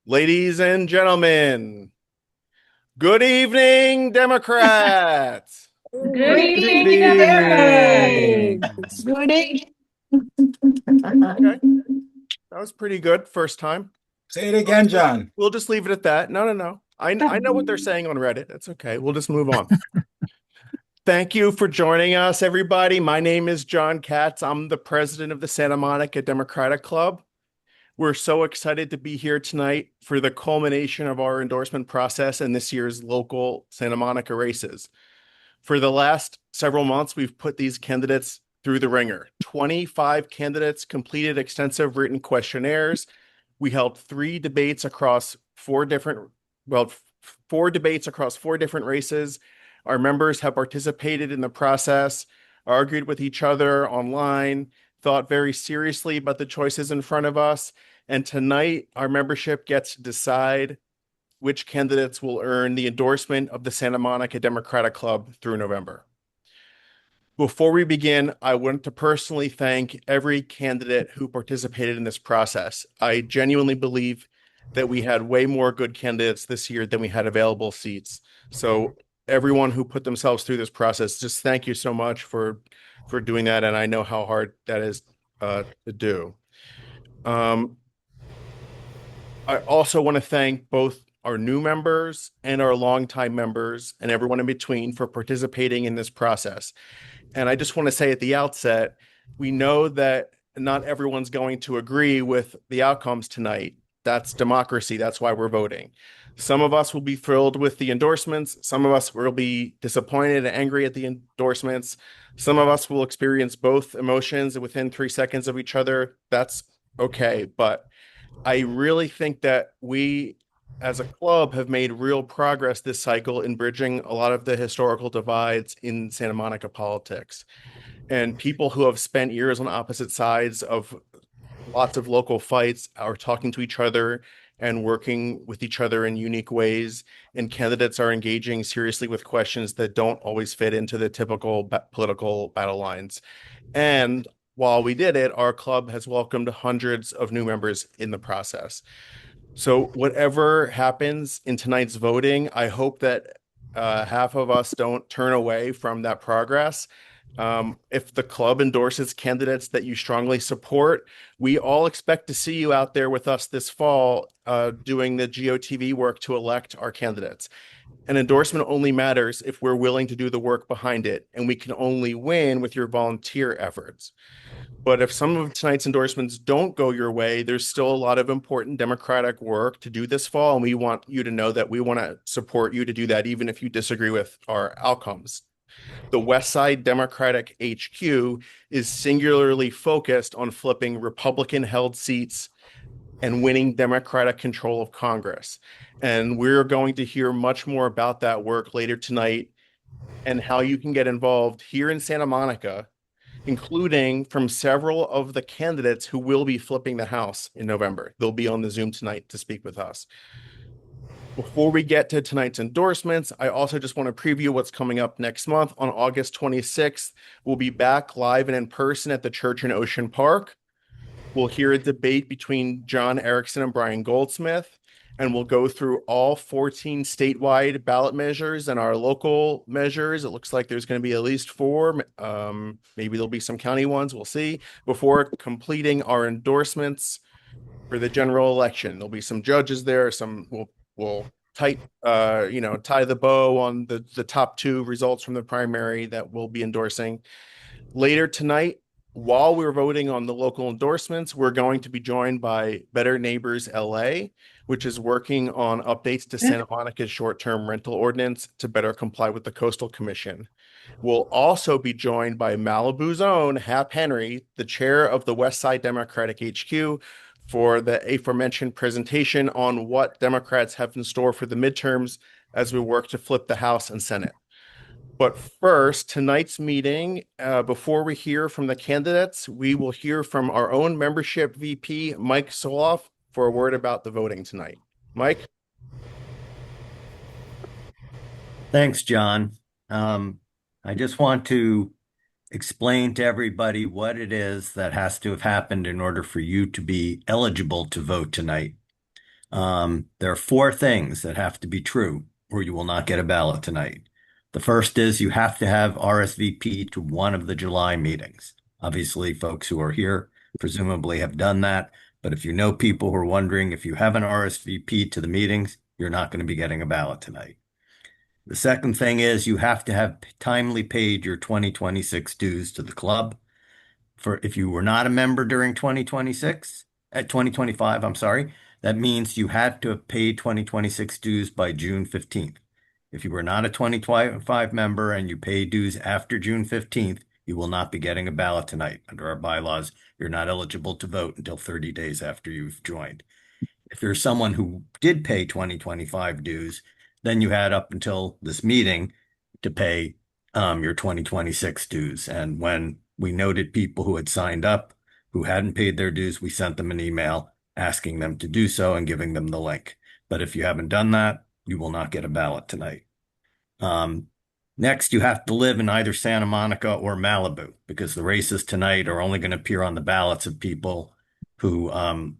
Ladies and gentlemen, good evening, Democrats. Good Good evening, evening. Democrats. Good evening. Okay, that was pretty good first time. Say it again, John. We'll just leave it at that. No, no, no. I know what they're saying on Reddit. That's okay. We'll just move on. Thank you for joining us, everybody. My name is John Katz. I'm the president of the Santa Monica Democratic Club. We're so excited to be here tonight for the culmination of our endorsement process in this year's local Santa Monica races. For the last several months, we've put these candidates through the ringer. 25 candidates completed extensive written questionnaires. We held well, four debates across four different races. Our members have participated in the process, argued with each other online, thought very seriously about the choices in front of us. And tonight, our membership gets to decide which candidates will earn the endorsement of the Santa Monica Democratic Club through November. Before we begin, I want to personally thank every candidate who participated in this process. I genuinely believe that we had way more good candidates this year than we had available seats. So everyone who put themselves through this process, just thank you so much for doing that. And I know how hard that is to do. I also want to thank both our new members and our longtime members and everyone in between for participating in this process. And I just want to say at the outset, we know that not everyone's going to agree with the outcomes tonight. That's democracy. That's why we're voting. Some of us will be thrilled with the endorsements. Some of us will be disappointed and angry at the endorsements. Some of us will experience both emotions within 3 seconds of each other. That's okay. But I really think that we, as a club, have made real progress this cycle in bridging a lot of the historical divides in Santa Monica politics. And people who have spent years on opposite sides of lots of local fights are talking to each other and working with each other in unique ways. And candidates are engaging seriously with questions that don't always fit into the typical political battle lines. And while we did it, our club has welcomed hundreds of new members in the process. So, whatever happens in tonight's voting, I hope that half of us don't turn away from that progress. If the club endorses candidates that you strongly support, we all expect to see you out there with us this fall doing the GOTV work to elect our candidates. An endorsement only matters if we're willing to do the work behind it, and we can only win with your volunteer efforts. But if some of tonight's endorsements don't go your way, there's still a lot of important Democratic work to do this fall. And we want you to know that we want to support you to do that, even if you disagree with our outcomes. The West Side Democratic HQ is singularly focused on flipping Republican held seats and winning Democratic control of Congress. And we're going to hear much more about that work later tonight and how you can get involved here in Santa Monica, including from several of the candidates who will be flipping the House in November. They'll be on the Zoom tonight to speak with us. Before we get to tonight's endorsements, I also just want to preview what's coming up next month. On August 26th, we'll be back live and in person at the Church in Ocean Park. We'll hear a debate between John Erickson and Brian Goldsmith, and we'll go through all 14 statewide ballot measures and our local measures. It looks like there's going to be at least four. Maybe there'll be some county ones. We'll see. Before completing our endorsements for the general election, there'll be some judges there. We'll tie the bow on the top two results from the primary that we'll be endorsing. Later tonight, while we're voting on the local endorsements, we're going to be joined by Better Neighbors LA, which is working on updates to Santa Monica's short-term rental ordinance to better comply with the Coastal Commission. We'll also be joined by Malibu's own Hap Henry, the chair of the West Side Democratic HQ, for the aforementioned presentation on what Democrats have in store for the midterms as we work to flip the House and Senate. But first, tonight's meeting, before we hear from the candidates, we will hear from our own membership VP, Mike Soloff, for a word about the voting tonight. Mike? Thanks, John. I just want to explain to everybody what it is that has to have happened in order for you to be eligible to vote tonight. There are four things that have to be true, or you will not get a ballot tonight. The first is you have to have RSVP to one of the July meetings. Obviously, folks who are here presumably have done that. But if you know people who are wondering if you have an RSVP to the meetings, you're not going to be getting a ballot tonight. The second thing is you have to have timely paid your 2026 dues to the club. For if you were not a member during 2026, at 2025, I'm sorry, that means you had to have paid 2026 dues by June 15th. If you were not a 2025 member and you pay dues after June 15th, you will not be getting a ballot tonight. Under our bylaws, you're not eligible to vote until 30 days after you've joined. If you're someone who did pay 2025 dues, then you had up until this meeting to pay your 2026 dues. And when we noted people who had signed up who hadn't paid their dues, we sent them an email asking them to do so and giving them the link. But if you haven't done that, you will not get a ballot tonight. Um, Next, you have to live in either Santa Monica or Malibu because the races tonight are only going to appear on the ballots of people who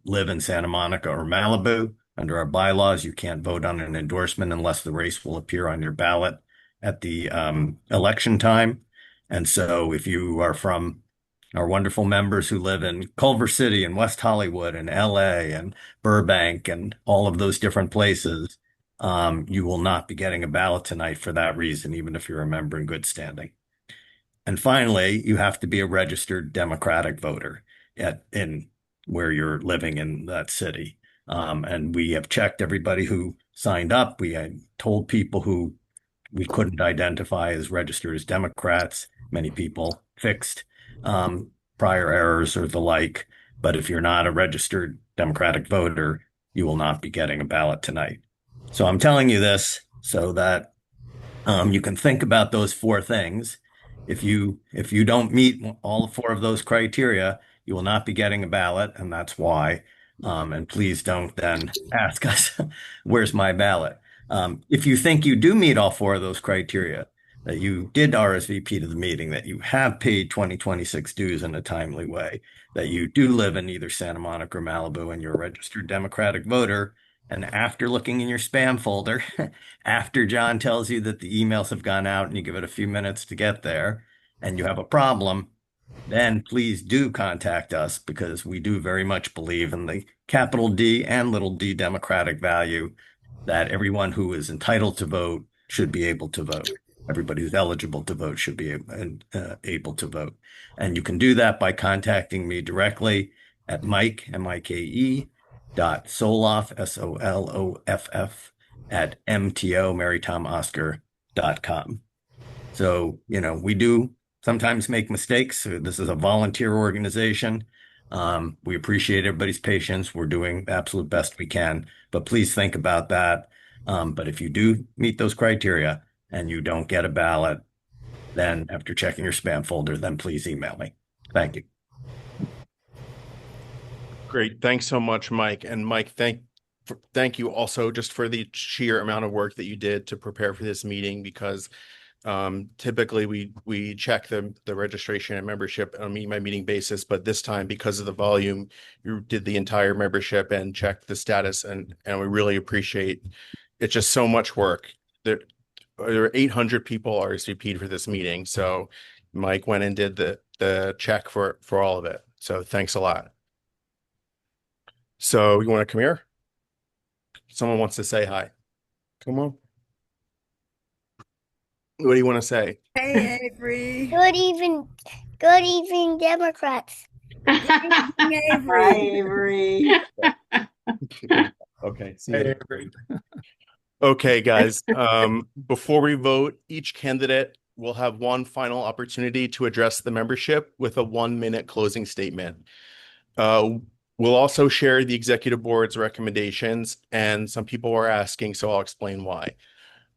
live in Santa Monica or Malibu. Under our bylaws, you can't vote on an endorsement unless the race will appear on your ballot at the election time. And so if you are from our wonderful members who live in Culver City and West Hollywood and LA and Burbank and all of those different places, you will not be getting a ballot tonight for that reason, even if you're a member in good standing. And finally, you have to be a registered Democratic voter in where you're living in that city. And we have checked everybody who signed up. We had told people who we couldn't identify as registered as Democrats. Many people fixed prior errors or the like. But if you're not a registered Democratic voter, you will not be getting a ballot tonight. So I'm telling you this so that you can think about those four things. If you don't meet all four of those criteria, you will not be getting a ballot, and that's why. And please don't then ask us, "Where's my ballot?" If you think you do meet all four of those criteria, that you did RSVP to the meeting, that you have paid 2026 dues in a timely way, that you do live in either Santa Monica or Malibu, and you're a registered Democratic voter, and after looking in your spam folder, after John tells you that the emails have gone out and you give it a few minutes to get there and you have a problem, then please do contact us because we do very much believe in the capital D and little d democratic value that everyone who is entitled to vote should be able to vote. Everybody who's eligible to vote should be able to vote. And you can do that by contacting me directly at Mike, M-I-K-E, dot Soloff, S-O-L-O-F-F, at mtommarytomoscar.com. So, we do sometimes make mistakes. This is a volunteer organization. We appreciate everybody's patience. We're doing the absolute best we can, but please think about that. But if you do meet those criteria and you don't get a ballot, then after checking your spam folder, then please email me. Thank you. Great. Thanks so much, Mike. And Mike, thank you also just for the sheer amount of work that you did to prepare for this meeting because typically we check the registration and membership on my meeting basis, but this time because of the volume, you did the entire membership and checked the status, and we really appreciate it's just so much work. There are 800 people RSVP'd for this meeting, so Mike went and did the check for all of it. So thanks a lot. So you want to come here? Someone wants to say hi. Come on. What do you want to say? Hey, Avery. Good evening, Democrats. Hey, Hi, Avery. Avery. Okay. See you. Okay, guys. Before we vote, each candidate will have one final opportunity to address the membership with a 1-minute closing statement. We'll also share the executive board's recommendations, and some people are asking, so I'll explain why.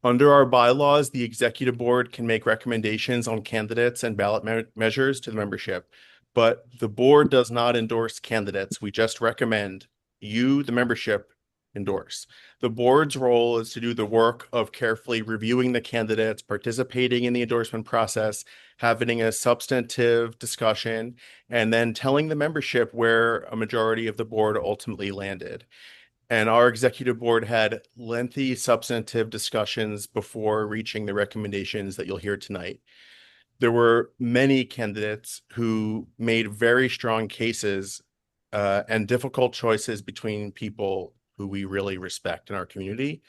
Under our bylaws, the executive board can make recommendations on candidates and ballot measures to the membership, but the board does not endorse candidates. We just recommend you, the membership, endorse. The board's role is to do the work of carefully reviewing the candidates, participating in the endorsement process, having a substantive discussion, and then telling the membership where a majority of the board ultimately landed. And our executive board had lengthy substantive discussions before reaching the recommendations that you'll hear tonight. There were many candidates who made very strong cases and difficult choices between people who we really respect in our community.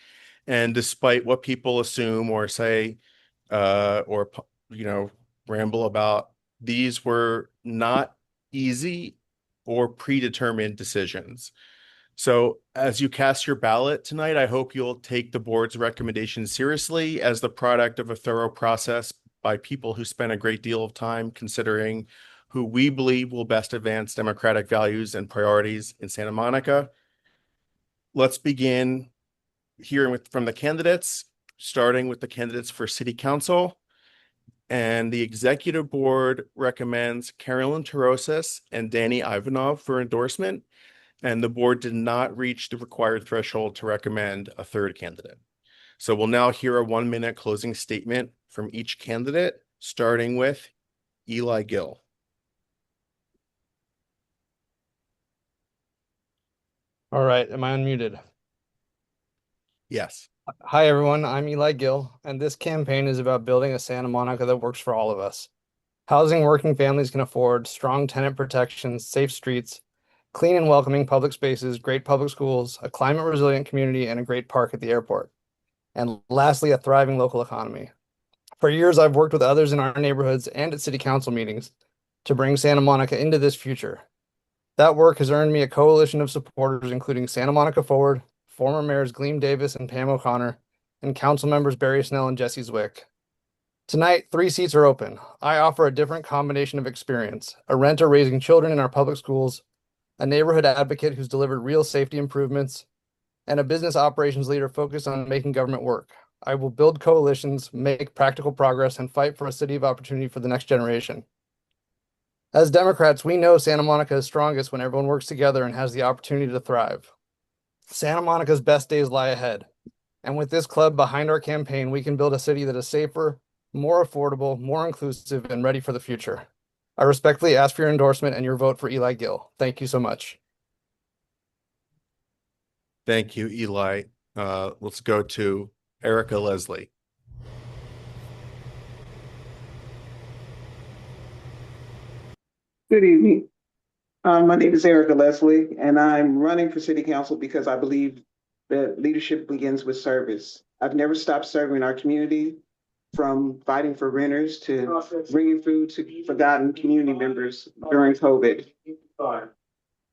And despite what people assume or say, or ramble about, these were not easy or predetermined decisions. So as you cast your ballot tonight, I hope you'll take the board's recommendations seriously as the product of a thorough process by people who spent a great deal of time considering who we believe will best advance democratic values and priorities in Santa Monica. Let's begin hearing from the candidates, starting with the candidates for City Council. And the executive board recommends Carolyn Terosas and Danny Ivanov for endorsement, and the board did not reach the required threshold to recommend a third candidate. So we'll now hear a 1-minute closing statement from each candidate, starting with Eli Gill. All right, am I unmuted? Yes. Hi, everyone. I'm Eli Gill, and this campaign is about building a Santa Monica that works for all of us. Housing working families can afford, strong tenant protections, safe streets, clean and welcoming public spaces, great public schools, a climate resilient community, and a great park at the airport. And lastly, a thriving local economy. For years, I've worked with others in our neighborhoods and at city council meetings to bring Santa Monica into this future. That work has earned me a coalition of supporters, including Santa Monica Forward, former mayors Gleam Davis and Pam O'Connor, and council members Barry Snell and Jesse Zwick. Tonight, 3 seats are open. I offer a different combination of experience: a renter raising children in our public schools, a neighborhood advocate who's delivered real safety improvements, and a business operations leader focused on making government work. I will build coalitions, make practical progress, and fight for a city of opportunity for the next generation. As Democrats, we know Santa Monica is strongest when everyone works together and has the opportunity to thrive. Santa Monica's best days lie ahead. And with this club behind our campaign, we can build a city that is safer, more affordable, more inclusive, and ready for the future. I respectfully ask for your endorsement and your vote for Eli Gill. Thank you so much. Thank you, Eli. Let's go to Erica Leslie. Good evening. My name is Erica Leslie, and I'm running for City Council because I believe that leadership begins with service. I've never stopped serving our community, from fighting for renters to bringing food to forgotten community members during COVID.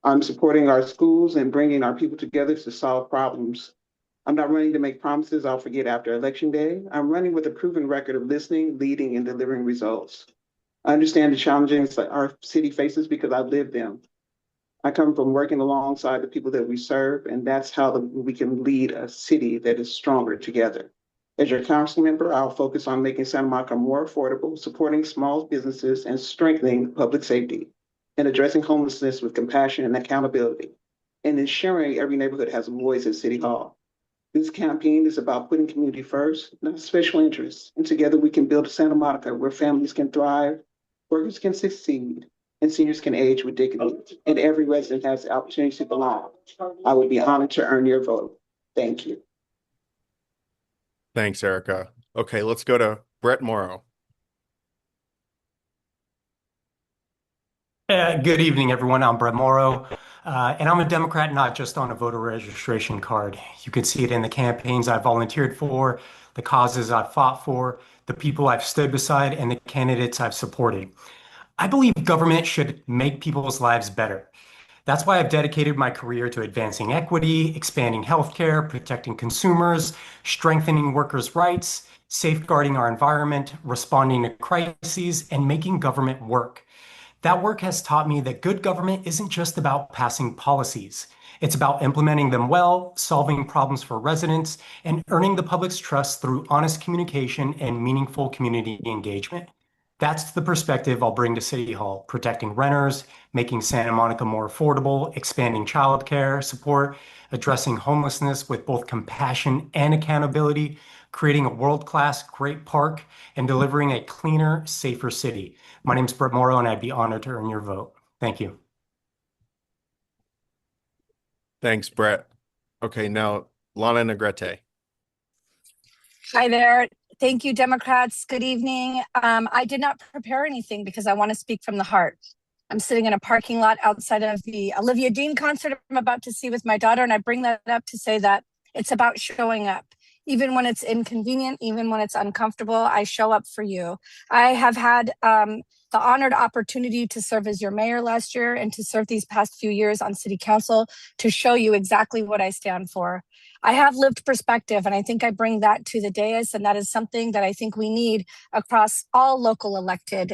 I'm supporting our schools and bringing our people together to solve problems. I'm not running to make promises I'll forget after Election Day. I'm running with a proven record of listening, leading, and delivering results. I understand the challenges that our city faces because I've lived them. I come from working alongside the people that we serve, and that's how we can lead a city that is stronger together. As your council member, I'll focus on making Santa Monica more affordable, supporting small businesses, and strengthening public safety, and addressing homelessness with compassion and accountability, and ensuring every neighborhood has a voice at City Hall. This campaign is about putting community first, not special interests, and together we can build a Santa Monica where families can thrive, workers can succeed, and seniors can age with dignity, and every resident has the opportunity to belong. I would be honored to earn your vote. Thank you. Thanks, Erica. Okay, let's go to Brett Morrow. Good evening, everyone. I'm Brett Morrow, and I'm a Democrat, not just on a voter registration card. You can see it in the campaigns I've volunteered for, the causes I've fought for, the people I've stood beside, and the candidates I've supported. I believe government should make people's lives better. That's why I've dedicated my career to advancing equity, expanding healthcare, protecting consumers, strengthening workers' rights, safeguarding our environment, responding to crises, and making government work. That work has taught me that good government isn't just about passing policies. It's about implementing them well, solving problems for residents, and earning the public's trust through honest communication and meaningful community engagement. That's the perspective I'll bring to City Hall, protecting renters, making Santa Monica more affordable, expanding childcare support, addressing homelessness with both compassion and accountability, creating a world-class great park, and delivering a cleaner, safer city. My name is Brett Morrow, and I'd be honored to earn your vote. Thank you. Thanks, Brett. Okay, now Lana Negrete. Hi there. Thank you, Democrats. Good evening. I did not prepare anything because I want to speak from the heart. I'm sitting in a parking lot outside of the Olivia Dean concert I'm about to see with my daughter, and I bring that up to say that it's about showing up. Even when it's inconvenient, even when it's uncomfortable, I show up for you. I have had the honored opportunity to serve as your mayor last year and to serve these past few years on city council to show you exactly what I stand for. I have lived perspective, and I think I bring that to the dais, and that is something that I think we need across all local elected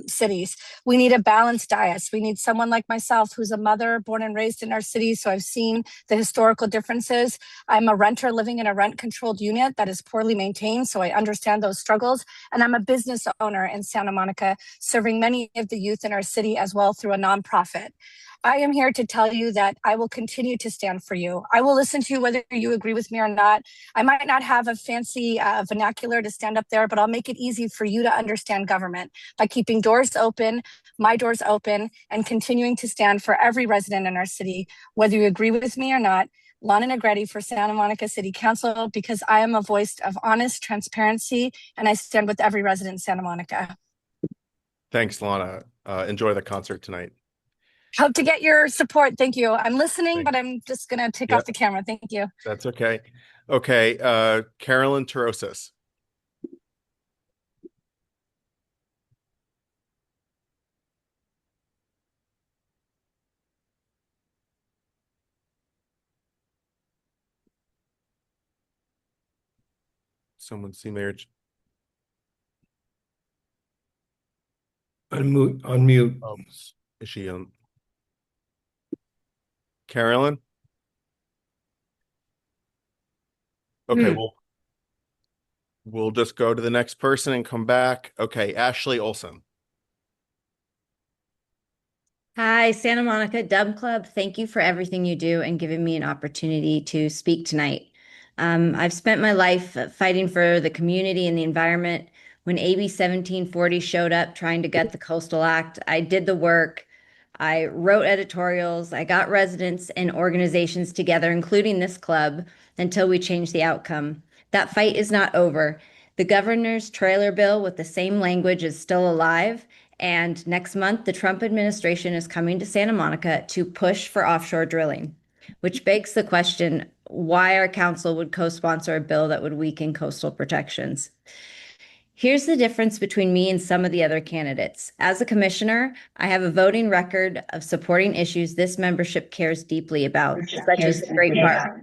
cities. We need a balanced dais. We need someone like myself who's a mother born and raised in our city, so I've seen the historical differences. I'm a renter living in a rent-controlled unit that is poorly maintained, so I understand those struggles. And I'm a business owner in Santa Monica, serving many of the youth in our city as well through a nonprofit. I am here to tell you that I will continue to stand for you. I will listen to you whether you agree with me or not. I might not have a fancy vernacular to stand up there, but I'll make it easy for you to understand government by keeping doors open, my doors open, and continuing to stand for every resident in our city, whether you agree with me or not. Lana Negrete for Santa Monica City Council, because I am a voice of honest transparency, and I stand with every resident in Santa Monica. Thanks, Lana. Enjoy the concert tonight. Hope to get your support. Thank you. I'm listening, but I'm just going to take off the camera. Thank you. That's okay. Okay, Carolyn Terosas. Someone see Mayor. Unmute. Oh, is she on? Carolyn? Okay, we'll just go to the next person and come back. Okay, Ashley Olson. Hi, Santa Monica Dub Club. Thank you for everything you do and giving me an opportunity to speak tonight. I've spent my life fighting for the community and the environment. When AB 1740 showed up trying to get the Coastal Act, I did the work. I wrote editorials. I got residents and organizations together, including this club, until we changed the outcome. That fight is not over. The governor's trailer bill with the same language is still alive. And next month, the Trump administration is coming to Santa Monica to push for offshore drilling, which begs the question why our council would co-sponsor a bill that would weaken coastal protections. Here's the difference between me and some of the other candidates. As a commissioner, I have a voting record of supporting issues this membership cares deeply about, such as the Great Park.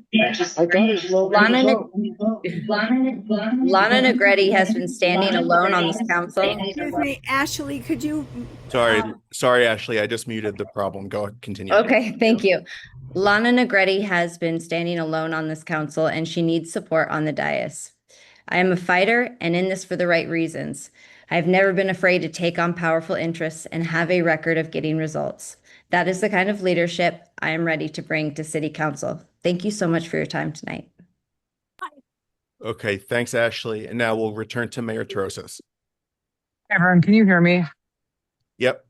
Lana Negrete has been standing alone on this council. Excuse me, Ashley, could you? Sorry, Ashley. I just muted the problem. Go ahead, continue. Okay, thank you. Lana Negrete has been standing alone on this council, and she needs support on the dais. I am a fighter and in this for the right reasons. I've never been afraid to take on powerful interests and have a record of getting results. That is the kind of leadership I am ready to bring to City Council. Thank you so much for your time tonight. Okay, thanks, Ashley. And now we'll return to Mayor Terosas. Everyone, can you hear me? Yep.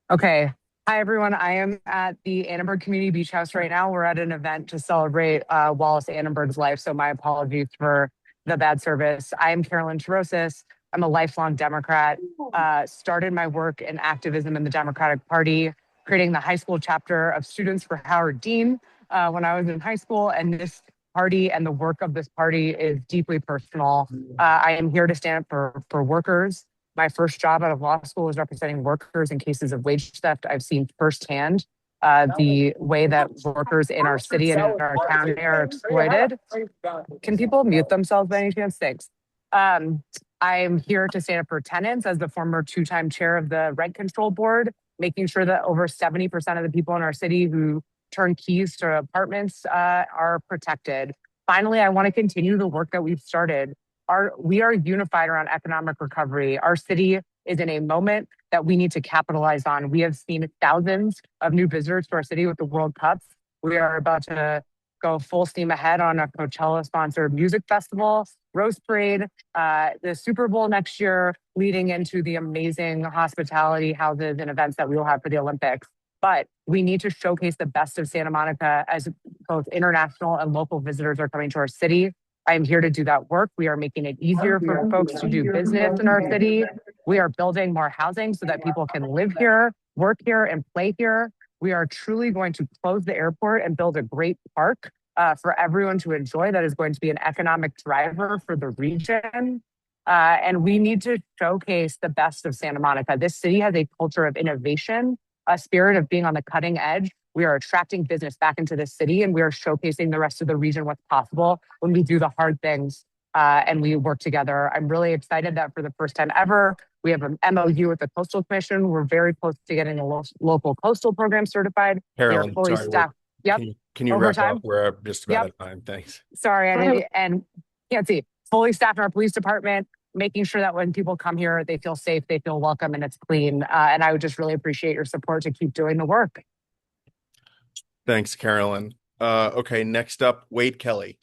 Okay. Hi, everyone. I am at the Annenberg Community Beach House right now. We're at an event to celebrate Wallace Annenberg's life, so my apologies for the bad service. I am Carolyn Terosas. I'm a lifelong Democrat. Started my work in activism in the Democratic Party, creating the high school chapter of Students for Howard Dean when I was in high school, and this party and the work of this party is deeply personal. I am here to stand up for workers. My first job out of law school was representing workers in cases of wage theft. I've seen firsthand the way that workers in our city and in our county are exploited. Can people mute themselves by any chance? Thanks. I'm here to stand up for tenants as the former two-time chair of the rent control board, making sure that over 70% of the people in our city who turn keys to apartments are protected. Finally, I want to continue the work that we've started. We are unified around economic recovery. Our city is in a moment that we need to capitalize on. We have seen thousands of new visitors to our city with the World Cups. We are about to go full steam ahead on a Coachella-sponsored music festival, Rose Parade, the Super Bowl next year, leading into the amazing hospitality houses and events that we will have for the Olympics. But we need to showcase the best of Santa Monica as both international and local visitors are coming to our city. I am here to do that work. We are making it easier for folks to do business in our city. We are building more housing so that people can live here, work here, and play here. We are truly going to close the airport and build a great park for everyone to enjoy that is going to be an economic driver for the region. And we need to showcase the best of Santa Monica. This city has a culture of innovation, a spirit of being on the cutting edge. We are attracting business back into the city, and we are showcasing the rest of the region what's possible when we do the hard things and we work together. I'm really excited that for the first time ever, we have an MOU with the Coastal Commission. We're very close to getting a local coastal program certified. Carolyn, we are fully sorry, staffed. Yep. Can you Over wrap time? up? We're just about Yep. out of time. Thanks. Sorry, I didn't, and can't see. Fully staffed in our police department, making sure that when people come here, they feel safe, they feel welcome, and it's clean. And I would just really appreciate your support to keep doing the work. Thanks, Carolyn. Okay, next up, Wade Kelly.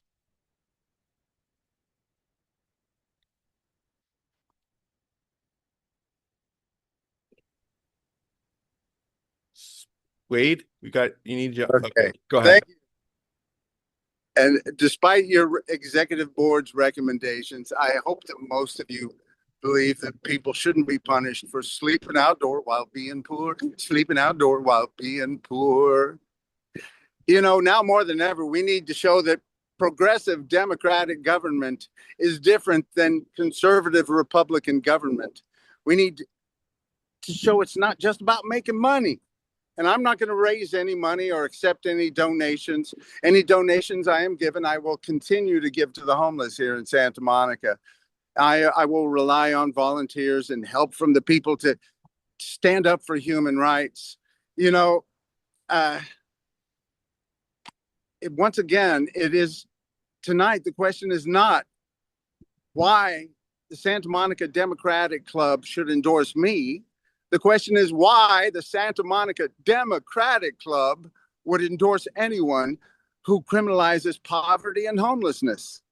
Wade, you need to, okay, go ahead. Thank you. And despite your executive board's recommendations, I hope that most of you believe that people shouldn't be punished for sleeping outdoor while being poor, sleeping outdoor while being poor. You know, now more than ever, we need to show that progressive democratic government is different than conservative Republican government. We need to show it's not just about making money. And I'm not going to raise any money or accept any donations. Any donations I am given, I will continue to give to the homeless here in Santa Monica. I will rely on volunteers and help from the people to stand up for human rights. You know, once again, it is tonight, the question is not why the Santa Monica Democratic Club should endorse me. The question is why the Santa Monica Democratic Club would endorse anyone who criminalizes poverty and homelessness.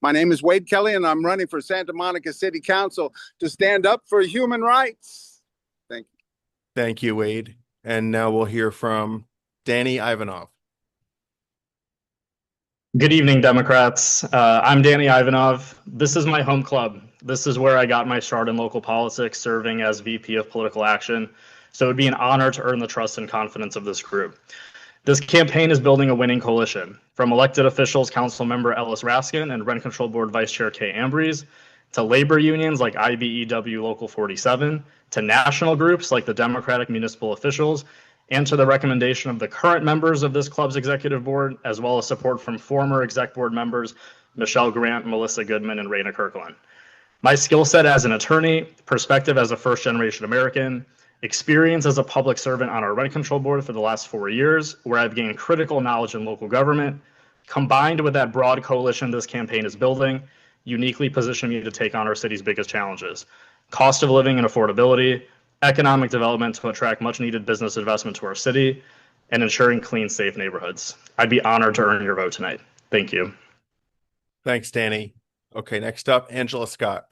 My name is Wade Kelly, and I'm running for Santa Monica City Council to stand up for human rights. Thank you. Thank you, Wade. And now we'll hear from Danny Ivanov. Good evening, Democrats. I'm Danny Ivanov. This is my home club. This is where I got my start in local politics, serving as VP of Political Action. So it would be an honor to earn the trust and confidence of this group. This campaign is building a winning coalition, from elected officials, Councilmember Ellis Raskin and Rent Control Board Vice Chair Kay Ambrose, to labor unions like IBEW Local 47, to national groups like the Democratic Municipal Officials, and to the recommendation of the current members of this club's executive board, as well as support from former exec board members Michelle Grant, Melissa Goodman, and Raina Kirkland. My skill set as an attorney, perspective as a first-generation American, experience as a public servant on our rent control board for the last 4 years, where I've gained critical knowledge in local government, combined with that broad coalition this campaign is building, uniquely position me to take on our city's biggest challenges: cost of living and affordability, economic development to attract much-needed business investment to our city, and ensuring clean, safe neighborhoods. I'd be honored to earn your vote tonight. Thank you. Thanks, Danny. Okay, next up, Angela Scott.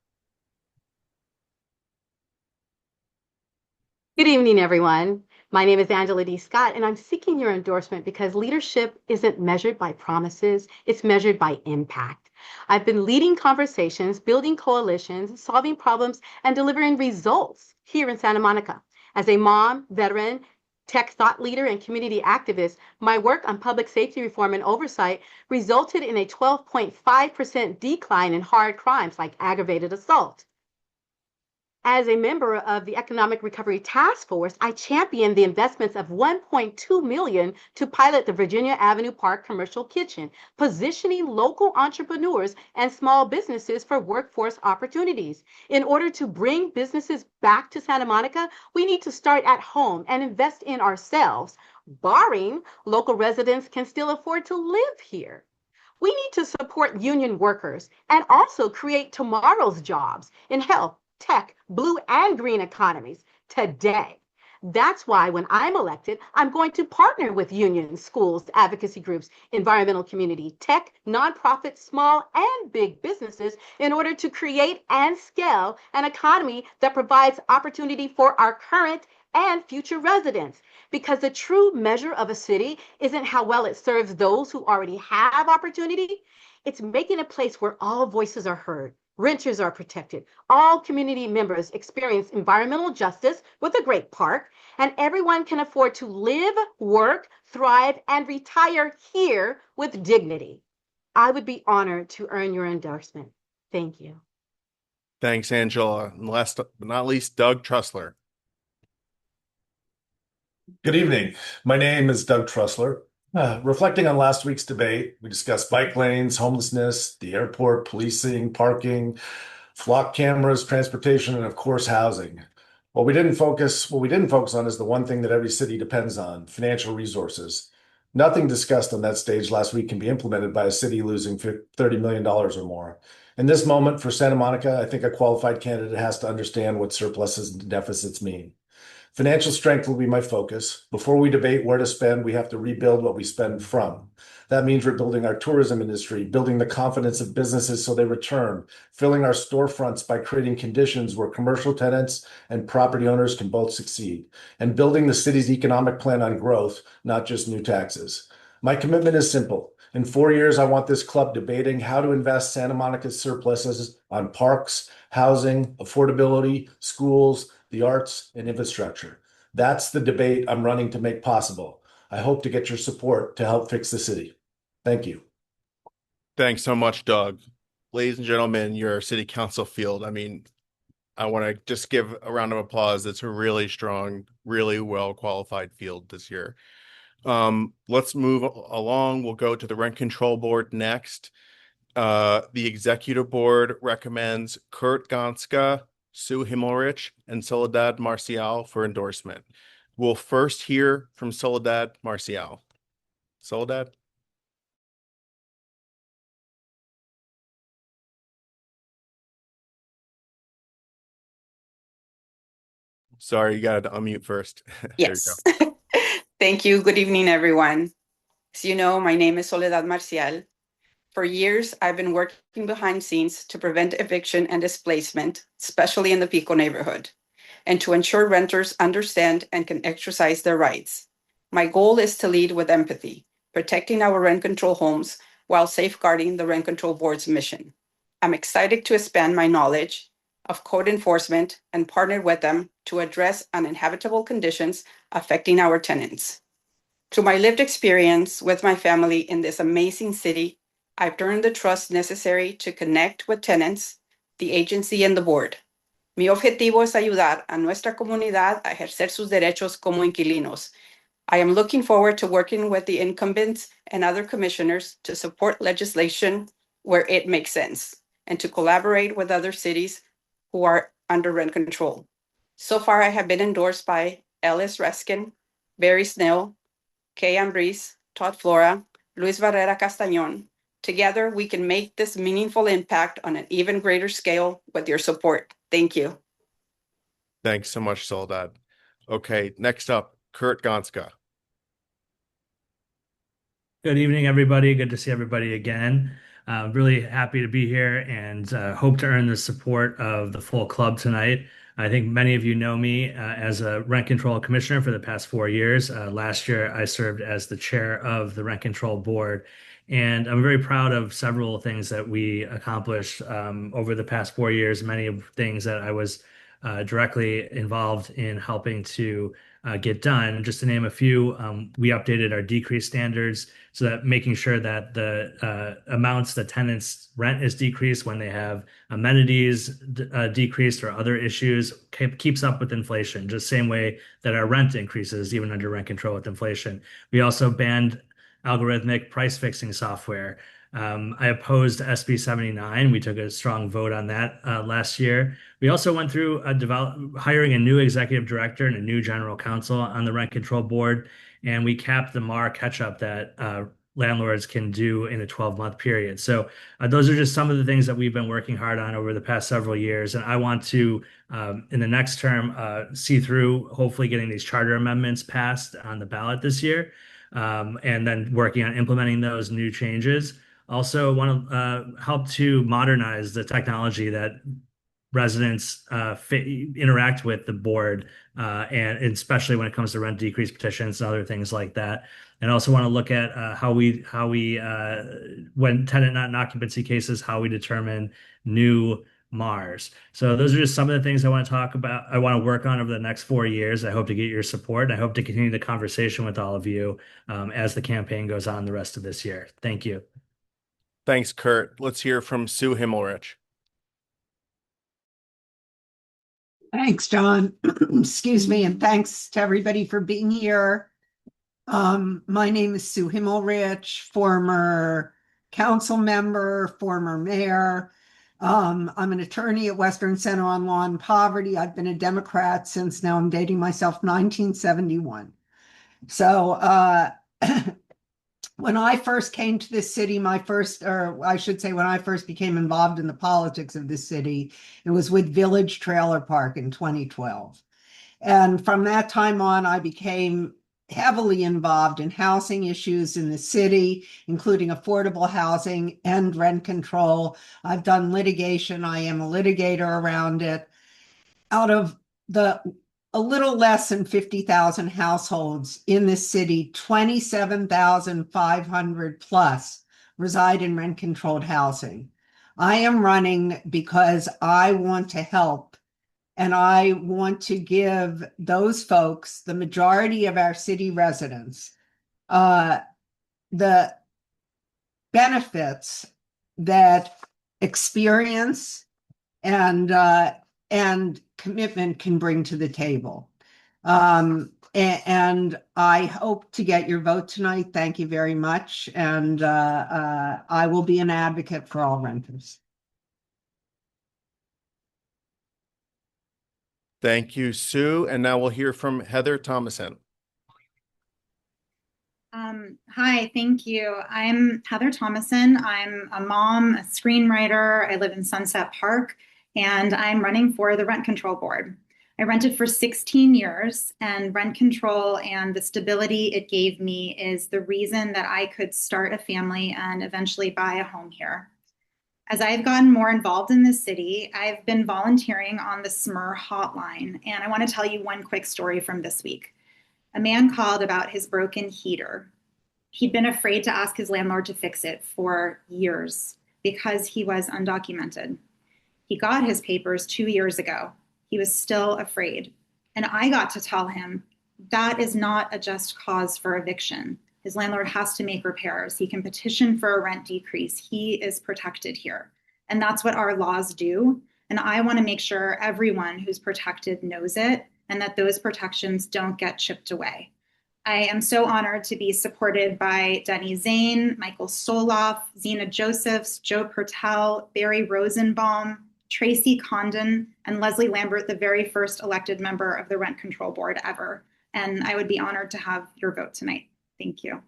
Good evening, everyone. My name is Angela D. Scott, and I'm seeking your endorsement because leadership isn't measured by promises, it's measured by impact. I've been leading conversations, building coalitions, solving problems, and delivering results here in Santa Monica. As a mom, veteran, tech thought leader, and community activist, my work on public safety reform and oversight resulted in a 12.5% decline in hard crimes like aggravated assault. As a member of the Economic Recovery Task Force, I championed the investments of $1.2 million to pilot the Virginia Avenue Park Commercial Kitchen, positioning local entrepreneurs and small businesses for workforce opportunities. In order to bring businesses back to Santa Monica, we need to start at home and invest in ourselves. Barring local residents can still afford to live here. We need to support union workers and also create tomorrow's jobs in health, tech, blue and green economies today. That's why when I'm elected, I'm going to partner with unions, schools, advocacy groups, environmental community, tech, nonprofits, small and big businesses in order to create and scale an economy that provides opportunity for our current and future residents. Because the true measure of a city isn't how well it serves those who already have opportunity, it's making a place where all voices are heard, renters are protected, all community members experience environmental justice with a great park, and everyone can afford to live, work, thrive, and retire here with dignity. I would be honored to earn your endorsement. Thank you. Thanks, Angela. And last but not least, Doug Trussler. Good evening. My name is Doug Trussler. Reflecting on last week's debate, we discussed bike lanes, homelessness, the airport, policing, parking, flock cameras, transportation, and of course, housing. What we didn't focus on is the one thing that every city depends on, financial resources. Nothing discussed on that stage last week can be implemented by a city losing $30 million or more. In this moment for Santa Monica, I think a qualified candidate has to understand what surpluses and deficits mean. Financial strength will be my focus. Before we debate where to spend, we have to rebuild what we spend from. That means rebuilding our tourism industry, building the confidence of businesses so they return, filling our storefronts by creating conditions where commercial tenants and property owners can both succeed, and building the city's economic plan on growth, not just new taxes. My commitment is simple. In 4 years, I want this club debating how to invest Santa Monica's surpluses on parks, housing, affordability, schools, the arts, and infrastructure. That's the debate I'm running to make possible. I hope to get your support to help fix the city. Thank you. Thanks so much, Doug. Ladies and gentlemen, your city council field. I mean, I want to just give a round of applause. It's a really strong, really well qualified field this year. Let's move along. We'll go to the Rent Control Board next. The Executive Board recommends Kurt Gonska, Sue Himmelrich, and Soledad Marcial for endorsement. We'll first hear from Soledad Marcial. Soledad? Sorry, you got to unmute first. There you Yes. Thank you. Good evening, everyone. As you know, my name is Soledad Marcial. For years, I've been working behind scenes to prevent eviction and displacement, especially in the Pico neighborhood, and to ensure renters understand and can exercise their rights. My goal is to lead with empathy, protecting our rent control homes while safeguarding the Rent Control Board's mission. I'm excited to expand my knowledge of code enforcement and partner with them to address uninhabitable conditions affecting our tenants. Through my lived experience with my family in this amazing city, I've earned the trust necessary to connect with tenants, the agency, and the board. Mi objetivo es ayudar a nuestra comunidad a ejercer sus derechos como inquilinos. I am looking forward to working with the incumbents and other commissioners to support legislation where it makes sense and to collaborate with other cities who are under rent control. So far, I have been endorsed by Ellis Reskin, Barry Snell, Kay Ambrise, Todd Flora, Luis Barrera Castañón. Together, we can make this meaningful impact on an even greater scale with your support. Thank you. Thanks so much, Soledad. Okay, next up, Kurt Gonska. Good evening, everybody. Good to see everybody again. Really happy to be here and hope to earn the support of the full club tonight. I think many of you know me as a rent control commissioner for the past 4 years. Last year, I served as the chair of the Rent Control Board, and I'm very proud of several things that we accomplished over the past 4 years, many of things that I was directly involved in helping to get done. Just to name a few, we updated our decrease standards so that making sure that the amounts that tenants rent is decreased when they have amenities decreased or other issues keeps up with inflation, just same way that our rent increases even under rent control with inflation. We also banned algorithmic price fixing software. I opposed SB 79. We took a strong vote on that last year. We also went through hiring a new executive director and a new general counsel on the Rent Control Board, and we capped the MAR catch-up that landlords can do in a 12-month period. So those are just some of the things that we've been working hard on over the past several years. And I want to, in the next term, see through hopefully getting these charter amendments passed on the ballot this year, and then working on implementing those new changes. Also, want to help to modernize the technology that residents interact with the board, and especially when it comes to rent decrease petitions and other things like that. And also want to look at how we when tenant not in occupancy cases, how we determine new MARs. So those are just some of the things I want to talk about. I want to work on over the next 4 years. I hope to get your support. I hope to continue the conversation with all of you as the campaign goes on the rest of this year. Thank you. Thanks, Kurt. Let's hear from Sue Himmelrich. Thanks, John. Excuse me, and thanks to everybody for being here. My name is Sue Himmelrich, former council member, former mayor. I'm an attorney at Western Center on Law and Poverty. I've been a Democrat since, now I'm dating myself, 1971. So when I first came to this city, when I first became involved in the politics of this city, it was with Village Trailer Park in 2012. And from that time on, I became heavily involved in housing issues in the city, including affordable housing and rent control. I've done litigation. I am a litigator around it. Out of a little less than 50,000 households in this city, 27,500 plus reside in rent-controlled housing. I am running because I want to help, and I want to give those folks, the majority of our city residents, the benefits that experience and commitment can bring to the table. And I hope to get your vote tonight. Thank you very much. And I will be an advocate for all renters. Thank you, Sue. And now we'll hear from Heather Thomason. Hi, thank you. I'm Heather Thomason. I'm a mom, a screenwriter. I live in Sunset Park, and I'm running for the Rent Control Board. I rented for 16 years, and rent control and the stability it gave me is the reason that I could start a family and eventually buy a home here. As I've gotten more involved in this city, I've been volunteering on the SMER hotline, and I want to tell you one quick story from this week. A man called about his broken heater. He'd been afraid to ask his landlord to fix it for years because he was undocumented. He got his papers 2 years ago. He was still afraid. And I got to tell him that is not a just cause for eviction. His landlord has to make repairs. He can petition for a rent decrease. He is protected here. And that's what our laws do. And I want to make sure everyone who's protected knows it and that those protections don't get chipped away. I am so honored to be supported by Denny Zane, Michael Soloff, Zena Josephs, Joe Pertel, Barry Rosenbaum, Tracy Condon, and Leslie Lambert, the very first elected member of the Rent Control Board ever. And I would be honored to have your vote tonight. Thank you.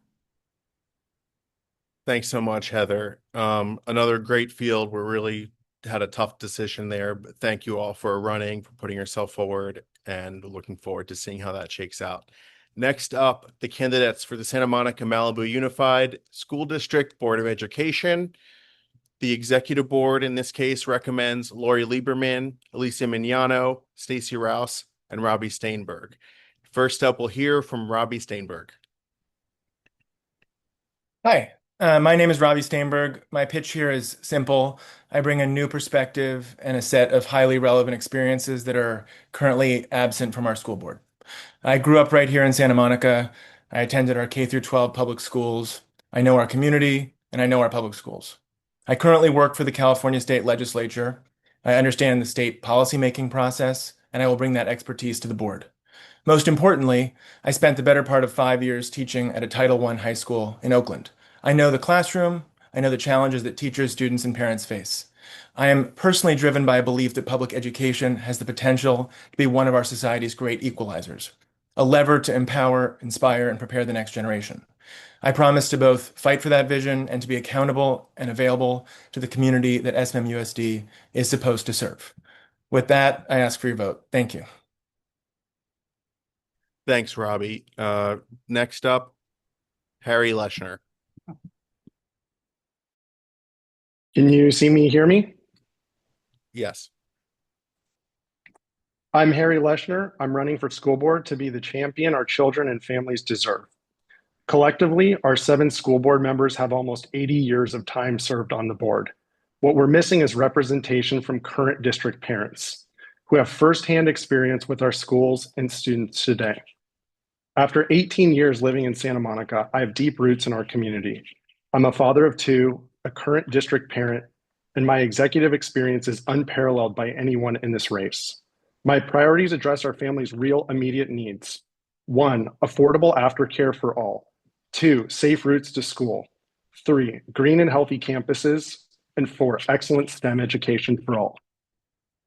Thanks so much, Heather. Another great field. We really had a tough decision there, but thank you all for running, for putting yourself forward, and looking forward to seeing how that shakes out. Next up, the candidates for the Santa Monica Malibu Unified School District Board of Education. The executive board in this case recommends Lori Lieberman, Alicia Mignano, Stacy Rouse, and Robbie Steinberg. First up, we'll hear from Robbie Steinberg. Hi, my name is Robbie Steinberg. My pitch here is simple. I bring a new perspective and a set of highly relevant experiences that are currently absent from our school board. I grew up right here in Santa Monica. I attended our K through 12 public schools. I know our community and I know our public schools. I currently work for the California State Legislature. I understand the state policymaking process, and I will bring that expertise to the board. Most importantly, I spent the better part of 5 years teaching at a Title I high school in Oakland. I know the classroom. I know the challenges that teachers, students, and parents face. I am personally driven by a belief that public education has the potential to be one of our society's great equalizers, a lever to empower, inspire, and prepare the next generation. I promise to both fight for that vision and to be accountable and available to the community that SMMUSD is supposed to serve. With that, I ask for your vote. Thank you. Thanks, Robbie. Next up, Harry Leshner. Can you see me, hear me? Yes. I'm Harry Leshner. I'm running for school board to be the champion our children and families deserve. Collectively, our 7 school board members have almost 80 years of time served on the board. What we're missing is representation from current district parents who have firsthand experience with our schools and students today. After 18 years living in Santa Monica, I have deep roots in our community. I'm a father of 2, a current district parent, and my executive experience is unparalleled by anyone in this race. My priorities address our family's real immediate needs. 1, affordable aftercare for all. 2, safe routes to school. 3, green and healthy campuses. And 4, excellent STEM education for all.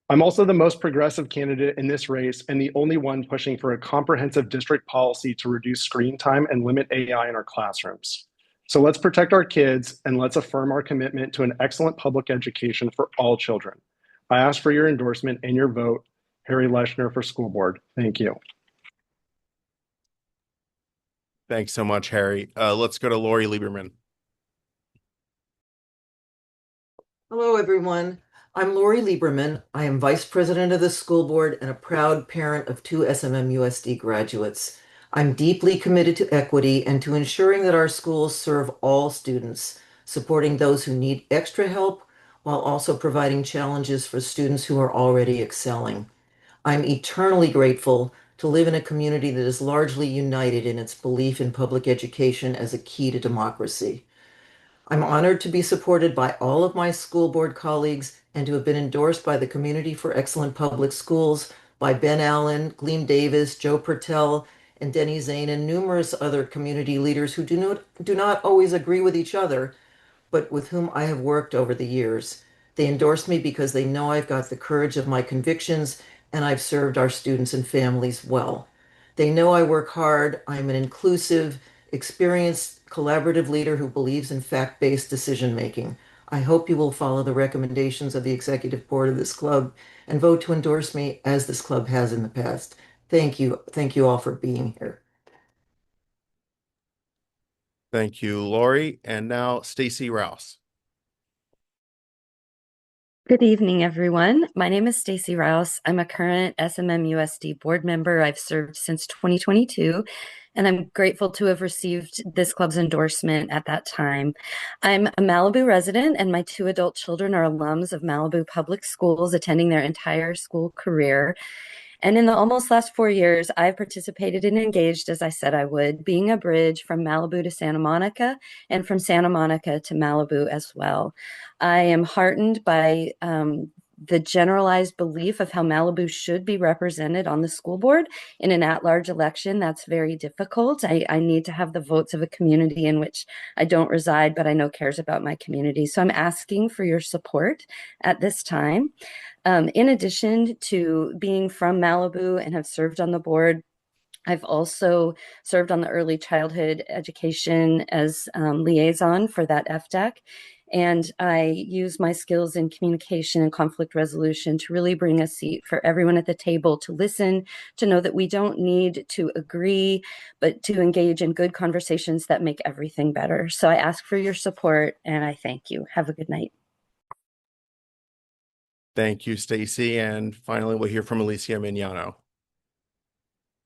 I'm also the most progressive candidate in this race and the only one pushing for a comprehensive district policy to reduce screen time and limit AI in our classrooms. So let's protect our kids and let's affirm our commitment to an excellent public education for all children. I ask for your endorsement and your vote. Harry Leshner for school board. Thank you. Thanks so much, Harry. Let's go to Lori Lieberman. Hello, everyone. I'm Lori Lieberman. I am Vice President of the school board and a proud parent of 2 SMMUSD graduates. I'm deeply committed to equity and to ensuring that our schools serve all students, supporting those who need extra help while also providing challenges for students who are already excelling. I'm eternally grateful to live in a community that is largely united in its belief in public education as a key to democracy. I'm honored to be supported by all of my school board colleagues and to have been endorsed by the Community for Excellent Public Schools, by Ben Allen, Gleam Davis, Joe Pertel, and Denny Zane, and numerous other community leaders who do not always agree with each other, but with whom I have worked over the years. They endorse me because they know I've got the courage of my convictions and I've served our students and families well. They know I work hard. I'm an inclusive, experienced, collaborative leader who believes in fact-based decision making. I hope you will follow the recommendations of the executive board of this club and vote to endorse me as this club has in the past. Thank you. Thank you all for being here. Thank you, Lori. And now Stacy Rouse. Good evening, everyone. My name is Stacy Rouse. I'm a current SMMUSD board member. I've served since 2022, and I'm grateful to have received this club's endorsement at that time. I'm a Malibu resident, and my 2 adult children are alums of Malibu Public Schools, attending their entire school career. And in the almost last 4 years, I've participated and engaged, as I said I would, being a bridge from Malibu to Santa Monica and from Santa Monica to Malibu as well. I am heartened by the generalized belief of how Malibu should be represented on the school board in an at-large election. That's very difficult. I need to have the votes of a community in which I don't reside, but I know cares about my community. So I'm asking for your support at this time. In addition to being from Malibu and have served on the board, I've also served on the early childhood education as liaison for that FDEC. And I use my skills in communication and conflict resolution to really bring a seat for everyone at the table to listen, to know that we don't need to agree, but to engage in good conversations that make everything better. So I ask for your support and I thank you. Have a good night. Thank you, Stacy. And finally, we'll hear from Alicia Mignano.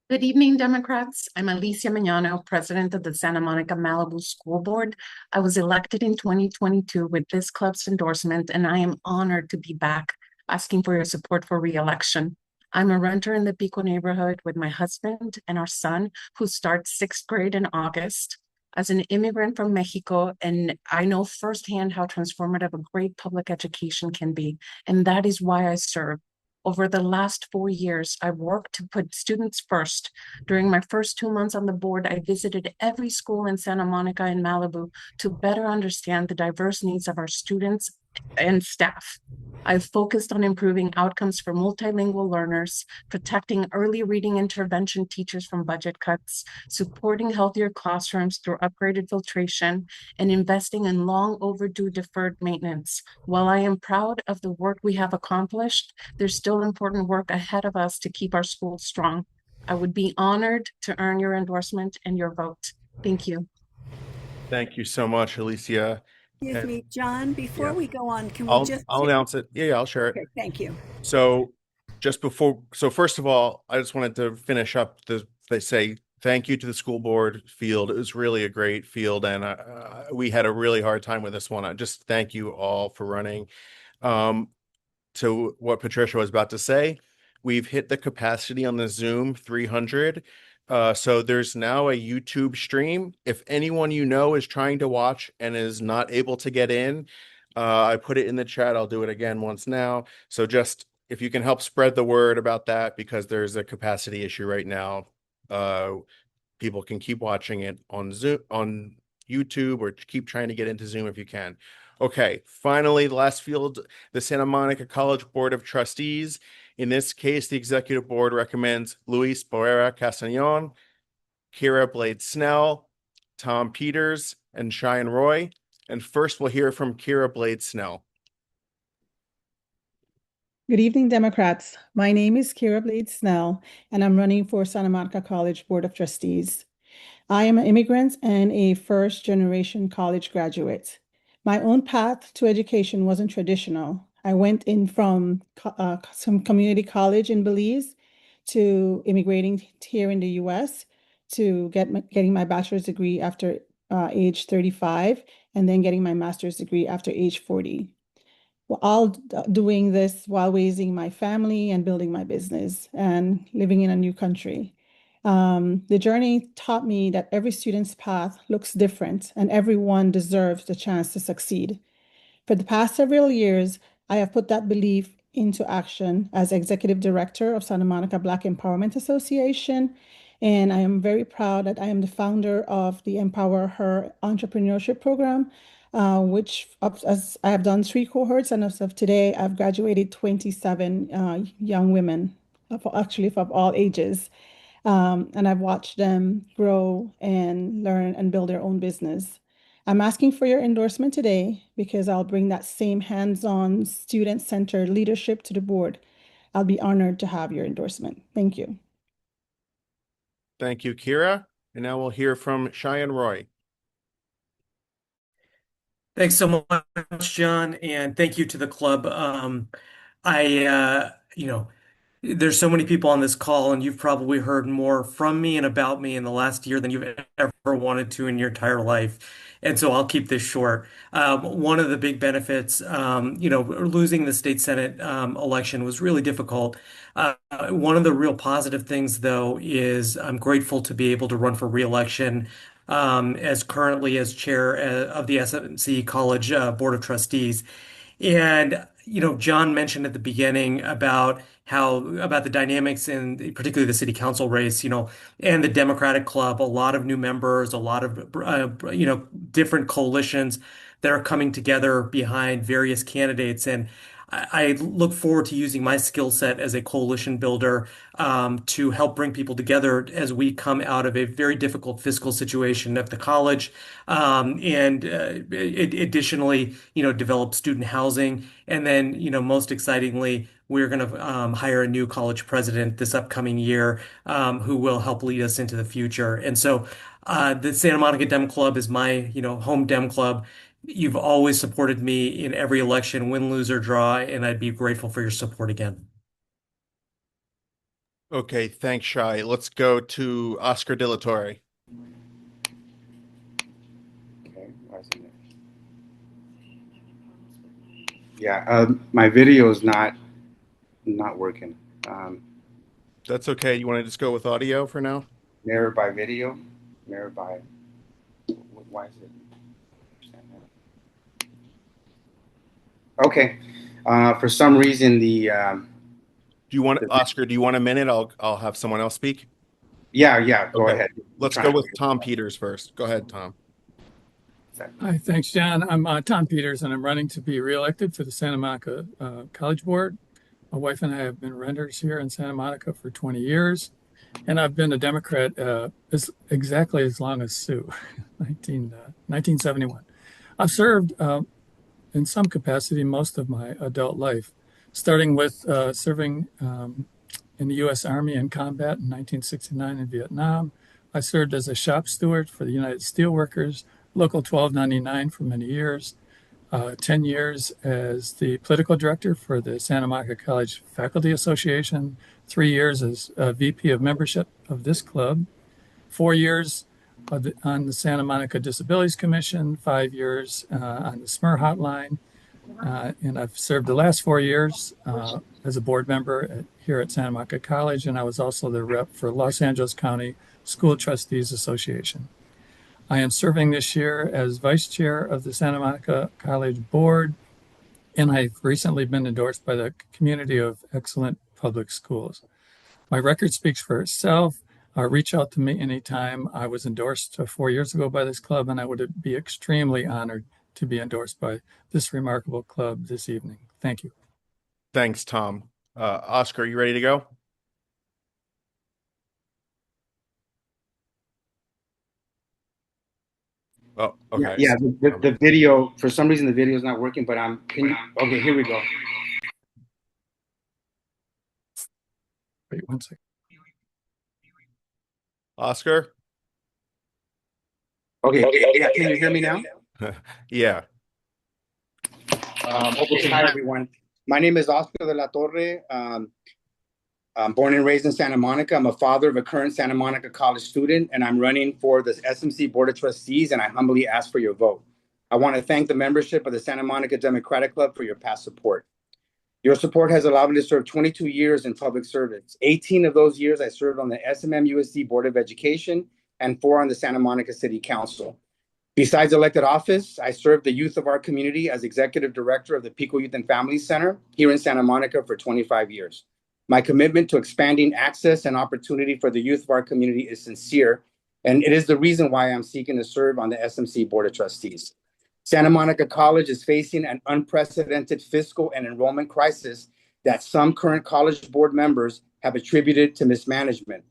Good evening, Democrats. I'm Alicia Mignano, president of the Santa Monica Malibu School Board. I was elected in 2022 with this club's endorsement, and I am honored to be back asking for your support for re-election. I'm a renter in the Pico neighborhood with my husband and our son, who starts 6th grade in August. As an immigrant from Mexico, and I know firsthand how transformative a great public education can be, and that is why I serve. Over the last 4 years, I've worked to put students first. During my first 2 months on the board, I visited every school in Santa Monica and Malibu to better understand the diverse needs of our students and staff. I've focused on improving outcomes for multilingual learners, protecting early reading intervention teachers from budget cuts, supporting healthier classrooms through upgraded filtration, and investing in long overdue deferred maintenance. While I am proud of the work we have accomplished, there's still important work ahead of us to keep our schools strong. I would be honored to earn your endorsement and your vote. Thank you. Thank you so much, Alicia. Excuse me, John, before we go on, can we I'll announce it. Yeah, I'll share it. Okay, thank you. So first of all, I just wanted to finish up they say thank you to the school board field. It was really a great field, and we had a really hard time with this one. I just thank you all for running. To what Patricia was about to say, we've hit the capacity on the Zoom 300. So there's now a YouTube stream. If anyone you know is trying to watch and is not able to get in, I put it in the chat. I'll do it again once now. So just if you can help spread the word about that, because there's a capacity issue right now. People can keep watching it on Zoom, on YouTube, or keep trying to get into Zoom if you can. Okay, finally, the last field, the Santa Monica College Board of Trustees. In this case, the executive board recommends Luis Boera Castañon, Kira Blade Snell, Tom Peters, and Cheyenne Roy. And first, we'll hear from Kira Blade Snell. Good evening, Democrats. My name is Kira Blade Snell, and I'm running for Santa Monica College Board of Trustees. I am an immigrant and a first-generation college graduate. My own path to education wasn't traditional. I went in from some community college in Belize to immigrating here in the US to getting my bachelor's degree after age 35, and then getting my master's degree after age 40. All doing this while raising my family and building my business and living in a new country. The journey taught me that every student's path looks different and everyone deserves the chance to succeed. For the past several years, I have put that belief into action as Executive Director of Santa Monica Black Empowerment Association, and I am very proud that I am the founder of the Empower Her Entrepreneurship Program, which as I have done 3 cohorts, and as of today, I've graduated 27 young women, actually of all ages. And I've watched them grow and learn and build their own business. I'm asking for your endorsement today because I'll bring that same hands-on, student-centered leadership to the board. I'll be honored to have your endorsement. Thank you. Thank you, Kira. And now we'll hear from Cheyenne Roy. Thanks so much, John, and thank you to the club. There's so many people on this call, and you've probably heard more from me and about me in the last year than you've ever wanted to in your entire life. And so I'll keep this short. One of the big benefits, losing the state Senate election was really difficult. One of the real positive things, though, is I'm grateful to be able to run for reelection as currently as chair of the SMC College Board of Trustees. And John mentioned at the beginning about the dynamics in particularly the city council race, and the Democratic Club, a lot of new members, a lot of different coalitions that are coming together behind various candidates. And I look forward to using my skill set as a coalition builder to help bring people together as we come out of a very difficult fiscal situation at the college, and additionally, develop student housing, and then, most excitingly, we're going to hire a new college president this upcoming year who will help lead us into the future. And so, the Santa Monica Dem Club is my, home Dem Club. You've always supported me in every election, win, lose, or draw, and I'd be grateful for your support again. Okay, thanks, Shai. Let's go to Oscar De La Torre. Okay, yeah, my video is not working. That's okay. You want to just go with audio for now? Mirror by video, mirror by. Why is it? Okay. For some reason, the. Do you want Oscar? Do you want a minute? I'll have someone else speak. Yeah. Go ahead. Let's go with Tom Peters first. Go ahead, Tom. Hi, thanks, John. I'm Tom Peters, and I'm running to be reelected for the Santa Monica College Board. My wife and I have been renters here in Santa Monica for 20 years, and I've been a Democrat exactly as long as Sue, 1971. I've served in some capacity most of my adult life, starting with serving in the U.S. Army in combat in 1969 in Vietnam. I served as a shop steward for the United Steelworkers, Local 1299 for many years, 10 years as the political director for the Santa Monica College Faculty Association, 3 years as VP of membership of this club, 4 years on the Santa Monica Disabilities Commission, 5 years on the SMER hotline, and I've served the last 4 years as a board member here at Santa Monica College, and I was also the rep for Los Angeles County School Trustees Association. I am serving this year as vice chair of the Santa Monica College Board, and I've recently been endorsed by the Community of Excellent Public Schools. My record speaks for itself. Reach out to me anytime. I was endorsed 4 years ago by this club, and I would be extremely honored to be endorsed by this remarkable club this evening. Thank you. Thanks, Tom. Oscar, you ready to go? Oh, okay. Yeah, the video, for some reason, the video is not working, but okay, here we go. Wait 1 second. Oscar? Okay, yeah, can you hear me now? Yeah. Okay, hi, everyone. My name is Oscar de la Torre. I'm born and raised in Santa Monica. I'm a father of a current Santa Monica College student, and I'm running for the SMC Board of Trustees, and I humbly ask for your vote. I want to thank the membership of the Santa Monica Democratic Club for your past support. Your support has allowed me to serve 22 years in public service. 18 of those years, I served on the SMM-USD Board of Education and 4 on the Santa Monica City Council. Besides elected office, I served the youth of our community as executive director of the Pico Youth and Family Center here in Santa Monica for 25 years. My commitment to expanding access and opportunity for the youth of our community is sincere, and it is the reason why I'm seeking to serve on the SMC Board of Trustees. Santa Monica College is facing an unprecedented fiscal and enrollment crisis that some current college board members have attributed to mismanagement.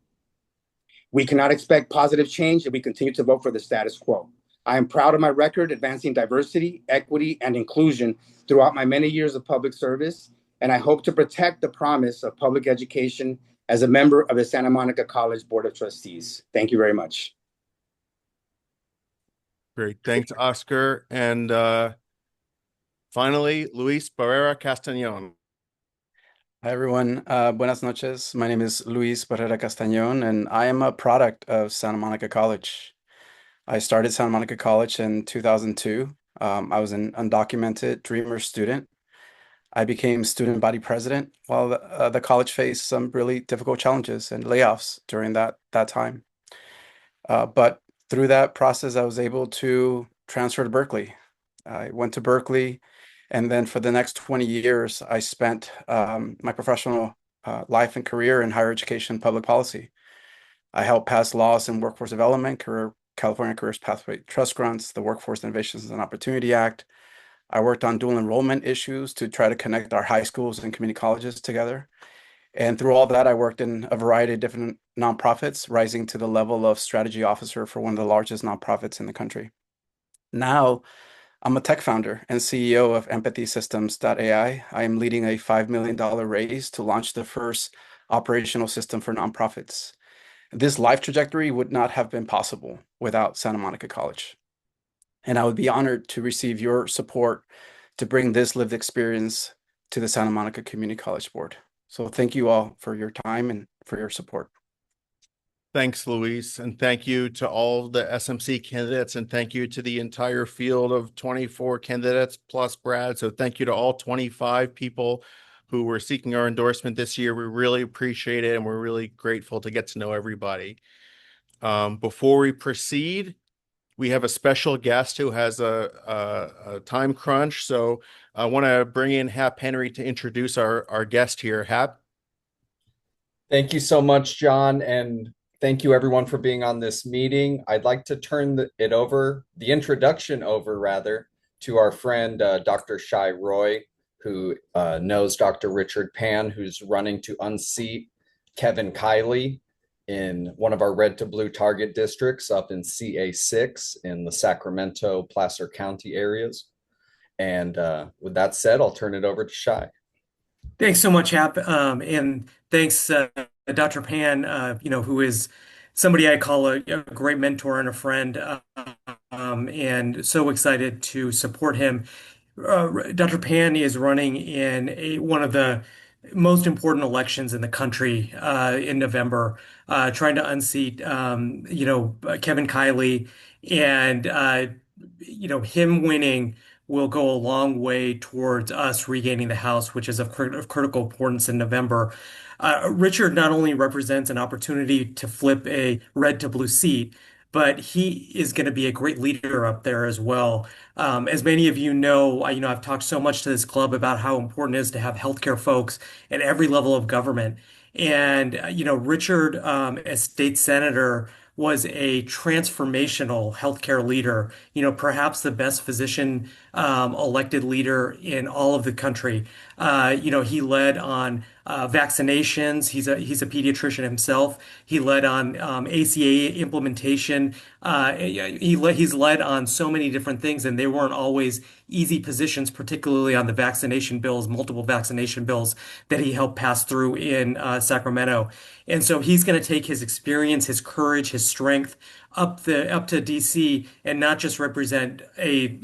We cannot expect positive change if we continue to vote for the status quo. I am proud of my record advancing diversity, equity, and inclusion throughout my many years of public service, and I hope to protect the promise of public education as a member of the Santa Monica College Board of Trustees. Thank you very much. Great. Thanks, Oscar. And finally, Luis Barrera Castañón. Hi, everyone. Buenas noches. My name is Luis Barrera Castañón, and I am a product of Santa Monica College. I started Santa Monica College in 2002. I was an undocumented Dreamer student. I became student body president while the college faced some really difficult challenges and layoffs during that time. But through that process, I was able to transfer to Berkeley. I went to Berkeley, and then for the next 20 years, I spent my professional life and career in higher education public policy. I helped pass laws in workforce development, California Careers Pathway Trust Grants, the Workforce Innovations and Opportunity Act. I worked on dual enrollment issues to try to connect our high schools and community colleges together. And through all that, I worked in a variety of different nonprofits, rising to the level of strategy officer for one of the largest nonprofits in the country. Now, I'm a tech founder and CEO of EmpathySystems.ai. I am leading a $5 million raise to launch the first operational system for nonprofits. This life trajectory would not have been possible without Santa Monica College. And I would be honored to receive your support to bring this lived experience to the Santa Monica Community College Board. So thank you all for your time and for your support. Thanks, Luis. And thank you to all the SMC candidates. And thank you to the entire field of 24 candidates plus Brad. So thank you to all 25 people who were seeking our endorsement this year. We really appreciate it. And we're really grateful to get to know everybody. Before we proceed, we have a special guest who has a time crunch. So I want to bring in Hap Henry to introduce our guest here. Hap. Thank you so much, John. And Thank you everyone for being on this meeting. I'd like to turn the introduction over rather, to our friend Dr. Shai Roy, who knows Dr. Richard Pan, who's running to unseat Kevin Kiley in one of our red to blue target districts up in CA6 in the Sacramento, Placer County areas. And with that said, I'll turn it over to Shai. Thanks so much, Hap. And thanks, Dr. Pan, who is somebody I call a great mentor and a friend, and so excited to support him. Dr. Pan is running in one of the most important elections in the country in November, trying to unseat, Kevin Kiley, and him winning will go a long way towards us regaining the House, which is of critical importance in November. Richard not only represents an opportunity to flip a red to blue seat, but he is going to be a great leader up there as well. As many of you know, I've talked so much to this club about how important it is to have healthcare folks at every level of government. And, Richard, as state senator, was a transformational healthcare leader, perhaps the best physician elected leader in all of the country. He led on vaccinations. He's a pediatrician himself. He led on ACA implementation. He's led on so many different things, and they weren't always easy positions, particularly on the vaccination bills, multiple vaccination bills that he helped pass through in Sacramento. And so he's going to take his experience, his courage, his strength up to DC and not just represent a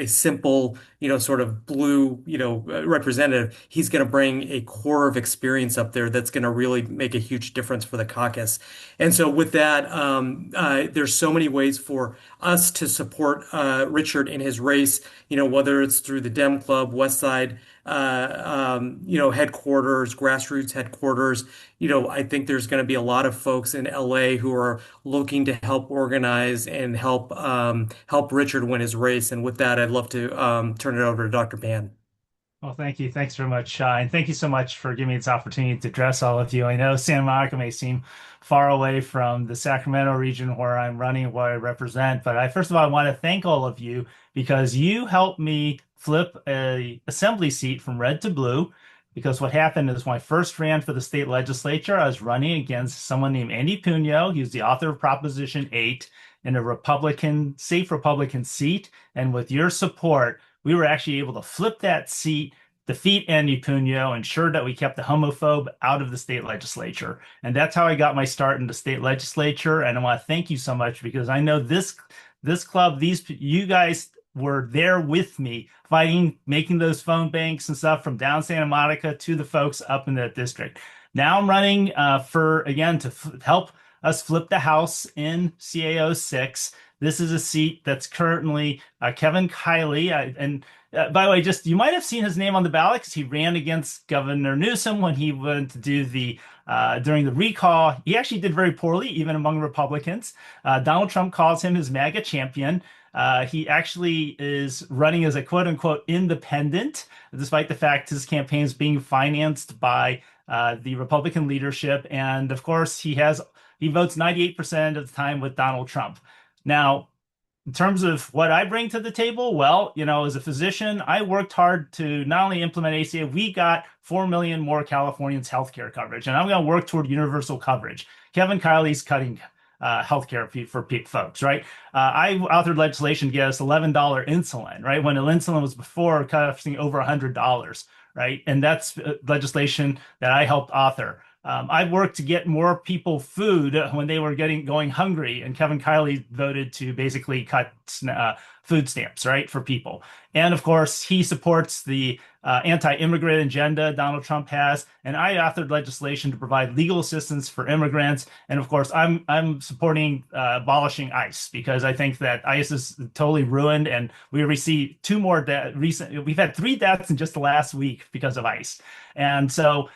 simple, sort of blue, representative. He's going to bring a core of experience up there that's going to really make a huge difference for the caucus. And so with that, there's so many ways for us to support Richard in his race, whether it's through the Dem Club, West Side, headquarters, grassroots headquarters. I think there's going to be a lot of folks in LA who are looking to help organize and help Richard win his race. And with that, I'd love to turn it over to Dr. Pan. Well, thank you. Thanks very much, Shai. And thank you so much for giving me this opportunity to address all of you. I know Santa Monica may seem far away from the Sacramento region where I'm running, where I represent, but first of all, I want to thank all of you because you helped me flip a assembly seat from red to blue. Because what happened is when I first ran for the state legislature, I was running against someone named Andy Pugno. He was the author of Proposition 8 in a safe Republican seat. And with your support, we were actually able to flip that seat, defeat Andy Pugno, ensure that we kept the homophobe out of the state legislature. And that's how I got my start in the state legislature. And I want to thank you so much because I know this club, you guys were there with me fighting, making those phone banks and stuff from down Santa Monica to the folks up in that district. Now I'm running to help us flip the House in CAO6. This is a seat that's currently Kevin Kiley. By the way, you might have seen his name on the ballot because he ran against Governor Newsom when he went to do during the recall. He actually did very poorly, even among Republicans. Donald Trump calls him his MAGA champion. He actually is running as a quote unquote independent, despite the fact his campaign is being financed by the Republican leadership. And of course, he votes 98% of the time with Donald Trump. Now, in terms of what I bring to the table, well, as a physician, I worked hard to not only implement ACA, we got 4 million more Californians healthcare coverage, and I'm going to work toward universal coverage. Kevin Kiley's cutting healthcare for folks, right? I authored legislation to get us $11 insulin, right? When insulin was before costing over $100, right? And that's legislation that I helped author. I worked to get more people food when they were going hungry, and Kevin Kiley voted to basically cut food stamps, right, for people. And of course, he supports the anti-immigrant agenda Donald Trump has, and I authored legislation to provide legal assistance for immigrants. And of course, I'm supporting abolishing ICE because I think that ICE is totally ruined, and we received we've had 3 deaths in just the last week because of ICE. And so,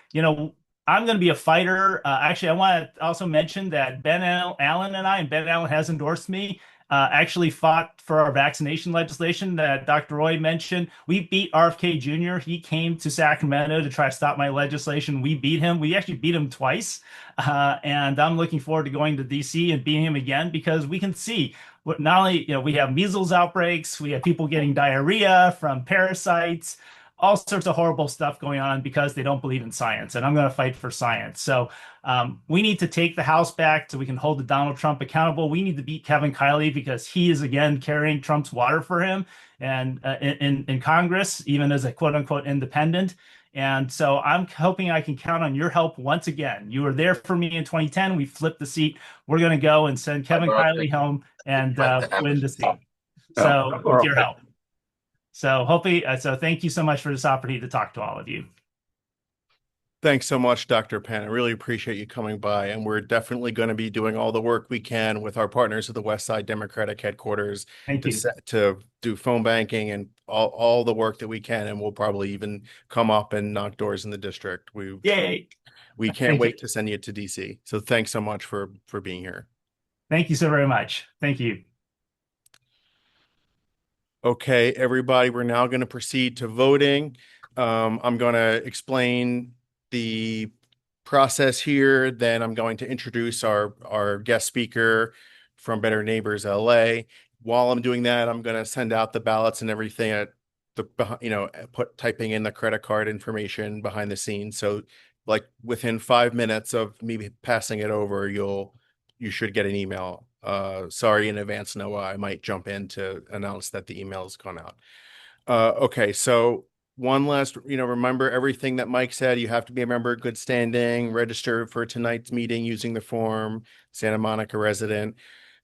I'm going to be a fighter. Actually, I want to also mention that Ben Allen and Ben Allen has endorsed me. actually fought for our vaccination legislation that Dr. Roy mentioned. We beat RFK Jr. He came to Sacramento to try to stop my legislation. We beat him. We actually beat him twice. And I'm looking forward to going to DC and beating him again because we can see not only, we have measles outbreaks, we have people getting diarrhea from parasites, all sorts of horrible stuff going on because they don't believe in science. And I'm going to fight for science. So we need to take the House back so we can hold the Donald Trump accountable. We need to beat Kevin Kiley because he is again carrying Trump's water for him and in Congress, even as a quote unquote independent. And so I'm hoping I can count on your help once again. You were there for me in 2010. We flipped the seat. We're going to go and send Kevin Kiley home and win the seat. So with your help. So hopefully, so thank you so much for this opportunity to talk to all of you. Thanks so much, Dr. Penn. I really appreciate you coming by, and we're definitely going to be doing all the work we can with our partners at the West Side Democratic headquarters to do phone banking and all the work that we can, and we'll probably even come up and knock doors in the district. Yay! We can't wait to send you to DC. So thanks so much for being here. Thank you so very much. Thank you. Okay, everybody, we're now going to proceed to voting. I'm going to explain the process here. Then I'm going to introduce our guest speaker from Better Neighbors LA. While I'm doing that, I'm going to send out the ballots and everything at typing in the credit card information behind the scenes. So like within 5 minutes of me passing it over, you should get an email. Sorry in advance, Noah. I might jump in to announce that the email has gone out. Okay, so one last, remember everything that Mike said. You have to be a member of good standing, register for tonight's meeting using the form, Santa Monica resident.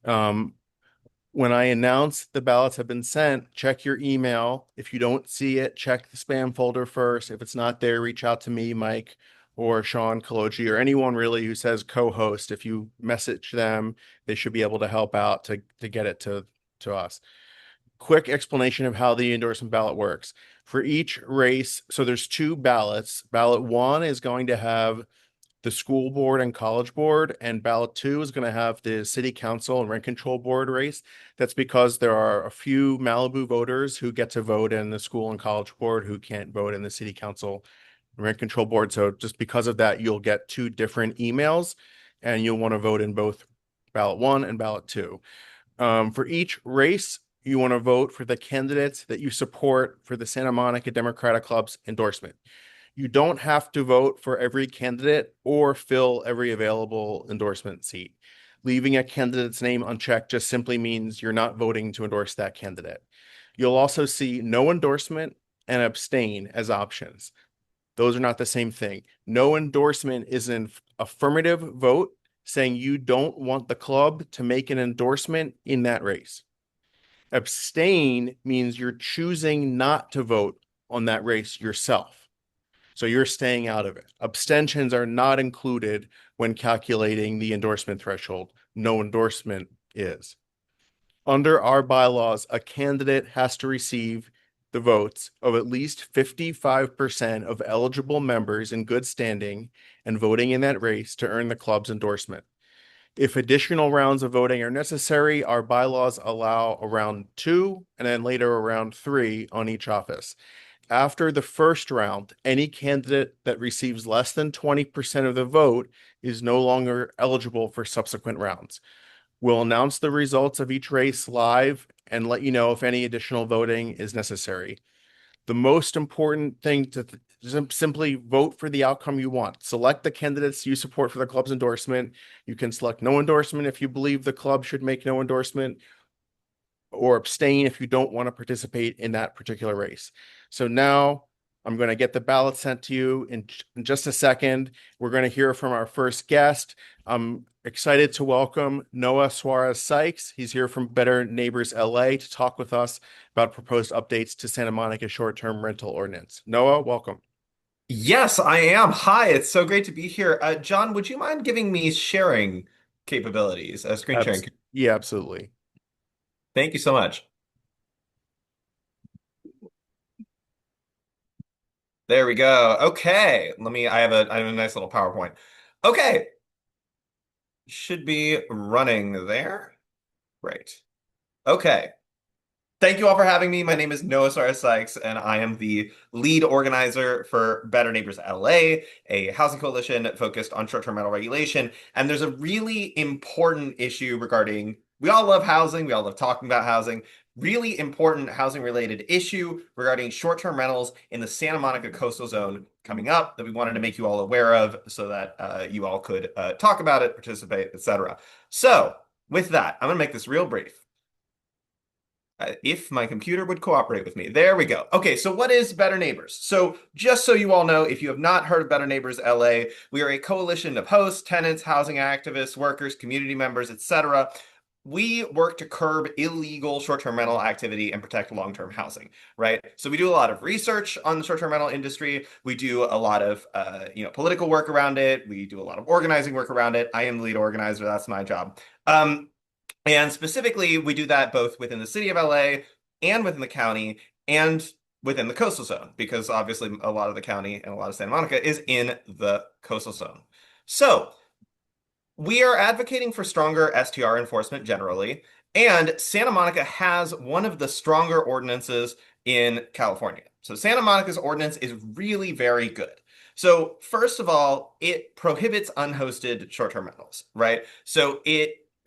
When I announce the ballots have been sent, check your email. If you don't see it, check the spam folder first. If it's not there, reach out to me, Mike, or Sean Kaloji, or anyone really who says co-host. If you message them, they should be able to help out to get it to us. Quick explanation of how the endorsement ballot works. For each race, so there's 2 ballots. Ballot 1 is going to have the school board and college board, and ballot 2 is going to have the city council and rent control board race. That's because there are a few Malibu voters who get to vote in the school and college board who can't vote in the city council and rent control board. So just because of that, you'll get 2 different emails, and you'll want to vote in both ballot 1 and ballot 2. For each race, you want to vote for the candidates that you support for the Santa Monica Democratic Club's endorsement. You don't have to vote for every candidate or fill every available endorsement seat. Leaving a candidate's name unchecked just simply means you're not voting to endorse that candidate. You'll also see no endorsement and abstain as options. Those are not the same thing. No endorsement is an affirmative vote saying you don't want the club to make an endorsement in that race. Abstain means you're choosing not to vote on that race yourself. So you're staying out of it. Abstentions are not included when calculating the endorsement threshold. No endorsement is. Under our bylaws, a candidate has to receive the votes of at least 55% of eligible members in good standing and voting in that race to earn the club's endorsement. If additional rounds of voting are necessary, our bylaws allow a round 2 and then later a round 3 on each office. After the first round, any candidate that receives less than 20% of the vote is no longer eligible for subsequent rounds. We'll announce the results of each race live and let you know if any additional voting is necessary. The most important thing to simply vote for the outcome you want. Select the candidates you support for the club's endorsement. You can select no endorsement if you believe the club should make no endorsement, or abstain if you don't want to participate in that particular race. So now I'm going to get the ballot sent to you in just a second. We're going to hear from our first guest. I'm excited to welcome Noah Suarez Sykes. He's here from Better Neighbors LA to talk with us about proposed updates to Santa Monica short-term rental ordinance. Noah, welcome. Yes, I am. Hi, it's so great to be here. John, would you mind giving me sharing capabilities, screen sharing? Yeah, absolutely. Thank you so much. There we go. Okay, I have a nice little PowerPoint. Okay. Should be running there. Right. Okay. Thank you all for having me. My name is Noah Suarez Sykes, and I am the lead organizer for Better Neighbors LA, a housing coalition focused on short-term rental regulation. And there's a really important issue regarding, we all love housing, we all love talking about housing, really important housing related issue regarding short-term rentals in the Santa Monica coastal zone coming up that we wanted to make you all aware of so that you all could talk about it, participate, etc. So with that, I'm going to make this real brief. If my computer would cooperate with me. There we go. Okay, so what is Better Neighbors? So just so you all know, if you have not heard of Better Neighbors LA, we are a coalition of hosts, tenants, housing activists, workers, community members, etc. We work to curb illegal short-term rental activity and protect long-term housing, right? So we do a lot of research on the short-term rental industry. We do a lot of, political work around it. We do a lot of organizing work around it. I am the lead organizer. That's my job. And specifically, we do that both within the city of LA and within the county and within the coastal zone, because obviously a lot of the county and a lot of Santa Monica is in the coastal zone. So we are advocating for stronger STR enforcement generally, and Santa Monica has one of the stronger ordinances in California. So Santa Monica's ordinance is really very good. So first of all, it prohibits unhosted short-term rentals, right?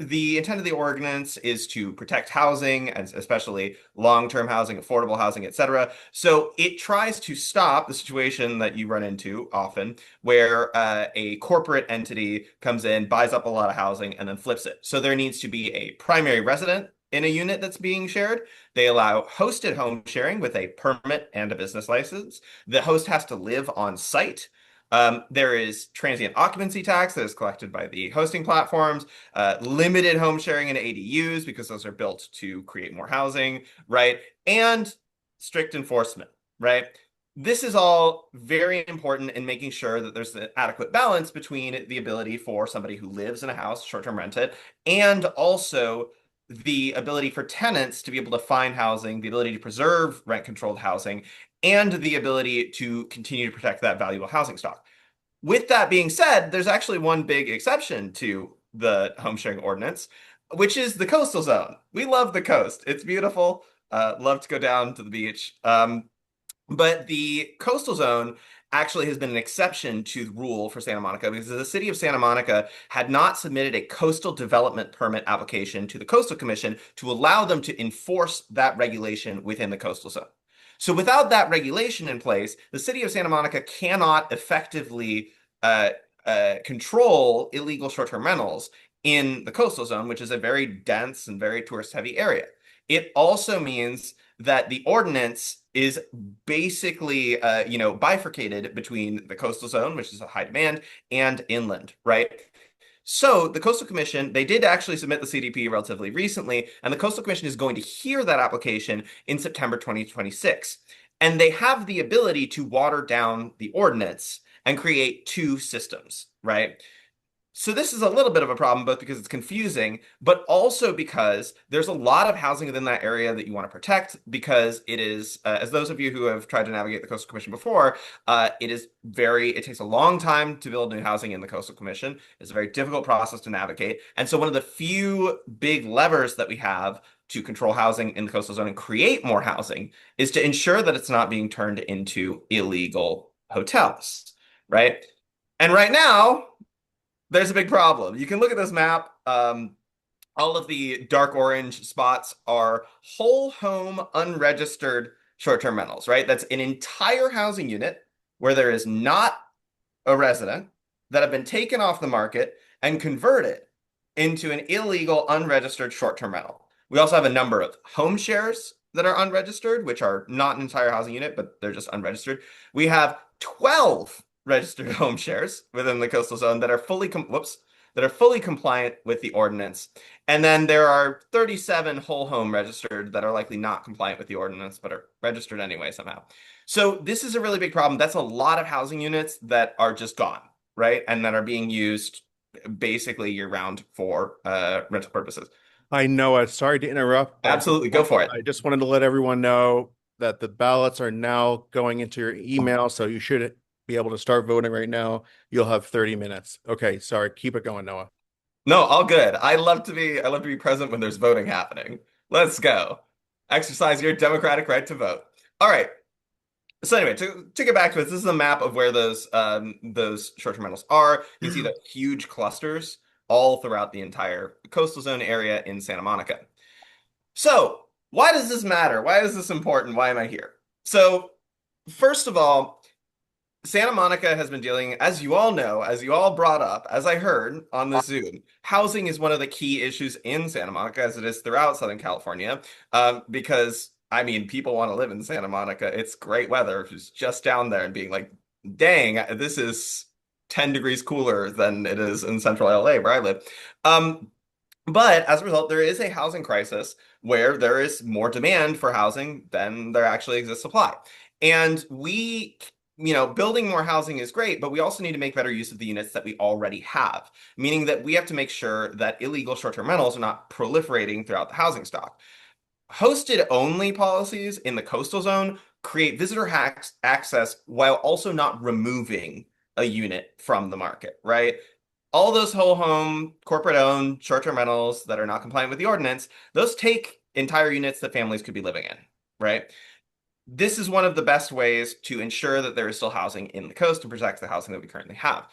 The intent of the ordinance is to protect housing, and especially long-term housing, affordable housing, etc. So it tries to stop the situation that you run into often, where a corporate entity comes in, buys up a lot of housing, and then flips it. So there needs to be a primary resident in a unit that's being shared. They allow hosted home sharing with a permit and a business license. The host has to live on site. There is transient occupancy tax that is collected by the hosting platforms, limited home sharing and ADUs because those are built to create more housing, right? And strict enforcement, right? This is all very important in making sure that there's an adequate balance between the ability for somebody who lives in a house, short-term rent it, and also the ability for tenants to be able to find housing, the ability to preserve rent-controlled housing, and the ability to continue to protect that valuable housing stock. With that being said, there's actually one big exception to the home sharing ordinance, which is the coastal zone. We love the coast. It's beautiful. Love to go down to the beach. But the coastal zone actually has been an exception to the rule for Santa Monica because the city of Santa Monica had not submitted a coastal development permit application to the Coastal Commission to allow them to enforce that regulation within the coastal zone. So without that regulation in place, the city of Santa Monica cannot effectively control illegal short-term rentals in the coastal zone, which is a very dense and very tourist-heavy area. It also means that the ordinance is basically, bifurcated between the coastal zone, which is a high demand, and inland, right? So the Coastal Commission, they did actually submit the CDP relatively recently, and the Coastal Commission is going to hear that application in September 2026. And they have the ability to water down the ordinance and create two systems, right? So this is a little bit of a problem, both because it's confusing, but also because there's a lot of housing within that area that you want to protect because it is, as those of you who have tried to navigate the Coastal Commission before, it takes a long time to build new housing in the Coastal Commission. It's a very difficult process to navigate. And so one of the few big levers that we have to control housing in the coastal zone and create more housing is to ensure that it's not being turned into illegal hotels, right? And right now, there's a big problem. You can look at this map. All of the dark orange spots are whole home unregistered short-term rentals, right? That's an entire housing unit where there is not a resident that have been taken off the market and converted into an illegal unregistered short-term rental. We also have a number of home shares that are unregistered, which are not an entire housing unit, but they're just unregistered. We have 12 registered home shares within the coastal zone that are fully compliant with the ordinance. And then there are 37 whole home registered that are likely not compliant with the ordinance, but are registered anyway somehow. So this is a really big problem. That's a lot of housing units that are just gone, right? And that are being used basically year round for rental purposes. I know. Sorry to interrupt, but Absolutely, go for it. I just wanted to let everyone know that the ballots are now going into your email, so you should be able to start voting right now. You'll have 30 minutes. Okay, sorry. Keep it going, Noah. No, all good. I love to be present when there's voting happening. Let's go. Exercise your democratic right to vote. All right. So anyway, to get back to it, this is a map of where those short-term rentals are. You can see the huge clusters all throughout the entire coastal zone area in Santa Monica. So why does this matter? Why is this important? Why am I here? So first of all, Santa Monica has been dealing, as you all know, as you all brought up, as I heard on the Zoom, housing is one of the key issues in Santa Monica, as it is throughout Southern California, because I mean, people want to live in Santa Monica. It's great weather. Who's just down there and being like, "Dang, this is 10 degrees cooler than it is in Central LA where I live." Um, but as a result, there is a housing crisis where there is more demand for housing than there actually exists supply. And building more housing is great, but we also need to make better use of the units that we already have, meaning that we have to make sure that illegal short-term rentals are not proliferating throughout the housing stock. Hosted only policies in the coastal zone create visitor access while also not removing a unit from the market, right? All those whole home, corporate owned short-term rentals that are not compliant with the ordinance, those take entire units that families could be living in, right? This is one of the best ways to ensure that there is still housing in the coast and protect the housing that we currently have.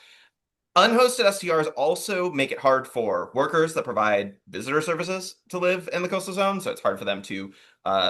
Unhosted STRs also make it hard for workers that provide visitor services to live in the coastal zone, so it's hard for them to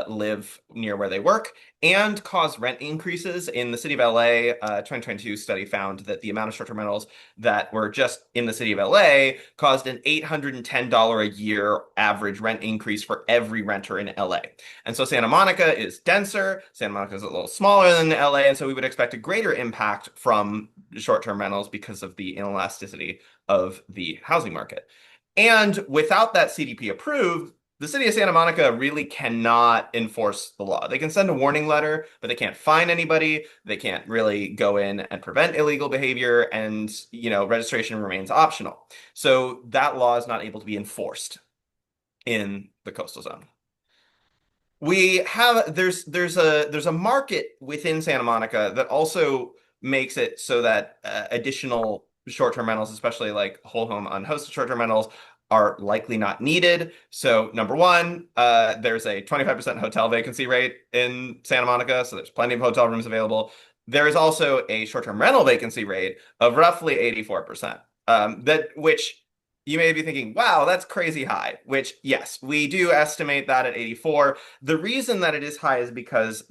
live near where they work, and cause rent increases. In the city of LA, 2022 study found that the amount of short-term rentals that were just in the city of LA caused an $810 a year average rent increase for every renter in LA. And so Santa Monica is denser, Santa Monica is a little smaller than LA, and so we would expect a greater impact from short-term rentals because of the inelasticity of the housing market. And without that CDP approved, the city of Santa Monica really cannot enforce the law. They can send a warning letter, but they can't fine anybody. They can't really go in and prevent illegal behavior, and registration remains optional. So that law is not able to be enforced in the coastal zone. There's a market within Santa Monica that also makes it so that additional short-term rentals, especially like whole home unhosted short-term rentals, are likely not needed. So number one, there's a 25% hotel vacancy rate in Santa Monica, so there's plenty of hotel rooms available. There is also a short-term rental vacancy rate of roughly 84%. Which you may be thinking, wow, that's crazy high, which yes, we do estimate that at 84. The reason that it is high is because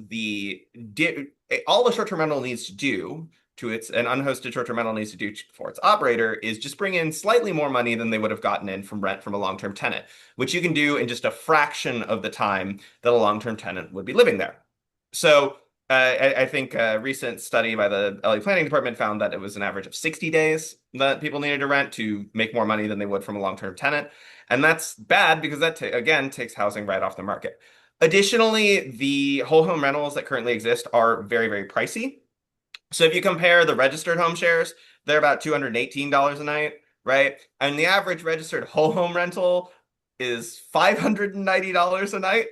all the short-term rental needs to do an unhosted short-term rental needs to do for its operator is just bring in slightly more money than they would have gotten in from rent from a long-term tenant, which you can do in just a fraction of the time that a long-term tenant would be living there. So I think a recent study by the LA Planning Department found that it was an average of 60 days that people needed to rent to make more money than they would from a long-term tenant. And that's bad because that, again, takes housing right off the market. Additionally, the whole home rentals that currently exist are very, very pricey. So if you compare the registered home shares, they're about $218 a night, right? And the average registered whole home rental is $590 a night,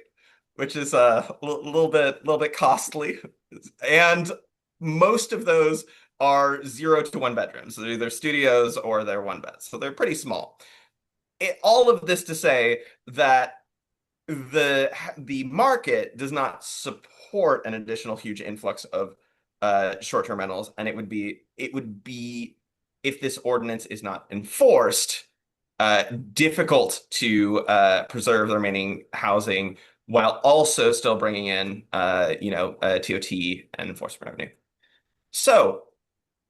which is a little bit costly. And most of those are 0 to 1 bedrooms. So they're either studios or they're one beds. So they're pretty small. All of this to say that the market does not support an additional huge influx of short-term rentals, and it would be if this ordinance is not enforced, difficult to preserve the remaining housing while also still bringing in TOT and enforcement revenue. So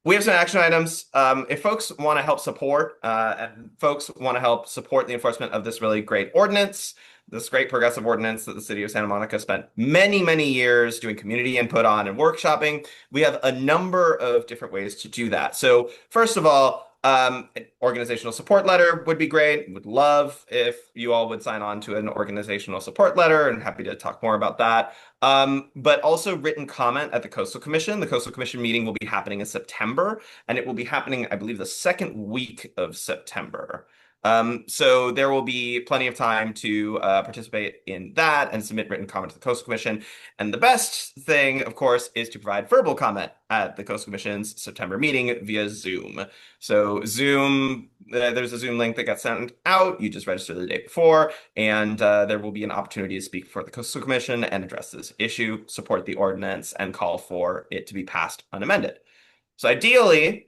we have some action items. If folks want to help support the enforcement of this really great ordinance, this great progressive ordinance that the city of Santa Monica spent many, many years doing community input on and workshopping, we have a number of different ways to do that. So first of all, an organizational support letter would be great. Would love if you all would sign on to an organizational support letter, and happy to talk more about that. But also written comment at the Coastal Commission. The Coastal Commission meeting will be happening in September, and it will be happening, I believe, the second week of September. So there will be plenty of time to participate in that and submit written comment to the Coastal Commission. And the best thing, of course, is to provide verbal comment at the Coastal Commission's September meeting via Zoom. So Zoom, there's a Zoom link that gets sent out. You just register the day before, and there will be an opportunity to speak before the Coastal Commission and address this issue, support the ordinance, and call for it to be passed unamended. So ideally,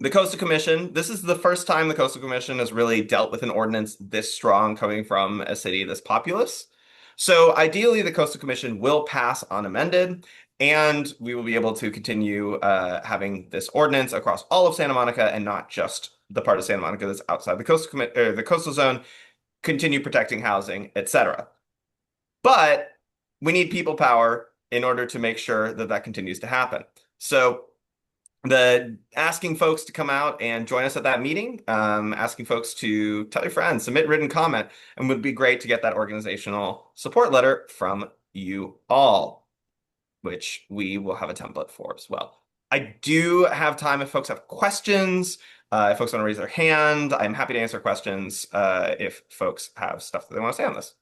the Coastal Commission, this is the first time the Coastal Commission has really dealt with an ordinance this strong coming from a city this populous. So ideally, the Coastal Commission will pass unamended, and we will be able to continue having this ordinance across all of Santa Monica and not just the part of Santa Monica that's outside the coastal zone, continue protecting housing, etc. But we need people power in order to make sure that that continues to happen. So the asking folks to come out and join us at that meeting, asking folks to tell your friends, submit written comment, and would be great to get that organizational support letter from you all, which we will have a template for as well. I do have time if folks have questions. If folks want to raise their hand, I'm happy to answer questions if folks have stuff that they want to say on this.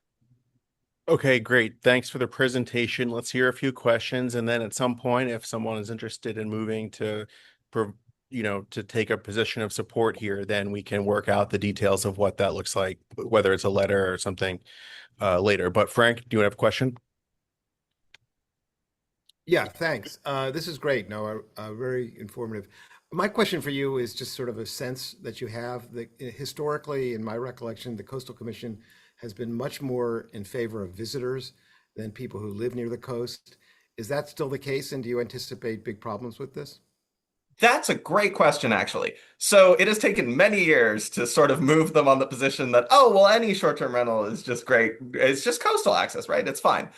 Okay, great. Thanks for the presentation. Let's hear a few questions, and then at some point, if someone is interested in moving to, to take a position of support here, then we can work out the details of what that looks like, whether it's a letter or something later. But Frank, do you have a question? Yeah, thanks. This is great. No, very informative. My question for you is just sort of a sense that you have that historically, in my recollection, the Coastal Commission has been much more in favor of visitors than people who live near the coast. Is that still the case? And do you anticipate big problems with this? That's a great question, actually. So it has taken many years to sort of move them on the position that, oh, well, any short-term rental is just great. It's just coastal access, right? It's fine.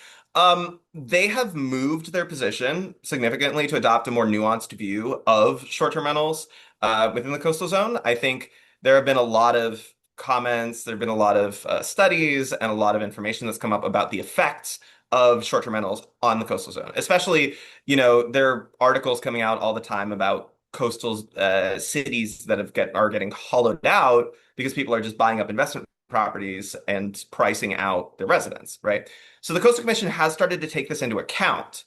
They have moved their position significantly to adopt a more nuanced view of short-term rentals within the coastal zone. I think there have been a lot of comments, there have been a lot of studies and a lot of information that's come up about the effects of short-term rentals on the coastal zone, especially there are articles coming out all the time about coastal cities that are getting hollowed out because people are just buying up investment properties and pricing out the residents, right? So the Coastal Commission has started to take this into account.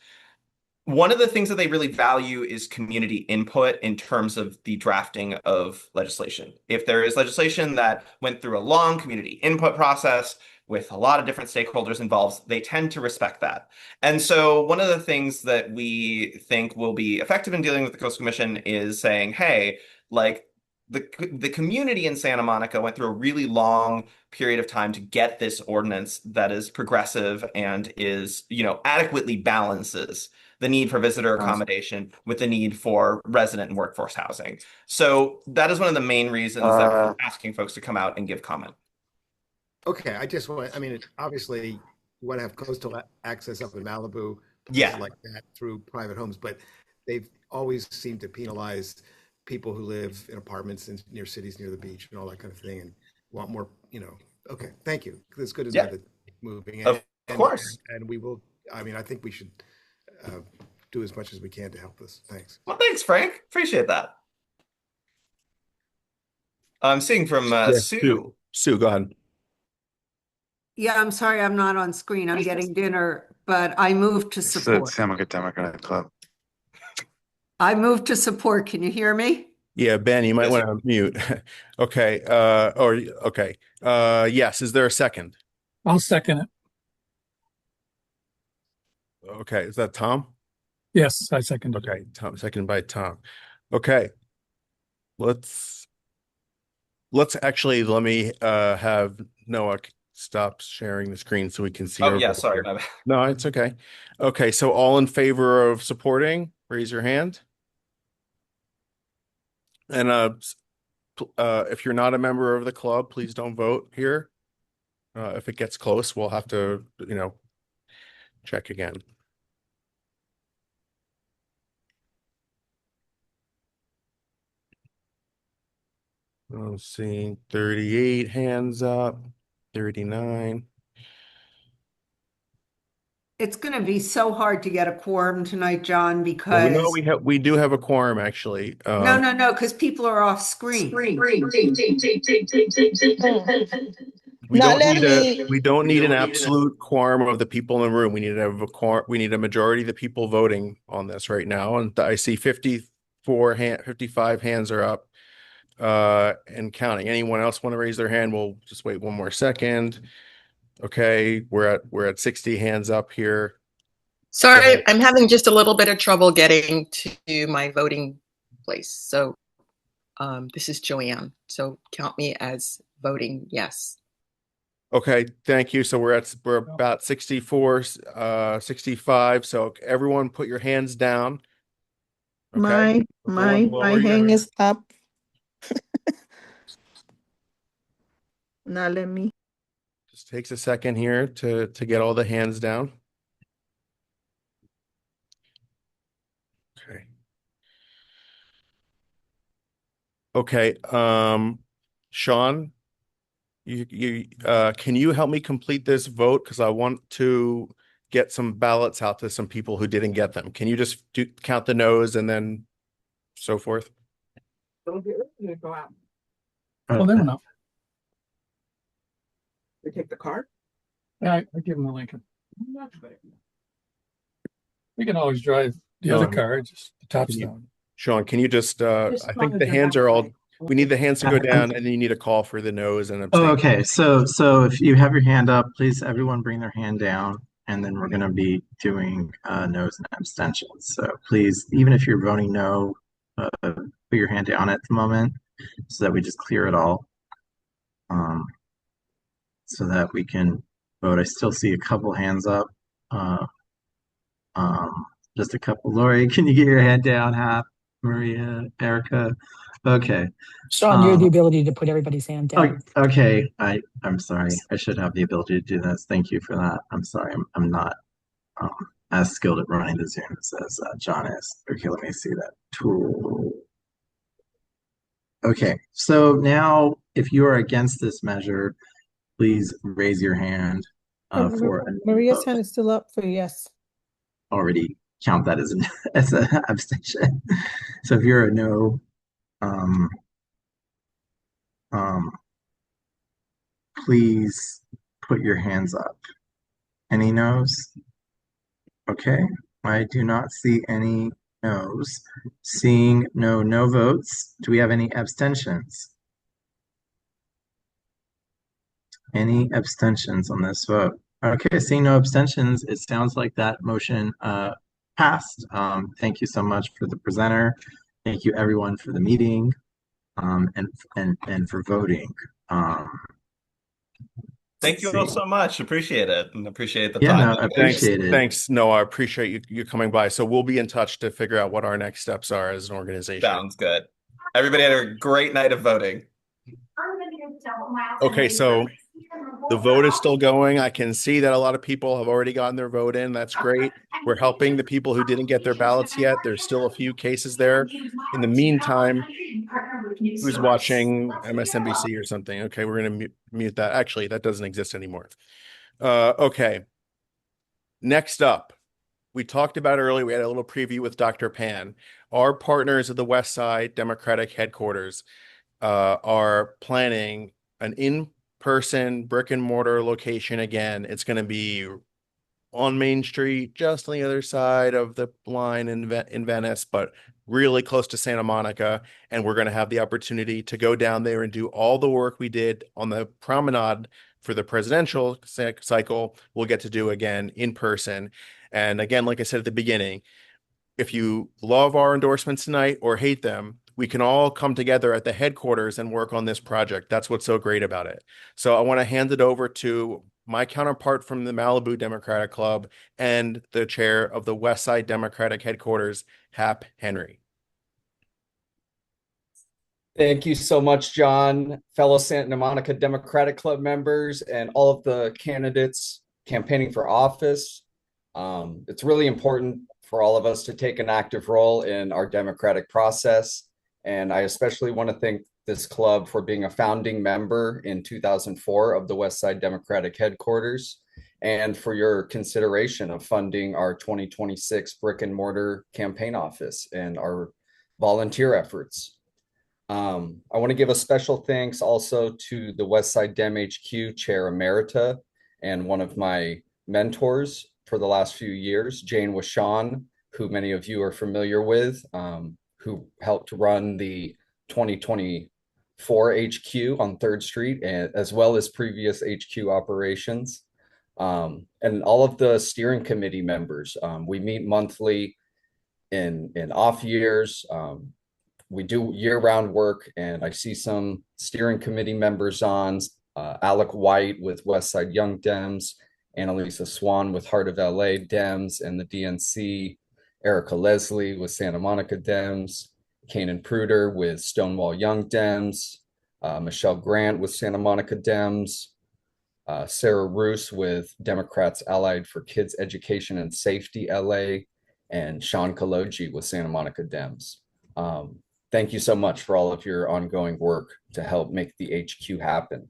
One of the things that they really value is community input in terms of the drafting of legislation. If there is legislation that went through a long community input process with a lot of different stakeholders involved, they tend to respect that. And so one of the things that we think will be effective in dealing with the Coastal Commission is saying, hey, like the community in Santa Monica went through a really long period of time to get this ordinance that is progressive and is, adequately balances the need for visitor accommodation with the need for resident and workforce housing. So that is one of the main reasons that we're asking folks to come out and give comment. Okay, I mean, obviously, you want to have coastal access up in Malibu, places Yeah. like that through private homes, but they've always seemed to penalize people who live in apartments near cities near the beach and all that kind of thing and want more, okay, thank you. It's good to know Yeah. that moving Of course. and we will, I mean, I think we should do as much as we can to help this. Thanks. Well, thanks, Frank. Appreciate that. I'm seeing from Yeah, Sue. Sue, go ahead. Yeah, I'm sorry, I'm not on screen. I'm getting dinner, but I moved to It's the support. San Monica Democratic Club. I moved to support. Can you hear me? Yeah, Ben, you might Yes, want to mute. Okay. Okay. Yes. Is there a second? I'll second it. Okay. Is that Tom? Yes, I second it. Okay. Tom, second by Tom. Okay. Let's actually let me have Noah stop sharing the screen so we can see Oh, everybody yeah, sorry. here. My bad. No, it's okay. Okay, so all in favor of supporting, raise your hand. And if you're not a member of the club, please don't vote here. If it gets close, we'll have to, check again. I'm seeing 38 hands up, 39. It's going to be so hard to get a quorum tonight, John, Well, because we do have a quorum actually. no, because people are off screen. We Not don't let need me. we don't need an absolute quorum of the people in the room. We need to have we need a majority of the people voting on this right now. And I see 55 hands are up and counting. Anyone else want to raise their hand? We'll just wait one more second. Okay, we're at 60 hands up here. Sorry, I'm having just a little bit of trouble getting to my voting place. So this is Joanne. So count me as voting yes. Okay, thank you. So we're about 64, 65. So everyone put your hands down. Okay. My hand is up. Not let me. Just takes a second here to get all the hands down. Okay. Okay. Sean, you can you help me complete this vote? Because I want to get some ballots out to some people who didn't get them. Can you just count the no's and then so forth? Oh, they went up. They take the card? Yeah, I give them a Lincoln. We can always drive the other car, just the top's down. Sean, can you just I think the hands are all we need the hands to go down and then you need a call for the no's and abstain. Oh, okay. So if you have your hand up, please everyone bring their hand down, and then we're going to be doing no's and abstentions. So please, even if you're voting no, put your hand down at the moment so that we just clear it all, so that we can vote. I still see a couple hands up. Just a couple. Lori, can you get your hand down? Hap, Maria, Erica. Okay. Sean, you have the ability to put everybody's hand down. Okay, I'm sorry. I should have the ability to do this. Thank you for that. I'm sorry. I'm not as skilled at running the Zooms as John is. Okay, let me see that tool. Okay, so now if you are against this measure, please raise your hand for Maria's hand is still up for yes. already count that as an as an abstention. So if you're a no, please put your hands up. Any no's? Okay, I do not see any no's. Seeing no votes. Do we have any abstentions? Any abstentions on this vote? Okay, seeing no abstentions, it sounds like that motion passed. Thank you so much for the presenter. Thank you everyone for the meeting and for voting. Thank you all so much. Appreciate it and appreciate the Yeah, time. no, I appreciate it. Thanks, Noah. I appreciate you coming by. So we'll be in touch to figure out what our next steps are as an organization. Sounds good. Everybody had a great night of voting. Okay, so the vote is still going. I can see that a lot of people have already gotten their vote in. That's great. We're helping the people who didn't get their ballots yet. There's still a few cases there. In the meantime, who's watching MSNBC or something? Okay, we're going to mute that. Actually, that doesn't exist anymore. Okay. Next up, we talked about earlier, we had a little preview with Dr. Pan. Our partners at the West Side Democratic headquarters are planning an in-person brick and mortar location again. It's going to be on Main Street, just on the other side of the line in Venice, but really close to Santa Monica. And we're going to have the opportunity to go down there and do all the work we did on the promenade for the presidential cycle. We'll get to do again in person. And again, like I said at the beginning, if you love our endorsements tonight or hate them, we can all come together at the headquarters and work on this project. That's what's so great about it. So I want to hand it over to my counterpart from the Malibu Democratic Club and the chair of the West Side Democratic headquarters, Hap Henry. Thank you so much, John, fellow Santa Monica Democratic Club members, and all of the candidates campaigning for office. It's really important for all of us to take an active role in our democratic process. And I especially want to thank this club for being a founding member in 2004 of the West Side Democratic headquarters. and for your consideration of funding our 2026 brick and mortar campaign office and our volunteer efforts. I want to give a special thanks also to the Westside Dem HQ Chair Emerita and one of my mentors for the last few years, Jane Washawn, who many of you are familiar with, who helped run the 2024 HQ on 3rd Street, as well as previous HQ operations. And all of the steering committee members. We meet monthly in off years. We do year-round work, and I see some steering committee members on, Alec White with Westside Young Dems, Annalisa Swan with Heart of LA Dems and the DNC, Erica Leslie with Santa Monica Dems, Kanan Pruder with Stonewall Young Dems, Michelle Grant with Santa Monica Dems, Sarah Roos with Democrats Allied for Kids Education and Safety LA, and Sean Kaloji with Santa Monica Dems. Thank you so much for all of your ongoing work to help make the HQ happen.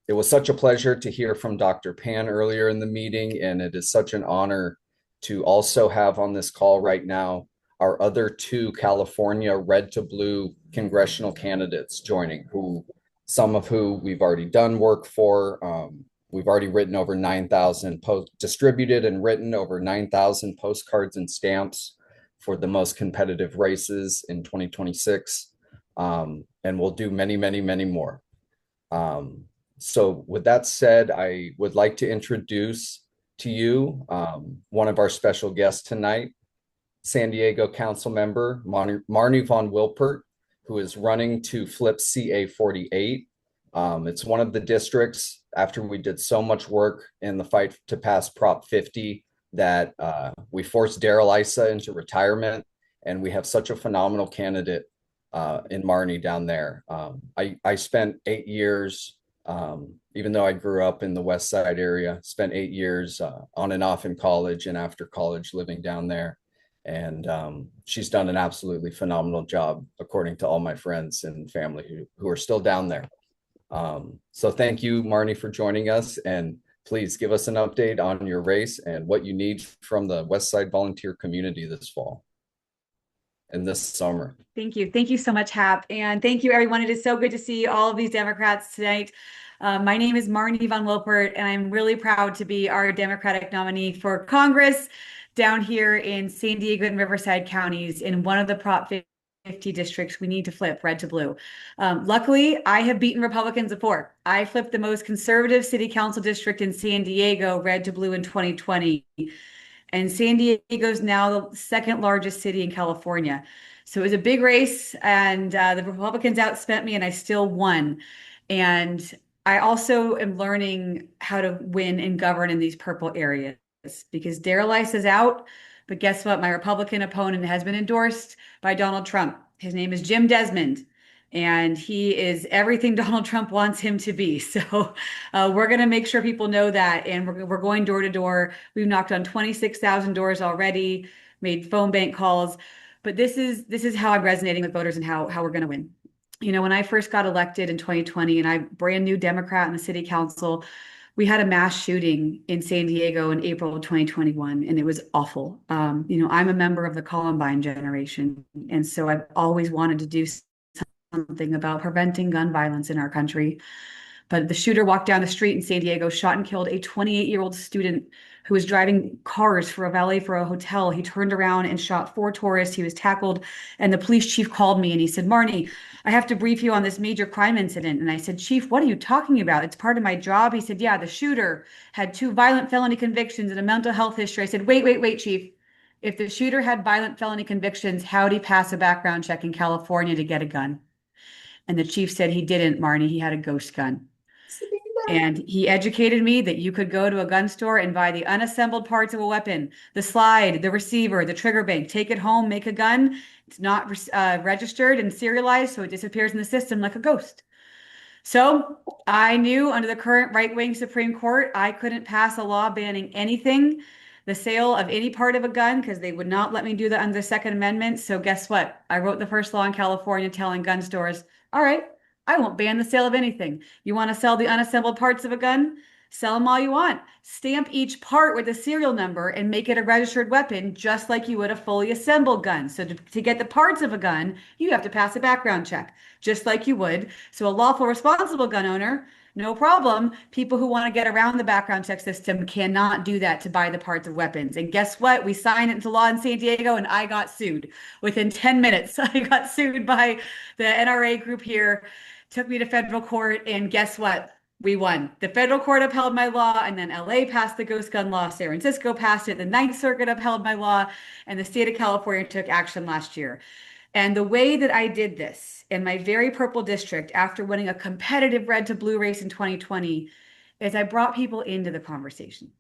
It was such a pleasure to hear from Dr. Pan earlier in the meeting, and it is such an honor to also have on this call right now our other 2 California red to blue congressional candidates joining, some of who we've already done work for. We've already written over 9,000 distributed and written over 9,000 postcards and stamps for the most competitive races in 2026. And we'll do many, many, many more. So with that said, I would like to introduce to you one of our special guests tonight, San Diego Council Member Marnie von Wilpert, who is running to flip CA 48. It's one of the districts, after we did so much work in the fight to pass Prop 50, that we forced Daryl Issa into retirement, and we have such a phenomenal candidate in Marnie down there. I spent 8 years, even though I grew up in the West Side area, spent 8 years on and off in college and after college living down there. And she's done an absolutely phenomenal job, according to all my friends and family who are still down there. So thank you, Marnie, for joining us. And please give us an update on your race and what you need from the West Side volunteer community this fall and this summer. Thank you. Thank you so much, Hap. And thank you, everyone. It is so good to see all of these Democrats tonight. My name is Marnie von Wilpert, and I'm really proud to be our Democratic nominee for Congress down here in San Diego and Riverside counties in one of the Prop 50 districts we need to flip red to blue. Luckily, I have beaten Republicans before. I flipped the most conservative city council district in San Diego red to blue in 2020. And San Diego is now the 2nd largest city in California. So it was a big race, and the Republicans outspent me, and I still won. And I also am learning how to win and govern in these purple areas because Daryl Issa is out. But guess what? My Republican opponent has been endorsed by Donald Trump. His name is Jim Desmond, and he is everything Donald Trump wants him to be. So we're going to make sure people know that, and we're going door to door. We've knocked on 26,000 doors already, made phone bank calls. But this is how I'm resonating with voters and how we're going to win. You know, when I first got elected in 2020, and I'm brand new Democrat in the city council, we had a mass shooting in San Diego in April of 2021, and it was awful. You know, I'm a member of the Columbine generation, and so I've always wanted to do something about preventing gun violence in our country. But the shooter walked down the street in San Diego, shot and killed a 28-year-old student who was driving cars for a valet for a hotel. He turned around and shot 4 tourists. He was tackled, and the police chief called me and he said, "Marnie, I have to brief you on this major crime incident." And I said, "Chief, what are you talking about? It's part of my job." He said, "Yeah, the shooter had 2 violent felony convictions and a mental health history." I said, wait, Chief. If the shooter had violent felony convictions, how'd he pass a background check in California to get a gun? And the chief said he didn't, Marnie. He had a ghost gun. And he educated me that you could go to a gun store and buy the unassembled parts of a weapon, the slide, the receiver, the trigger bank, take it home, make a gun. It's not registered and serialized, so it disappears in the system like a ghost. So I knew under the current right-wing Supreme Court, I couldn't pass a law banning anything, the sale of any part of a gun, because they would not let me do that under the Second Amendment. So guess what? I wrote the first law in California telling gun stores, all right, I won't ban the sale of anything. You want to sell the unassembled parts of a gun? Sell them all you want. Stamp each part with a serial number and make it a registered weapon, just like you would a fully assembled gun. So to get the parts of a gun, you have to pass a background check, just like you would. So a lawful responsible gun owner, no problem. People who want to get around the background check system cannot do that to buy the parts of weapons. And guess what? We signed it into law in San Diego and I got sued. Within 10 minutes, I got sued by the NRA group here, took me to federal court, and guess what? We won. The federal court upheld my law, and then LA passed the ghost gun law. San Francisco passed it. The Ninth Circuit upheld my law, and the state of California took action last year. And the way that I did this in my very purple district after winning a competitive red to blue race in 2020 is I brought people into the conversation.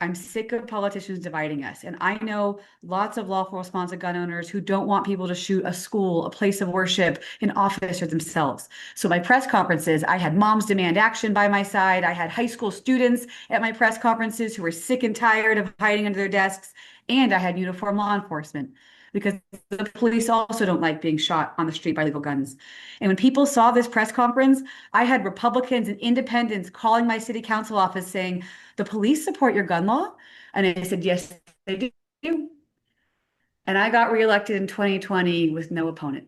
I'm sick of politicians dividing us. And I know lots of lawful responsive gun owners who don't want people to shoot a school, a place of worship, an office, or themselves. So my press conferences, I had Moms Demand Action by my side. I had high school students at my press conferences who were sick and tired of hiding under their desks. And I had uniformed law enforcement because the police also don't like being shot on the street by legal guns. And when people saw this press conference, I had Republicans and independents calling my city council office saying, the police support your gun law? And I said, yes, they do. And I got reelected in 2020 with no opponent.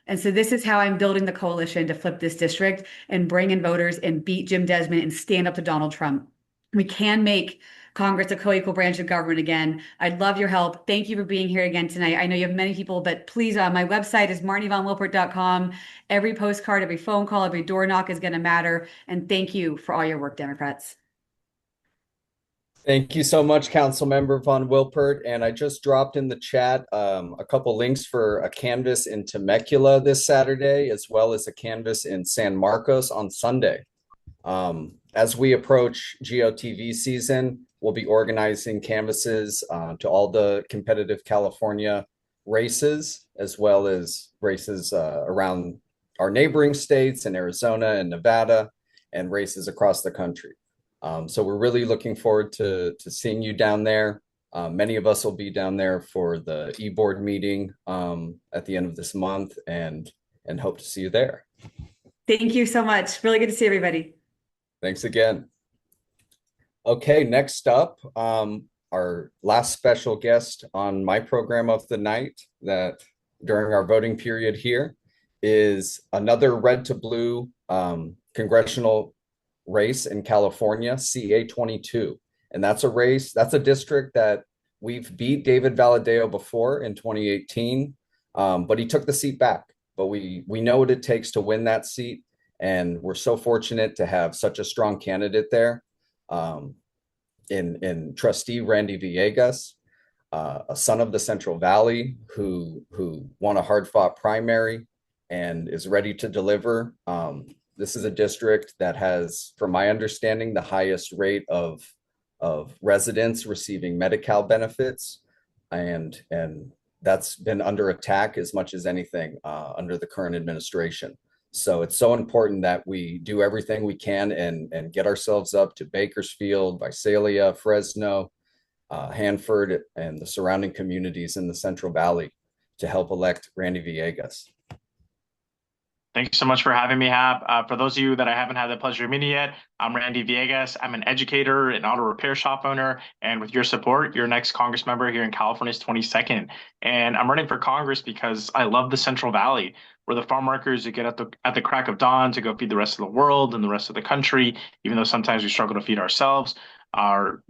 And so this is how I'm building the coalition to flip this district and bring in voters and beat Jim Desmond and stand up to Donald Trump. We can make Congress a co-equal branch of government again. I'd love your help. Thank you for being here again tonight. I know you have many people, but please, my website is marnievonwilpert.com. Every postcard, every phone call, every door knock is going to matter. And thank you for all your work, Democrats. Thank you so much, Councilmember Von Wilpert. And I just dropped in the chat a couple links for a canvas in Temecula this Saturday, as well as a canvas in San Marcos on Sunday. As we approach GOTV season, we'll be organizing canvases to all the competitive California races, as well as races around our neighboring states in Arizona and Nevada, and races across the country. So we're really looking forward to seeing you down there. Many of us will be down there for the e-board meeting at the end of this month, and hope to see you there. Thank you so much. Really good to see everybody. Thanks again. Okay, next up, our last special guest on my program of the night that during our voting period here is another red to blue congressional race in California, CA 22. And that's a race, that's a district that we've beat David Valadao before in 2018, but he took the seat back. But we know what it takes to win that seat. And we're so fortunate to have such a strong candidate there in trustee Randy Villegas, a son of the Central Valley who won a hard-fought primary and is ready to deliver. This is a district that has, from my understanding, the highest rate of residents receiving Medi-Cal benefits, and that's been under attack as much as anything under the current administration. So it's so important that we do everything we can and get ourselves up to Bakersfield, Visalia, Fresno, Hanford, and the surrounding communities in the Central Valley to help elect Randy Villegas. Thanks so much for having me, Hap. For those of you that I haven't had the pleasure of meeting yet, I'm Randy Villegas. I'm an educator, an auto repair shop owner, and with your support, your next Congress member here in California's 22nd. And I'm running for Congress because I love the Central Valley. We're the farm workers who get at the crack of dawn to go feed the rest of the world and the rest of the country, even though sometimes we struggle to feed ourselves. Our,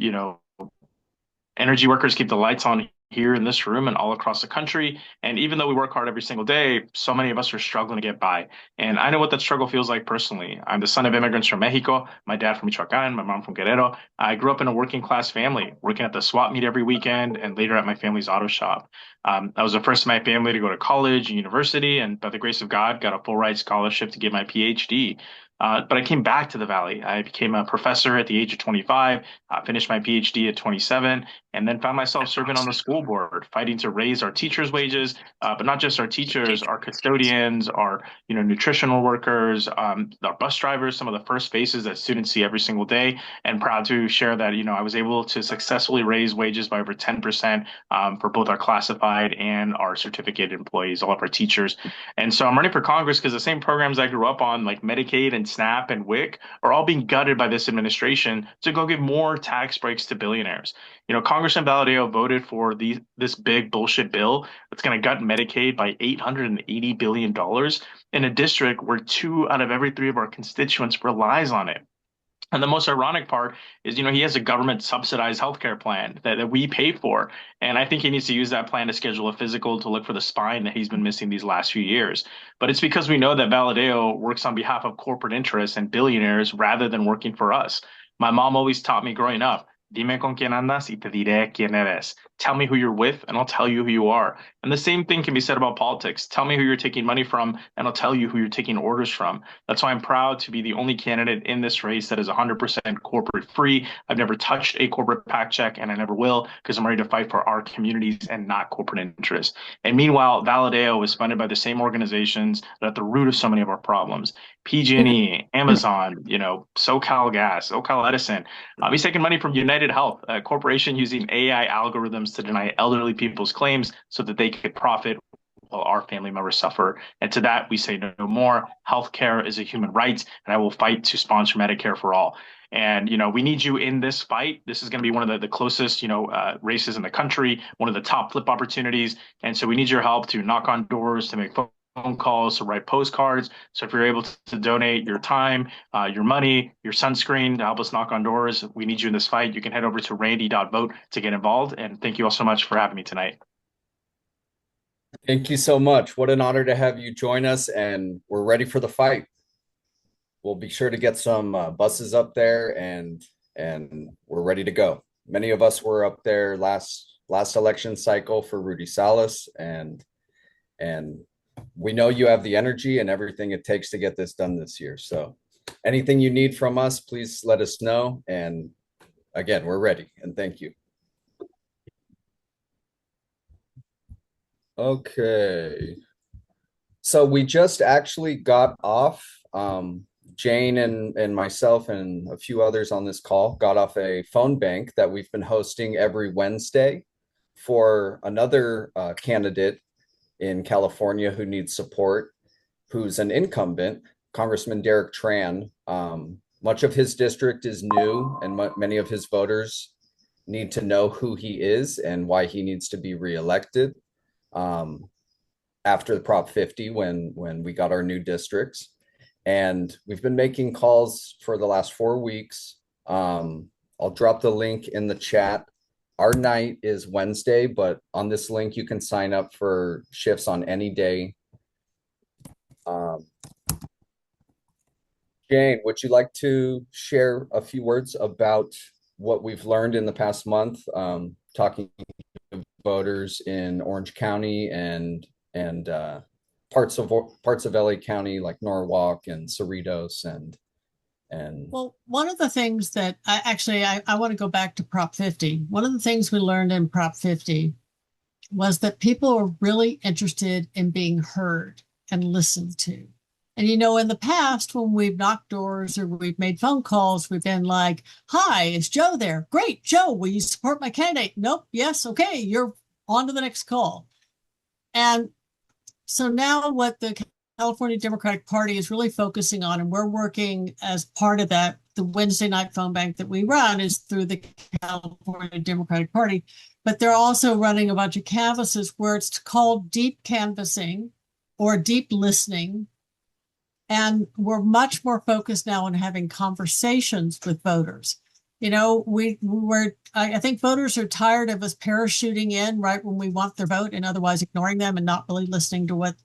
energy workers keep the lights on here in this room and all across the country. And even though we work hard every single day, so many of us are struggling to get by. And I know what that struggle feels like personally. I'm the son of immigrants from Mexico, my dad from Michoacan, my mom from Guerrero. I grew up in a working class family, working at the swap meet every weekend and later at my family's auto shop. I was the first in my family to go to college and university, and by the grace of God, got a full ride scholarship to get my PhD. But I came back to the Valley. I became a professor at the age of 25, finished my PhD at 27, and then found myself serving on the school board, fighting to raise our teachers' wages, but not just our teachers, our custodians, our nutritional workers, our bus drivers, some of the first faces that students see every single day, and proud to share that I was able to successfully raise wages by over 10% for both our classified and our certificated employees, all of our teachers. And so I'm running for Congress because the same programs I grew up on, like Medicaid and and SNAP and WIC are all being gutted by this administration to go give more tax breaks to billionaires. Congressman Valadao voted for this big bullshit bill that's going to gut Medicaid by $880 billion in a district where 2 out of every 3 of our constituents relies on it. And the most ironic part is, he has a government subsidized healthcare plan that we pay for. And I think he needs to use that plan to schedule a physical to look for the spine that he's been missing these last few years. But it's because we know that Valadao works on behalf of corporate interests and billionaires rather than working for us. My mom always taught me growing up, dime con quién andas y te diré quién eres. Tell me who you're with and I'll tell you who you are. And the same thing can be said about politics. Tell me who you're taking money from and I'll tell you who you're taking orders from. That's why I'm proud to be the only candidate in this race that is 100% corporate free. I've never touched a corporate PAC check and I never will because I'm ready to fight for our communities and not corporate interests. And meanwhile, Valadao is funded by the same organizations that are at the root of so many of our problems. PG&E, Amazon, SoCal Gas, SoCal Edison. He's taking money from United Health, a corporation using AI algorithms to deny elderly people's claims so that they could profit while our family members suffer. And to that, we say no more. Healthcare is a human right, and I will fight to sponsor Medicare for all. And, we need you in this fight. This is going to be one of the closest, races in the country, one of the top flip opportunities. And so we need your help to knock on doors, to make phone calls, to write postcards. So if you're able to donate your time, your money, your sunscreen to help us knock on doors, we need you in this fight. You can head over to randy.vote to get involved. And thank you all so much for having me tonight. Thank you so much. What an honor to have you join us, and we're ready for the fight. We'll be sure to get some buses up there, and we're ready to go. Many of us were up there last election cycle for Rudy Salas, and we know you have the energy and everything it takes to get this done this year. So anything you need from us, please let us know. And again, we're ready, and thank you. Okay. So we just actually got off, Jane and myself and a few others on this call got off a phone bank that we've been hosting every Wednesday for another candidate in California who needs support, who's an incumbent, Congressman Derek Tran. Much of his district is new, and many of his voters need to know who he is and why he needs to be reelected. After the Prop 50, when we got our new districts. And we've been making calls for the last 4 weeks. I'll drop the link in the chat. Our night is Wednesday, but on this link, you can sign up for shifts on any day. Jane, would you like to share a few words about what we've learned in the past month, talking to voters in Orange County and parts of LA County like Norwalk and Cerritos and Well, one of the things that I want to go back to Prop 50. One of the things we learned in Prop 50 was that people are really interested in being heard and listened to. And in the past, when we've knocked doors or we've made phone calls, we've been like, "Hi, is Joe there? Great, Joe, will you support my candidate?" "Nope, yes, okay, you're on to the next call." And so now what the California Democratic Party is really focusing on, and we're working as part of that, the Wednesday night phone bank that we run is through the California Democratic Party, but they're also running a bunch of canvases where it's called deep canvassing or deep listening. And we're much more focused now on having conversations with voters. I think voters are tired of us parachuting in right when we want their vote and otherwise ignoring them and not really listening to what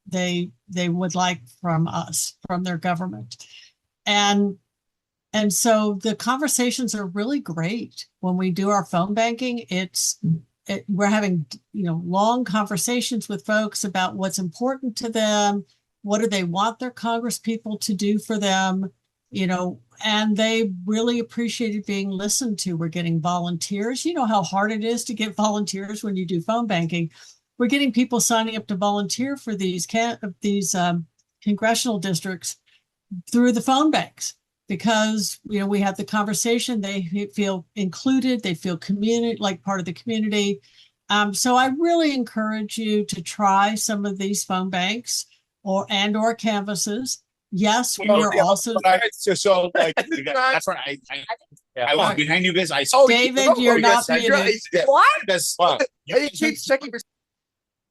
they would like from us, from their government. And so the conversations are really great when we do our phone banking. We're having long conversations with folks about what's important to them, what do they want their congresspeople to do for them, and they really appreciated being listened to. We're getting volunteers. You know how hard it is to get volunteers when you do phone banking. We're getting people signing up to volunteer for these congressional districts through the phone banks because we have the conversation. They feel included. They feel like part of the community. So I really encourage you to try some of these phone banks or canvases. Yes, we are also. So like that's what I walk behind you guys. I saw David, you're not muted. What? Because you keep checking.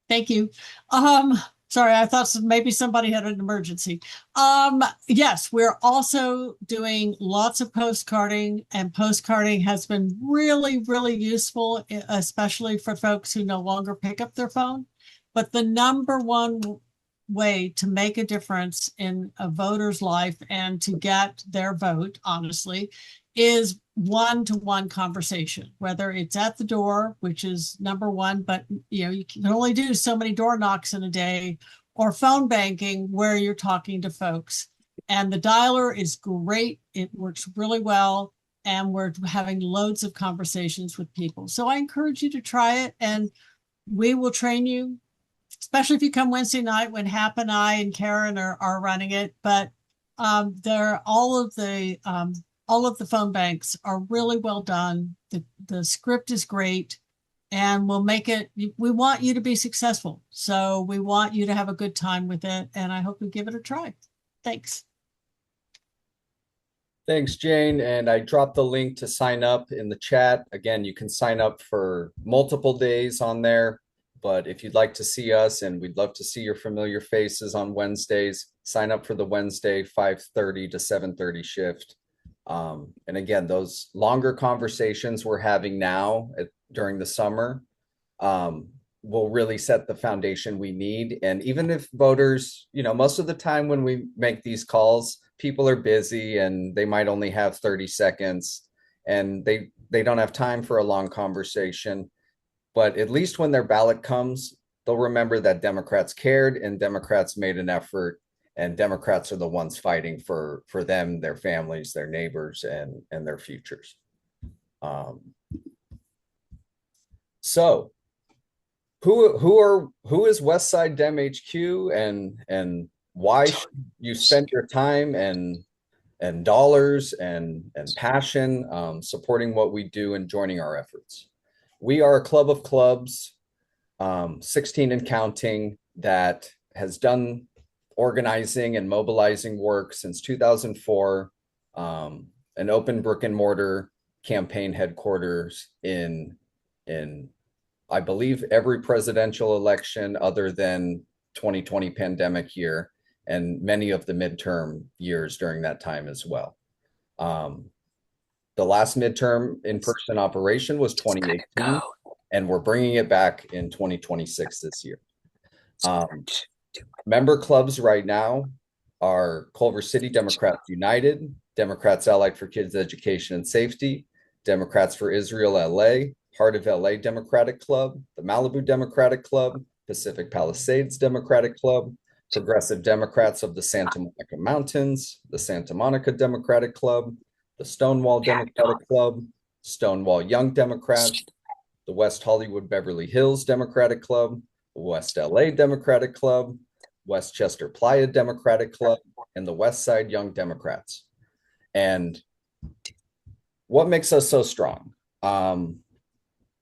Thank you. Sorry, I thought maybe somebody had an emergency. Yes, we're also doing lots of postcarding, and postcarding has been really, really useful, especially for folks who no longer pick up their phone. But the number one way to make a difference in a voter's life and to get their vote, honestly, is one-to-one conversation, whether it's at the door, which is number one, but you can only do so many door knocks in a day, or phone banking where you're talking to folks. And the dialer is great. It works really well. And we're having loads of conversations with people. So I encourage you to try it, and we will train you, especially if you come Wednesday night when Hap and I and Karen are running it. But all of the phone banks are really well done. The script is great, and we'll make it. We want you to be successful, so we want you to have a good time with it, and I hope you give it a try. Thanks. Thanks, Jane. And I dropped the link to sign up in the chat. Again, you can sign up for multiple days on there. But if you'd like to see us, and we'd love to see your familiar faces on Wednesdays, sign up for the Wednesday 5:30 to 7:30 shift. And again, those longer conversations we're having now during the summer will really set the foundation we need. And even if voters, most of the time when we make these calls, people are busy and they might only have 30 seconds and they don't have time for a long conversation. But at least when their ballot comes, they'll remember that Democrats cared and Democrats made an effort, and Democrats are the ones fighting for them, their families, their neighbors, and their futures. So who is Westside Dem HQ, and why should you spend your time and dollars and passion supporting what we do and joining our efforts? We are a club of clubs, 16 and counting, that has done organizing and mobilizing work since 2004, an open brick and mortar campaign headquarters in I believe every presidential election other than 2020 pandemic year, and many of the midterm years during that time as well. The last midterm in-person operation was 2018, and we're bringing it back in 2026 this year. Member clubs right now are Culver City Democrats United, Democrats Allied for Kids Education and Safety, Democrats for Israel LA, Heart of LA Democratic Club, the Malibu Democratic Club, Pacific Palisades Democratic Club, Progressive Democrats of the Santa Monica Mountains, the Santa Monica Democratic Club, the Stonewall Democratic Club, Stonewall Young Democrats, the West Hollywood Beverly Hills Democratic Club, West LA Democratic Club, Westchester Playa Democratic Club, and the West Side Young Democrats. And what makes us so strong?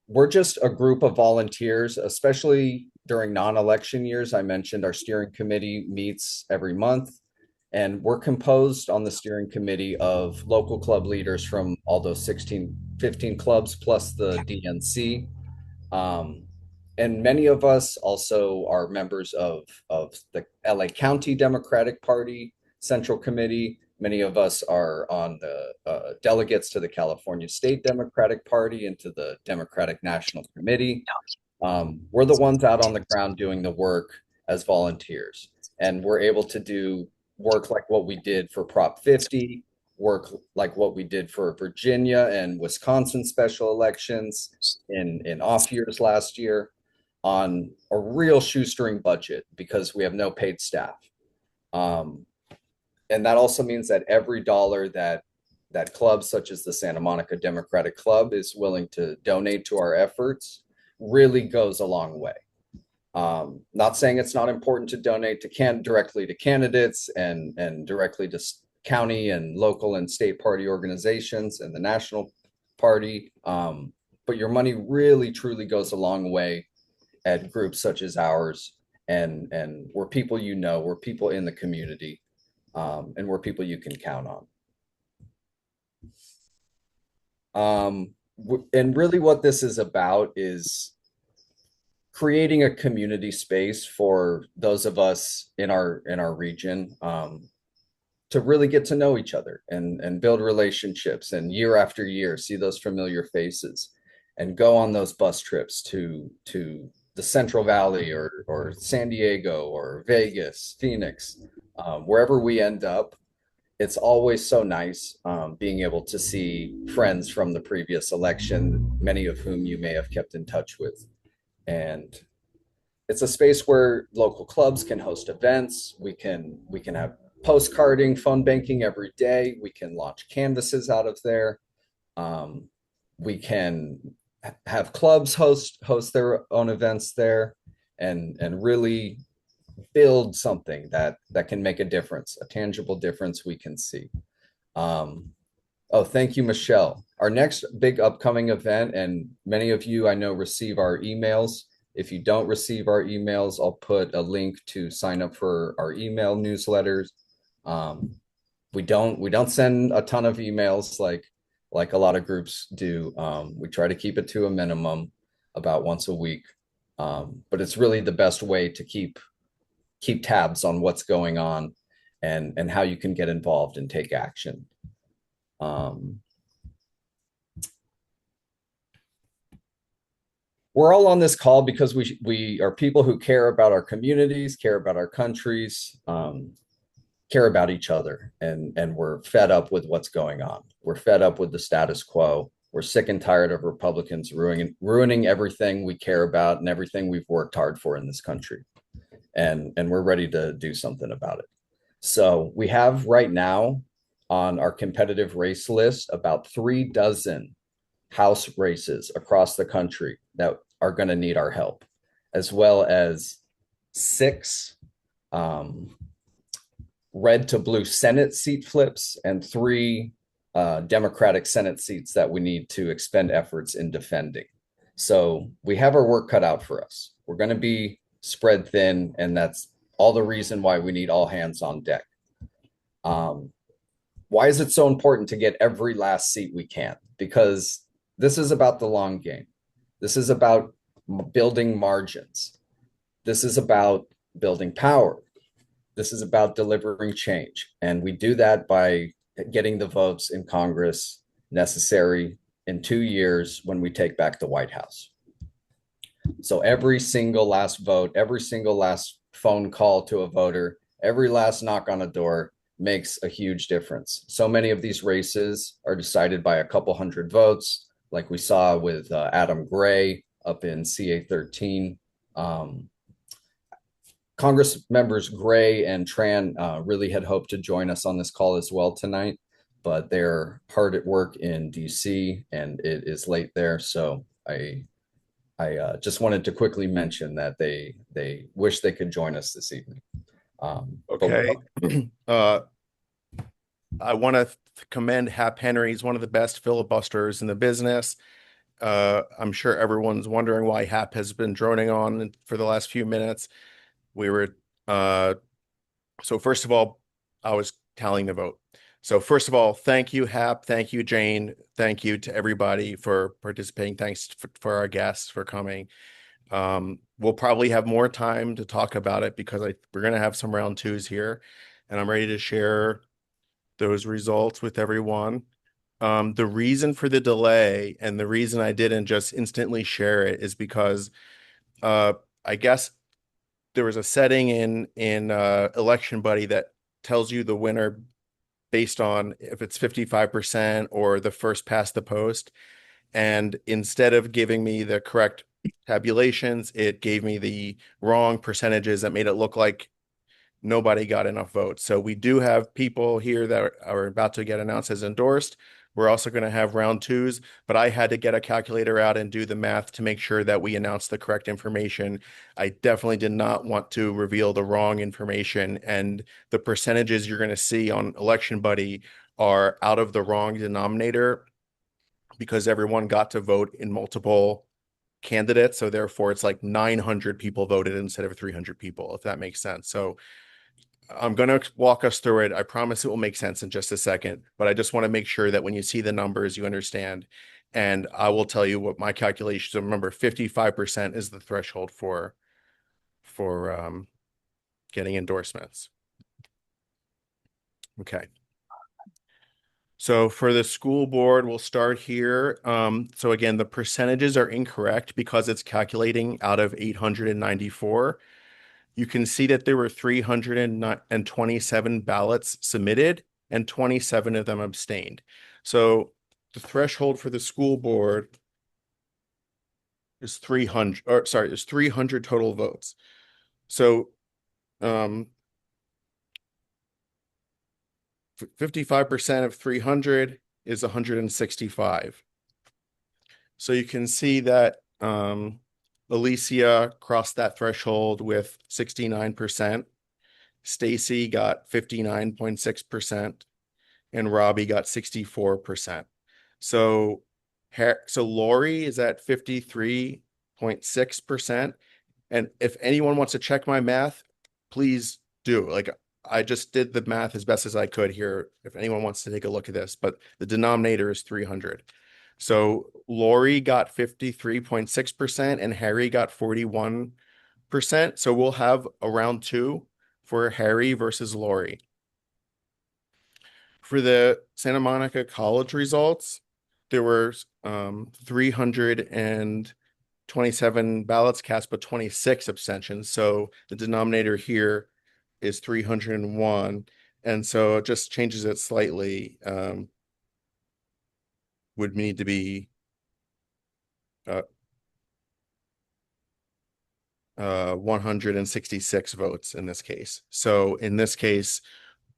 We're just a group of volunteers, especially during non-election years. I mentioned our steering committee meets every month, and we're composed on the steering committee of local club leaders from all those 15 clubs plus the DNC. And many of us also are members of the LA County Democratic Party Central Committee. Many of us are on the delegates to the California State Democratic Party and to the Democratic National Committee. We're the ones out on the ground doing the work as volunteers, and we're able to do work like what we did for Prop 50, work like what we did for Virginia and Wisconsin special elections in off years last year, on a real shoestring budget because we have no paid staff. And that also means that every dollar that clubs such as the Santa Monica Democratic Club is willing to donate to our efforts really goes a long way. Not saying it's not important to donate directly to candidates and directly to county and local and state party organizations and the national party, but your money really truly goes a long way at groups such as ours, and we're people we're people in the community. and we're people you can count on. And really what this is about is creating a community space for those of us in our region, to really get to know each other and build relationships, and year after year see those familiar faces and go on those bus trips to the Central Valley or San Diego or Vegas, Phoenix, wherever we end up. It's always so nice, being able to see friends from the previous election, many of whom you may have kept in touch with. And it's a space where local clubs can host events. We can have postcarding, phone banking every day. We can launch canvases out of there. We can have clubs host their own events there, and really build something that can make a difference, a tangible difference we can see. Oh, thank you, Michelle. Our next big upcoming event, and many of you I know receive our emails. If you don't receive our emails, I'll put a link to sign up for our email newsletters. We don't send a ton of emails like a lot of groups do. We try to keep it to a minimum, about once a week. But it's really the best way to keep tabs on what's going on and how you can get involved and take action. We're all on this call because we are people who care about our communities, care about our countries, care about each other, and we're fed up with what's going on. We're fed up with the status quo. We're sick and tired of Republicans ruining everything we care about and everything we've worked hard for in this country. And we're ready to do something about it. So we have right now on our competitive race list about 36 House races across the country that are going to need our help, as well as 6 red to blue Senate seat flips and 3 Democratic Senate seats that we need to expend efforts in defending. So we have our work cut out for us. We're going to be spread thin, and that's all the reason why we need all hands on deck. Why is it so important to get every last seat we can? Because this is about the long game. This is about building margins. This is about building power. This is about delivering change. And we do that by getting the votes in Congress necessary in 2 years when we take back the White House. So every single last vote, every single last phone call to a voter, every last knock on a door makes a huge difference. So many of these races are decided by a couple hundred votes, like we saw with Adam Gray up in CA 13. Congress members Gray and Tran really had hoped to join us on this call as well tonight, but they're hard at work in DC and it is late there. So I just wanted to quickly mention that they wish they could join us this evening. Okay. I want to commend Hap Henry. He's one of the best filibusters in the business. I'm sure everyone's wondering why Hap has been droning on for the last few minutes. So first of all, I was tallying the vote. So first of all, thank you, Hap. Thank you, Jane. Thank you to everybody for participating. Thanks for our guests for coming. We'll probably have more time to talk about it because we're going to have some round twos here, and I'm ready to share those results with everyone. The reason for the delay and the reason I didn't just instantly share it is because I guess there was a setting in Election Buddy that tells you the winner based on if it's 55% or the first past the post. And instead of giving me the correct tabulations, it gave me the wrong percentages that made it look like nobody got enough votes. So we do have people here that are about to get announced as endorsed. We're also going to have round twos, but I had to get a calculator out and do the math to make sure that we announced the correct information. I definitely did not want to reveal the wrong information, and the percentages you're going to see on Election Buddy are out of the wrong denominator because everyone got to vote in multiple candidates. So therefore it's like 900 people voted instead of 300 people, if that makes sense. So I'm going to walk us through it. I promise it will make sense in just a second, but I just want to make sure that when you see the numbers, you understand. And I will tell you what my calculations. Remember, 55% is the threshold for getting endorsements. Okay. So for the school board, we'll start here. So again, the percentages are incorrect because it's calculating out of 894. You can see that there were 327 ballots submitted and 27 of them abstained. So the threshold for the school board is 300, or sorry, is 300 total votes. So 55% of 300 is 165. So you can see that Alicia crossed that threshold with 69%. Stacy got 59.6%, and Robbie got 64%. So Lori is at 53.6%. And if anyone wants to check my math, please do. Like, I just did the math as best as I could here. If anyone wants to take a look at this, but the denominator is 300. So Lori got 53.6% and Harry got 41%. So we'll have a round two for Harry versus Lori. For the Santa Monica College results, there were 327 ballots cast, but 26 abstentions. So the denominator here is 301. And so it just changes it slightly. Would need to be 166 votes in this case. So in this case,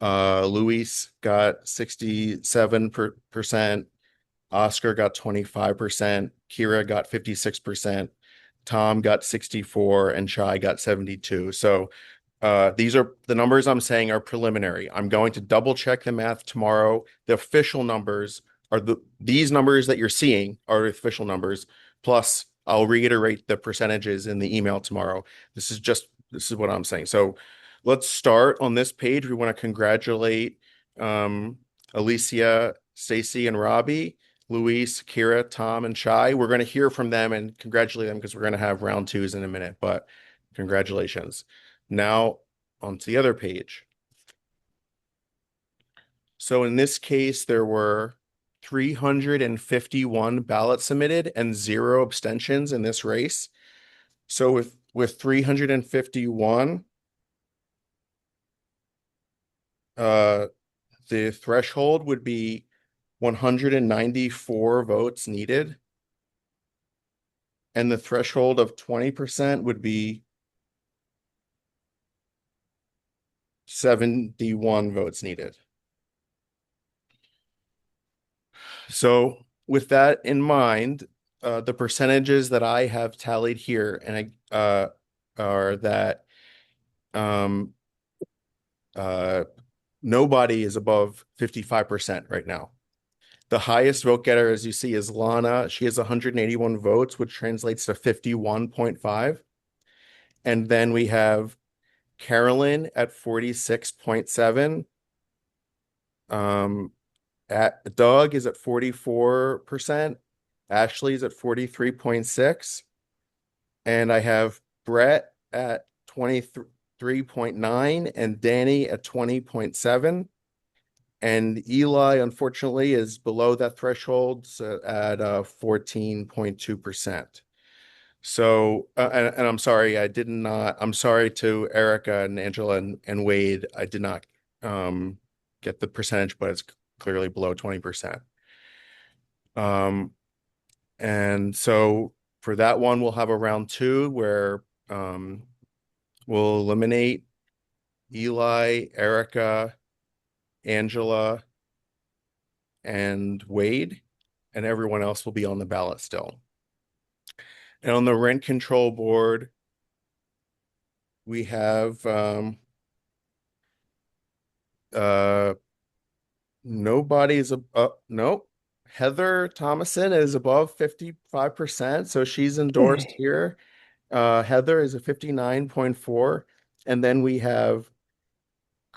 Luis got 67%, Oscar got 25%, Kira got 56%, Tom got 64, and Shai got 72. So these are the numbers I'm saying are preliminary. I'm going to double check the math tomorrow. The official numbers are these numbers that you're seeing are the official numbers. Plus, I'll reiterate the percentages in the email tomorrow. This is what I'm saying. So let's start on this page. We want to congratulate Alicia, Stacy, and Robbie, Luis, Kira, Tom, and Shai. We're going to hear from them and congratulate them because we're going to have round twos in a minute, but congratulations. Now onto the other page. So in this case, there were 351 ballots submitted and 0 abstentions in this race. So with 351, the threshold would be 194 votes needed. And the threshold of 20% would be 71 votes needed. So with that in mind, the percentages that I have tallied here are that nobody is above 55% right now. The highest vote getter, as you see, is Lana. She has 181 votes, which translates to 51.5. And then we have Carolyn at 46.7. At Doug is at 44%. Ashley's at 43.6. And I have Brett at 23.9 and Danny at 20.7. And Eli, unfortunately, is below that threshold at 14.2%. So, and I'm sorry, I'm sorry to Erica and Angela and Wade. I did not get the percentage, but it's clearly below 20%. And so for that one, we'll have a round two where we'll eliminate Eli, Erica, Angela, and Wade, and everyone else will be on the ballot still. And on the rent control board, we have nobody's nope. Heather Thomason is above 55%, so she's endorsed here. Heather is a 59.4, and then we have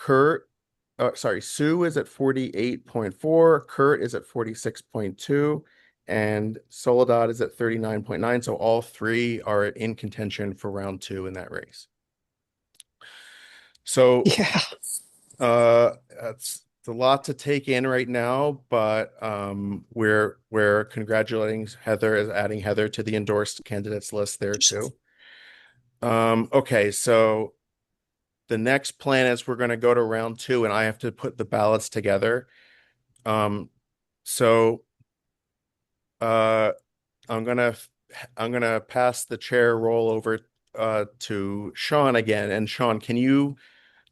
Sue is at 48.4, Kurt is at 46.2, and Soledad is at 39.9. So all three are in contention for round two in that race. So Yeah. It's a lot to take in right now, but we're congratulating Heather as adding Heather to the endorsed candidates list there too. Okay, so the next plan is we're going to go to round two, and I have to put the ballots together. So I'm gonna pass the chair role over to Sean again. And Sean, can you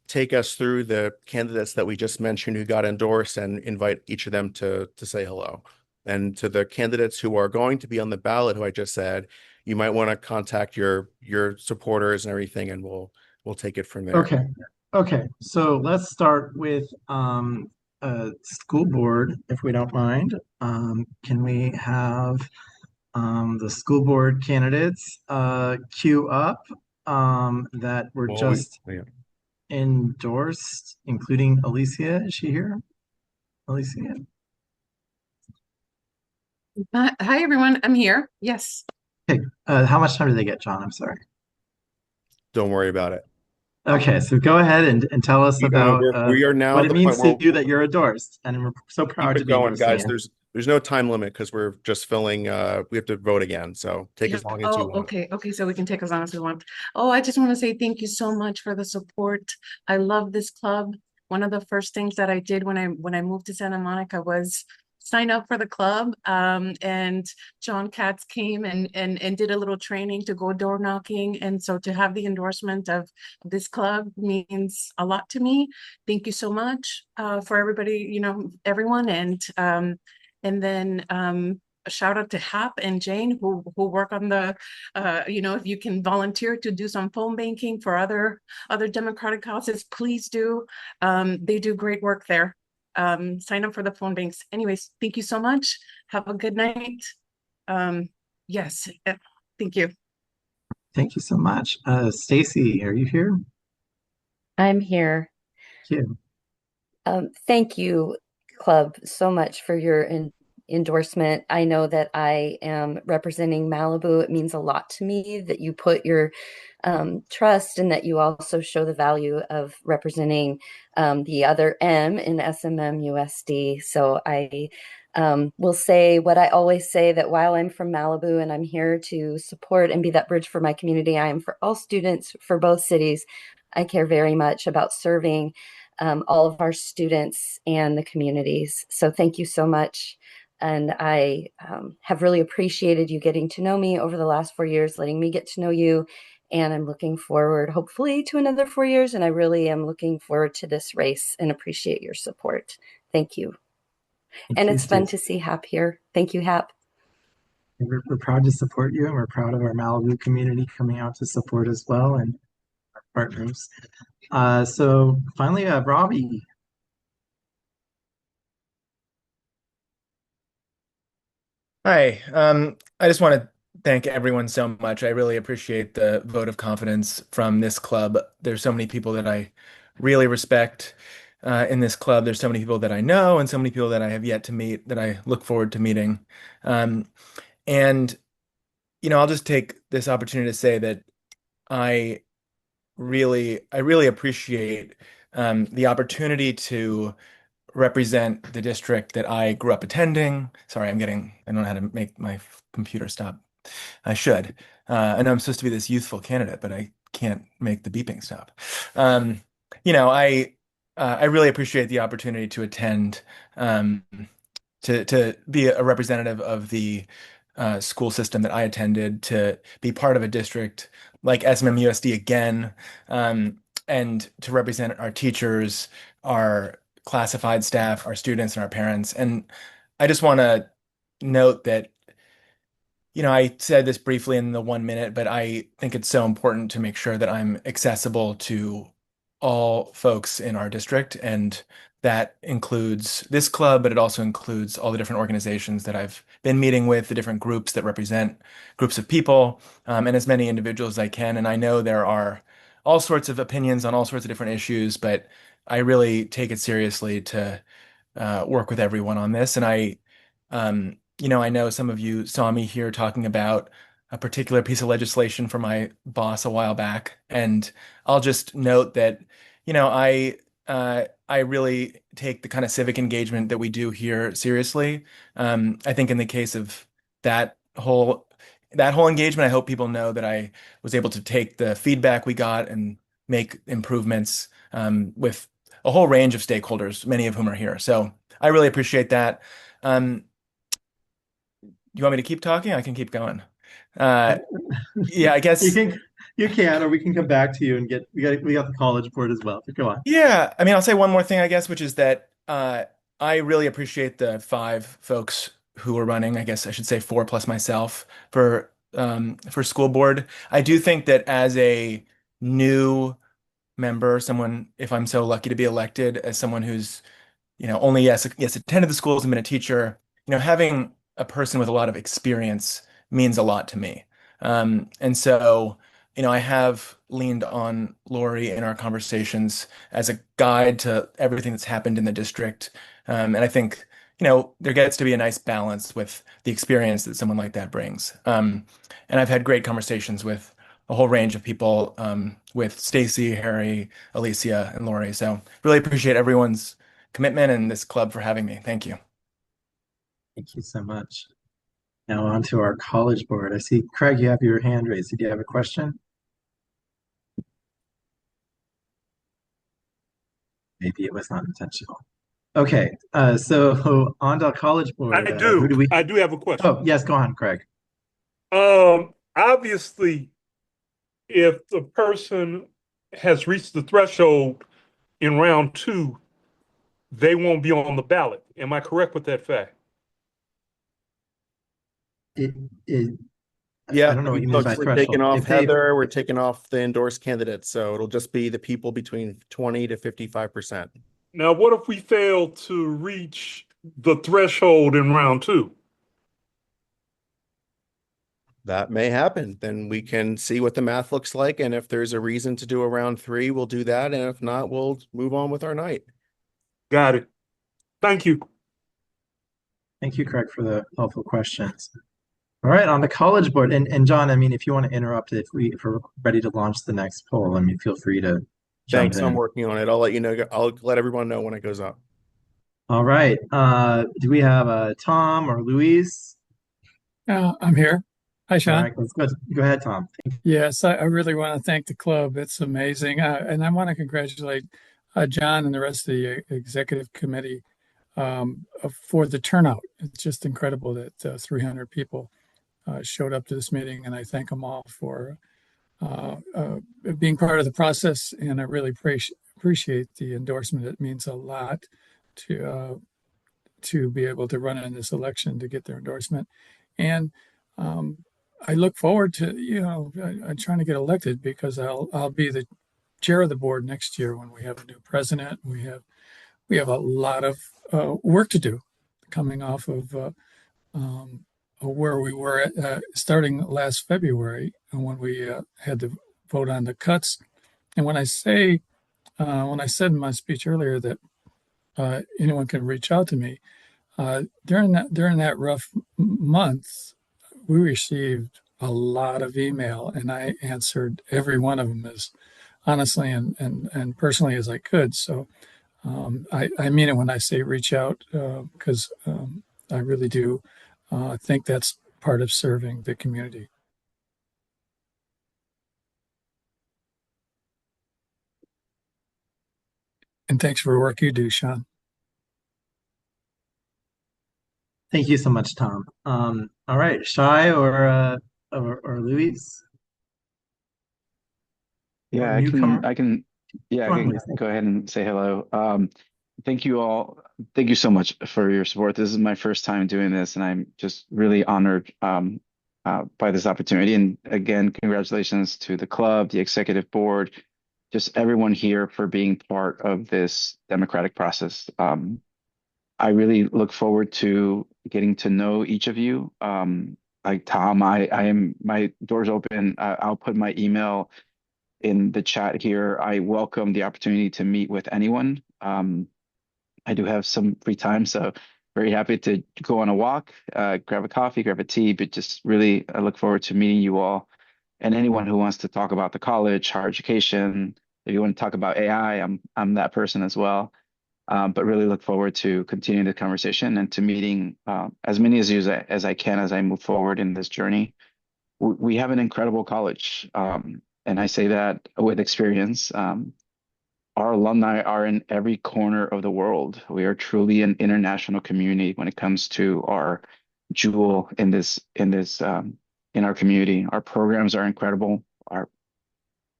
take us through the candidates that we just mentioned who got endorsed and invite each of them to say hello? And to the candidates who are going to be on the ballot, who I just said, you might want to contact your supporters and everything, and we'll take it from there. Okay. Okay. So let's start with school board, if we don't mind. Can we have the school board candidates queue up that were Well, just endorsed, including Alicia? Is she here? Alicia? Hi, everyone. I'm here. Yes. Okay. How much time do they get, John? I'm sorry. Don't worry about it. Okay, so go ahead and tell us about we are now what at it the means point to you that you're endorsed, and we're so proud keep to it be going, endorsing guys. you. There's no time limit because we're just filling. We have to vote again, so take as long as you want. Okay. Okay. So we can take as long as we want. Oh, I just want to say thank you so much for the support. I love this club. One of the first things that I did when I moved to Santa Monica was sign up for the club. And John Katz came and did a little training to go door knocking. And so to have the endorsement of this club means a lot to me. Thank you so much for everybody, everyone. And then a shout out to Hap and Jane who work on the, if you can volunteer to do some phone banking for other Democratic causes, please do. They do great work there. Sign up for the phone banks. Anyways, thank you so much. Have a good night. Yes, thank you. Thank you so much. Stacy, are you here? I'm here. Thank you. Thank you, Club, so much for your endorsement. I know that I am representing Malibu. It means a lot to me that you put your trust and that you also show the value of representing the other M in SMM So I will say what I always say, that while I'm from Malibu and I'm here to support and be that bridge for my community, I am for all students for both cities. I care very much about serving all of our students and the communities. So thank you so much. And I have really appreciated you getting to know me over the last 4 years, letting me get to know you. And I'm looking forward, hopefully, to another 4 years. And I really am looking forward to this race and appreciate your support. Thank you. And it's fun to see Hap here. Thank you, Hap. We're proud to support you, and we're proud of our Malibu community coming out to support as well, and our partners. So finally, Robbie. Hi. I just want to thank everyone so much. I really appreciate the vote of confidence from this club. There's so many people that I really respect in this club. There's so many people that I know and so many people that I have yet to meet that I look forward to meeting. And, I'll just take this opportunity to say that I really appreciate the opportunity to represent the district that I grew up attending. Sorry, I don't know how to make my computer stop. I should. I know I'm supposed to be this youthful candidate, but I can't make the beeping stop. I really appreciate the opportunity to attend, to be a representative of the school system that I attended, to be part of a district like SMMUSD again, and to represent our teachers, our classified staff, our students, and our parents. And I just want to note that, I said this briefly in the 1 minute, but I think it's so important to make sure that I'm accessible to all folks in our district. And that includes this club, but it also includes all the different organizations that I've been meeting with, the different groups that represent groups of people, and as many individuals as I can. And I know there are all sorts of opinions on all sorts of different issues, but I really take it seriously to work with everyone on this. And I know some of you saw me here talking about a particular piece of legislation for my boss a while back. And I'll just note that, I really take the kind of civic engagement that we do here seriously. I think in the case of that whole that whole engagement, I hope people know that I was able to take the feedback we got and make improvements with a whole range of stakeholders, many of whom are here. So I really appreciate that. Um, you want me to keep talking? I can keep going. Uh, yeah, I You guess. can you can, or we can come back to you and get we got the college board as well. So go on. Yeah, I mean, I'll say one more thing, I guess, which is that I really appreciate the five folks who are running. I guess I should say four plus myself for school board. I do think that as a new member, someone, if I'm so lucky to be elected, as someone who's only yes attended the schools and been a teacher, having a person with a lot of experience means a lot to me. And so, I have leaned on Lori in our conversations as a guide to everything that's happened in the district. And I think, there gets to be a nice balance with the experience that someone like that brings. And I've had great conversations with a whole range of people, with Stacy, Harry, Alicia, and Lori. So really appreciate everyone's commitment and this club for having me. Thank you. Thank you so much. Now on to our college board. I see, Craig, you have your hand raised. Did you have a question? Maybe it was not intentional. Okay, so on to college board. Who do we? I do have a question. Oh, yes, go on, Craig. Obviously, if the person has reached the threshold in round two, they won't be on the ballot. Am I correct with that fact? It, it, Yeah, I don't know what you mean folks, by we're taking threshold. off If they've, Heather, we're taking off the endorsed candidates, so it'll just be the people between 20 to 55%. Now, what if we fail to reach the threshold in round two? That may happen. Then we can see what the math looks like, and if there's a reason to do a round three, we'll do that, and if not, we'll move on with our night. Got it. Thank you. Thank you, Craig, for the helpful questions. All right, on the college board, and John, I mean, if you want to interrupt, if we're ready to launch the next poll, I mean, feel free to jump Thanks, I'm in. working on it. I'll let you know. I'll let everyone know when it goes up. All right, do we have Tom or Louise? I'm here. Hi, All Sean. right, let's go ahead, Tom. Yes, I really want to thank the club. It's amazing. And I want to congratulate John and the rest of the executive committee for the turnout. It's just incredible that 300 people showed up to this meeting, and I thank them all for being part of the process. And I really appreciate the endorsement. It means a lot to be able to run in this election to get their endorsement. And I look forward to, I'm trying to get elected because I'll be the chair of the board next year when we have a new president. We have a lot of work to do coming off of where we were at, starting last February when we had to vote on the cuts. And when I said in my speech earlier that anyone can reach out to me, during that rough month, we received a lot of email, and I answered every one of them as honestly and personally as I could. So I mean it when I say reach out, because I really do think that's part of serving the community. And thanks for the work you do, Sean. Thank you so much, Tom. All right, Shai or Louise? Yeah, Or I newcomer? can, I can, yeah, Go I on, can Louise. go ahead and say hello. Thank you all. Thank you so much for your support. This is my first time doing this, and I'm just really honored by this opportunity. And again, congratulations to the club, the executive board, just everyone here for being part of this democratic process. I really look forward to getting to know each of you. Like Tom, I am, my door's open. I'll put my email in the chat here. I welcome the opportunity to meet with anyone. I do have some free time, so very happy to go on a walk, grab a coffee, grab a tea, but just really I look forward to meeting you all and anyone who wants to talk about the college, higher education. If you want to talk about AI, I'm that person as well. But really look forward to continuing the conversation and to meeting as many as you as I can as I move forward in this journey. We have an incredible college, and I say that with experience. Our alumni are in every corner of the world. We are truly an international community when it comes to our jewel in our community. Our programs are incredible. Our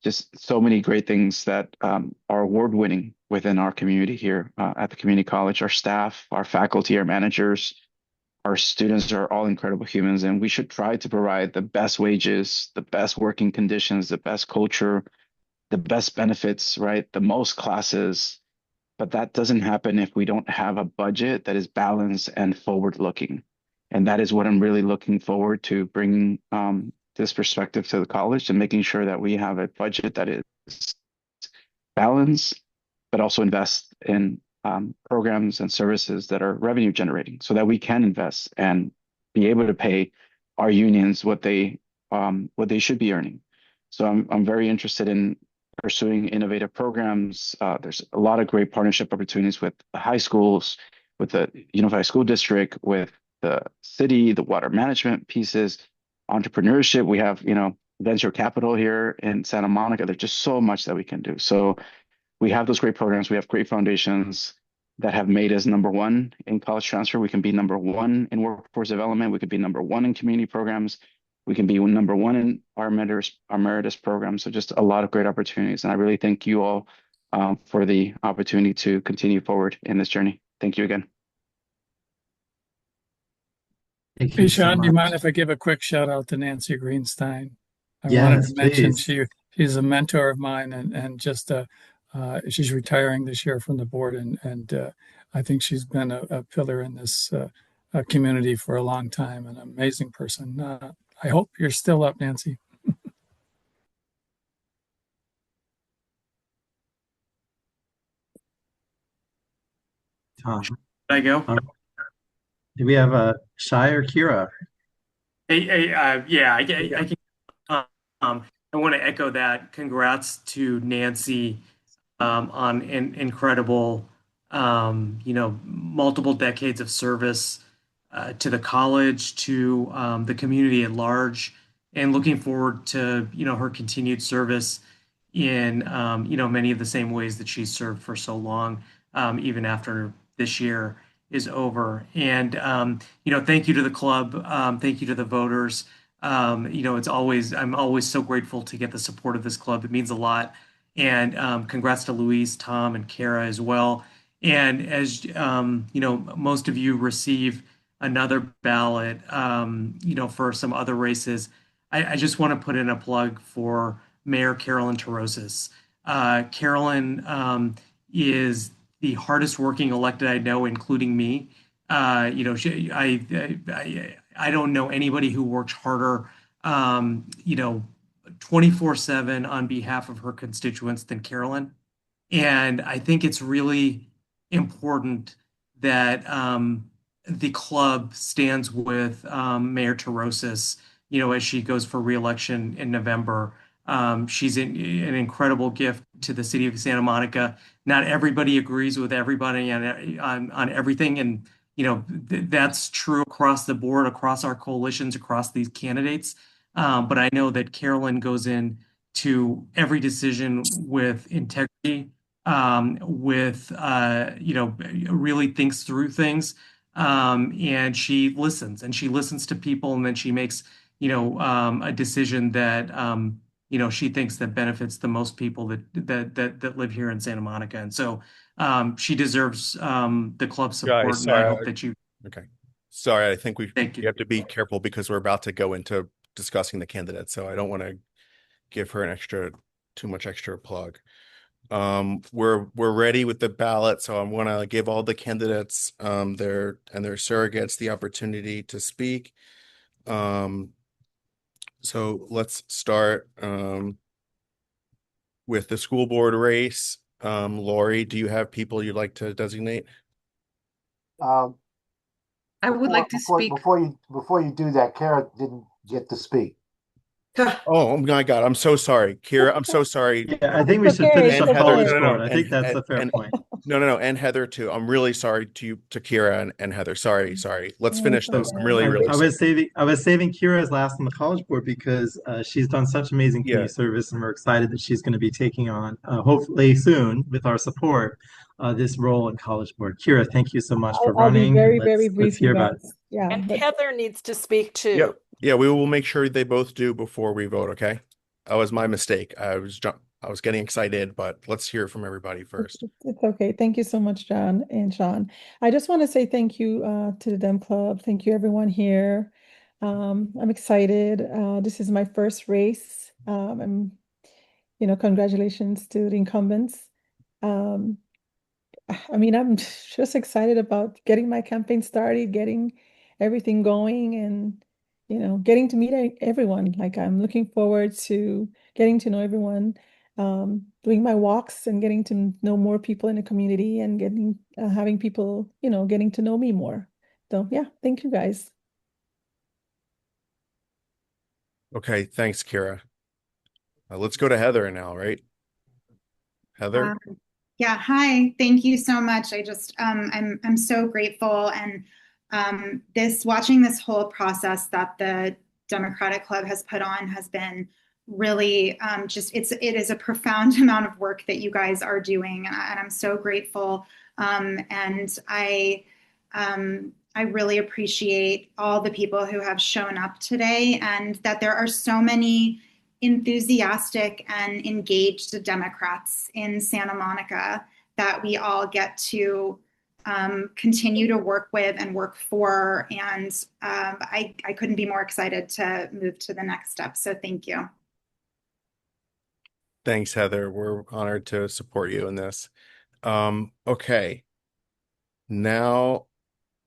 just so many great things that are award winning within our community here at the community college. Our staff, our faculty, our managers, our students are all incredible humans, and we should try to provide the best wages, the best working conditions, the best culture, the best benefits, right? The most classes. But that doesn't happen if we don't have a budget that is balanced and forward looking. And that is what I'm really looking forward to bringing this perspective to the college and making sure that we have a budget that is balanced, but also invest in programs and services that are revenue generating so that we can invest and be able to pay our unions what they should be earning. So I'm very interested in pursuing innovative programs. There's a lot of great partnership opportunities with the high schools, with the Unified School District, with the city, the water management pieces, entrepreneurship. We have, venture capital here in Santa Monica. There's just so much that we can do. So we have those great programs. We have great foundations that have made us number one in college transfer. We can be number one in workforce development. We could be number one in community programs. We can be number one in our meritus program. So just a lot of great opportunities. And I really thank you all for the opportunity to continue forward in this journey. Thank you again. Thank Hey, you so Sean, do you mind much. if I give a quick shout out to Nancy Greenstein? I wanted Yes, to mention please. she's a mentor of mine and just she's retiring this year from the board and I think she's been a pillar in this community for a long time, an amazing person. I hope you're still up, Nancy. Tom. I go? Do we have a Shai or Kira? Yeah, I can. I want to echo that. Congrats to Nancy on an incredible, multiple decades of service to the college, to the community at large, and looking forward to her continued service in many of the same ways that she's served for so long, even after this year is over. And thank you to the club, thank you to the voters. I'm always so grateful to get the support of this club. It means a lot. And congrats to Luis, Tom, and Kara as well. And as most of you receive another ballot, for some other races, I just want to put in a plug for Mayor Carolyn Terosas. Carolyn is the hardest working elected I know, including me. I don't know anybody who works harder, 24/7 on behalf of her constituents than Carolyn. And I think it's really important that the club stands with Mayor Terosas, as she goes for reelection in November. She's an incredible gift to the city of Santa Monica. Not everybody agrees with everybody on everything, and that's true across the board, across our coalitions, across these candidates. But I know that Carolyn goes in to every decision with integrity, really thinks through things, and she listens to people, and then she makes a decision that she thinks that benefits the most people that live here in Santa Monica. And so she deserves the club's support, and I hope that you. Okay. Sorry, I think we Thank you. have to be careful because we're about to go into discussing the candidates, so I don't want to give her too much extra plug. We're ready with the ballot, so I want to give all the candidates their surrogates the opportunity to speak. So let's start. with the school board race. Lori, do you have people you'd like to designate? Um, I would like to speak. Before you do that, Kara didn't get to speak. Oh my God, I'm so sorry, Kira. I'm so sorry. Yeah, I think we It's should okay, finish it's up Heather, college okay. no, no, board. no, I think that's a fair point. no, and Heather too. I'm really sorry to Kira and Heather. Sorry. Let's No, finish it's this. So I'm okay. really I sorry. was saving Kira's last on the college board because she's done such amazing Yeah. community service, and we're excited that she's going to be taking on, hopefully soon, with our support, this role in college board. Kira, thank you so much for I'll be running, and very, very let's brief, you hear about it. guys. Yeah, And but Heather needs to speak too. Yep. Yeah, we will make sure they both do before we vote, okay? That was my mistake. I was getting excited, but let's hear from everybody first. it's okay. Thank you so much, John and Sean. I just want to say thank you to the Dem Club. Thank you, everyone here. I'm excited. This is my first race. Congratulations to the incumbents. Um, I mean, I'm just excited about getting my campaign started, getting everything going, and getting to meet everyone. Like I'm looking forward to getting to know everyone, doing my walks and getting to know more people in the community and getting having people, getting to know me more. So yeah, thank you guys. Okay, thanks, Kira. Let's go to Heather now, right? Heather? Yeah, hi. Thank you so much. I'm so grateful, and this watching this whole process that the Democratic Club has put on has been really it is a profound amount of work that you guys are doing, and I'm so grateful. And I really appreciate all the people who have shown up today, and that there are so many enthusiastic and engaged Democrats in Santa Monica that we all get to continue to work with and work for. And I couldn't be more excited to move to the next step. So thank you. Thanks, Heather. We're honored to support you in this. Okay. Now,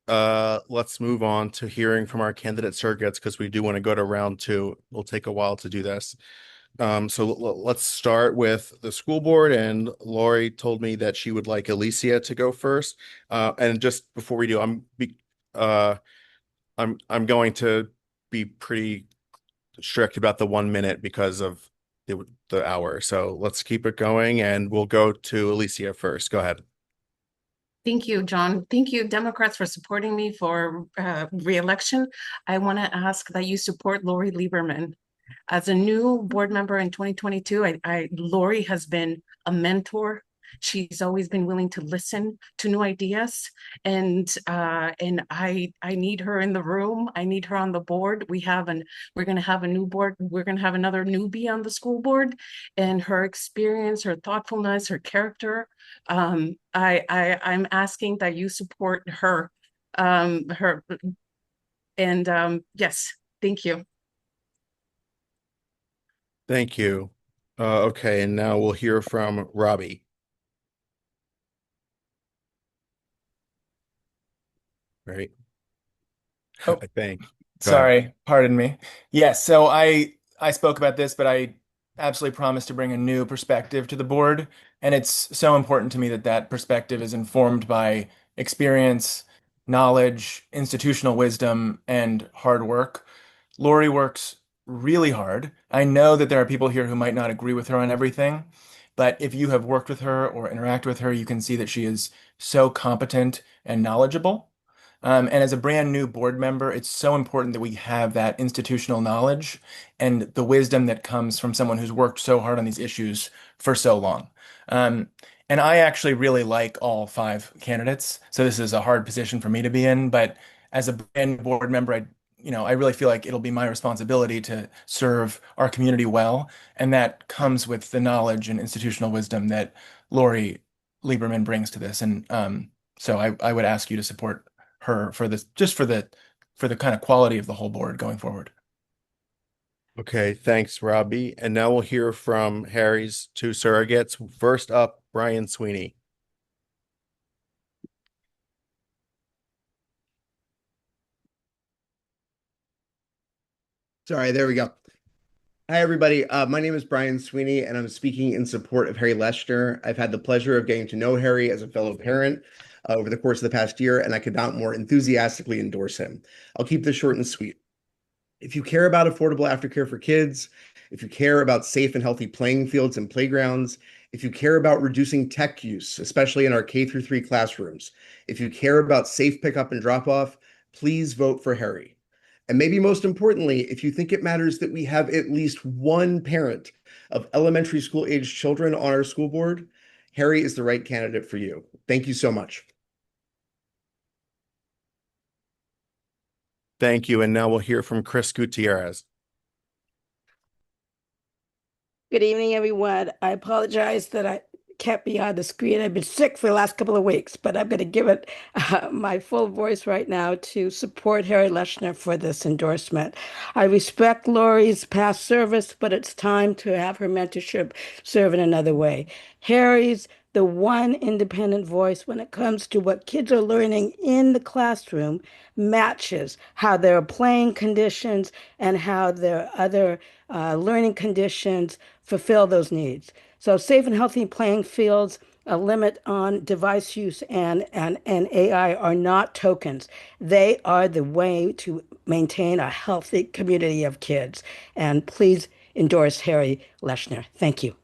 let's move on to hearing from our candidate surrogates because we do want to go to round two. It'll take a while to do this. So let's start with the school board, and Lori told me that she would like Alicia to go first. And just before we do, I'm going to be pretty strict about the 1 minute because of the hour. So let's keep it going, and we'll go to Alicia first. Go ahead. Thank you, John. Thank you, Democrats, for supporting me for re-election. I want to ask that you support Lori Lieberman. As a new board member in 2022, Lori has been a mentor. She's always been willing to listen to new ideas, and I need her in the room. I need her on the board. We're going to have a new board. We're going to have another newbie on the school board, and her experience, her thoughtfulness, her character. I'm asking that you support her. Yes, thank you. Thank you. Okay, and now we'll hear from Robbie. Right. Oh, I think. Go ahead. sorry, pardon me. Yes, so I spoke about this, but I absolutely promised to bring a new perspective to the board, and it's so important to me that that perspective is informed by experience, knowledge, institutional wisdom, and hard work. Lori works really hard. I know that there are people here who might not agree with her on everything, but if you have worked with her or interact with her, you can see that she is so competent and knowledgeable. And as a brand new board member, it's so important that we have that institutional knowledge and the wisdom that comes from someone who's worked so hard on these issues for so long. And I actually really like all five candidates, so this is a hard position for me to be in. But as a brand new board member, I really feel like it'll be my responsibility to serve our community well, and that comes with the knowledge and institutional wisdom that Lori Lieberman brings to this. And so I would ask you to support her for this, just for the kind of quality of the whole board going forward. Okay, thanks, Robbie. And now we'll hear from Harry's two surrogates. First up, Brian Sweeney. Sorry, there we go. Hi, everybody. My name is Brian Sweeney, and I'm speaking in support of Harry Leshner. I've had the pleasure of getting to know Harry as a fellow parent over the course of the past year, and I could not more enthusiastically endorse him. I'll keep this short and sweet. If you care about affordable aftercare for kids, if you care about safe and healthy playing fields and playgrounds, if you care about reducing tech use, especially in our K through 3 classrooms, if you care about safe pickup and drop off, please vote for Harry. And maybe most importantly, if you think it matters that we have at least one parent of elementary school age children on our school board, Harry is the right candidate for you. Thank you so much. Thank you. And now we'll hear from Chris Gutierrez. Good evening, everyone. I apologize that I can't be on the screen. I've been sick for the last couple of weeks, but I'm going to give it my full voice right now to support Harry Leshner for this endorsement. I respect Lori's past service, but it's time to have her mentorship serve in another way. Harry's the one independent voice when it comes to what kids are learning in the classroom matches how their playing conditions and how their other learning conditions fulfill those needs. So safe and healthy playing fields, a limit on device use and AI are not tokens. They are the way to maintain a healthy community of kids. And please endorse Harry Leshner. Thank you.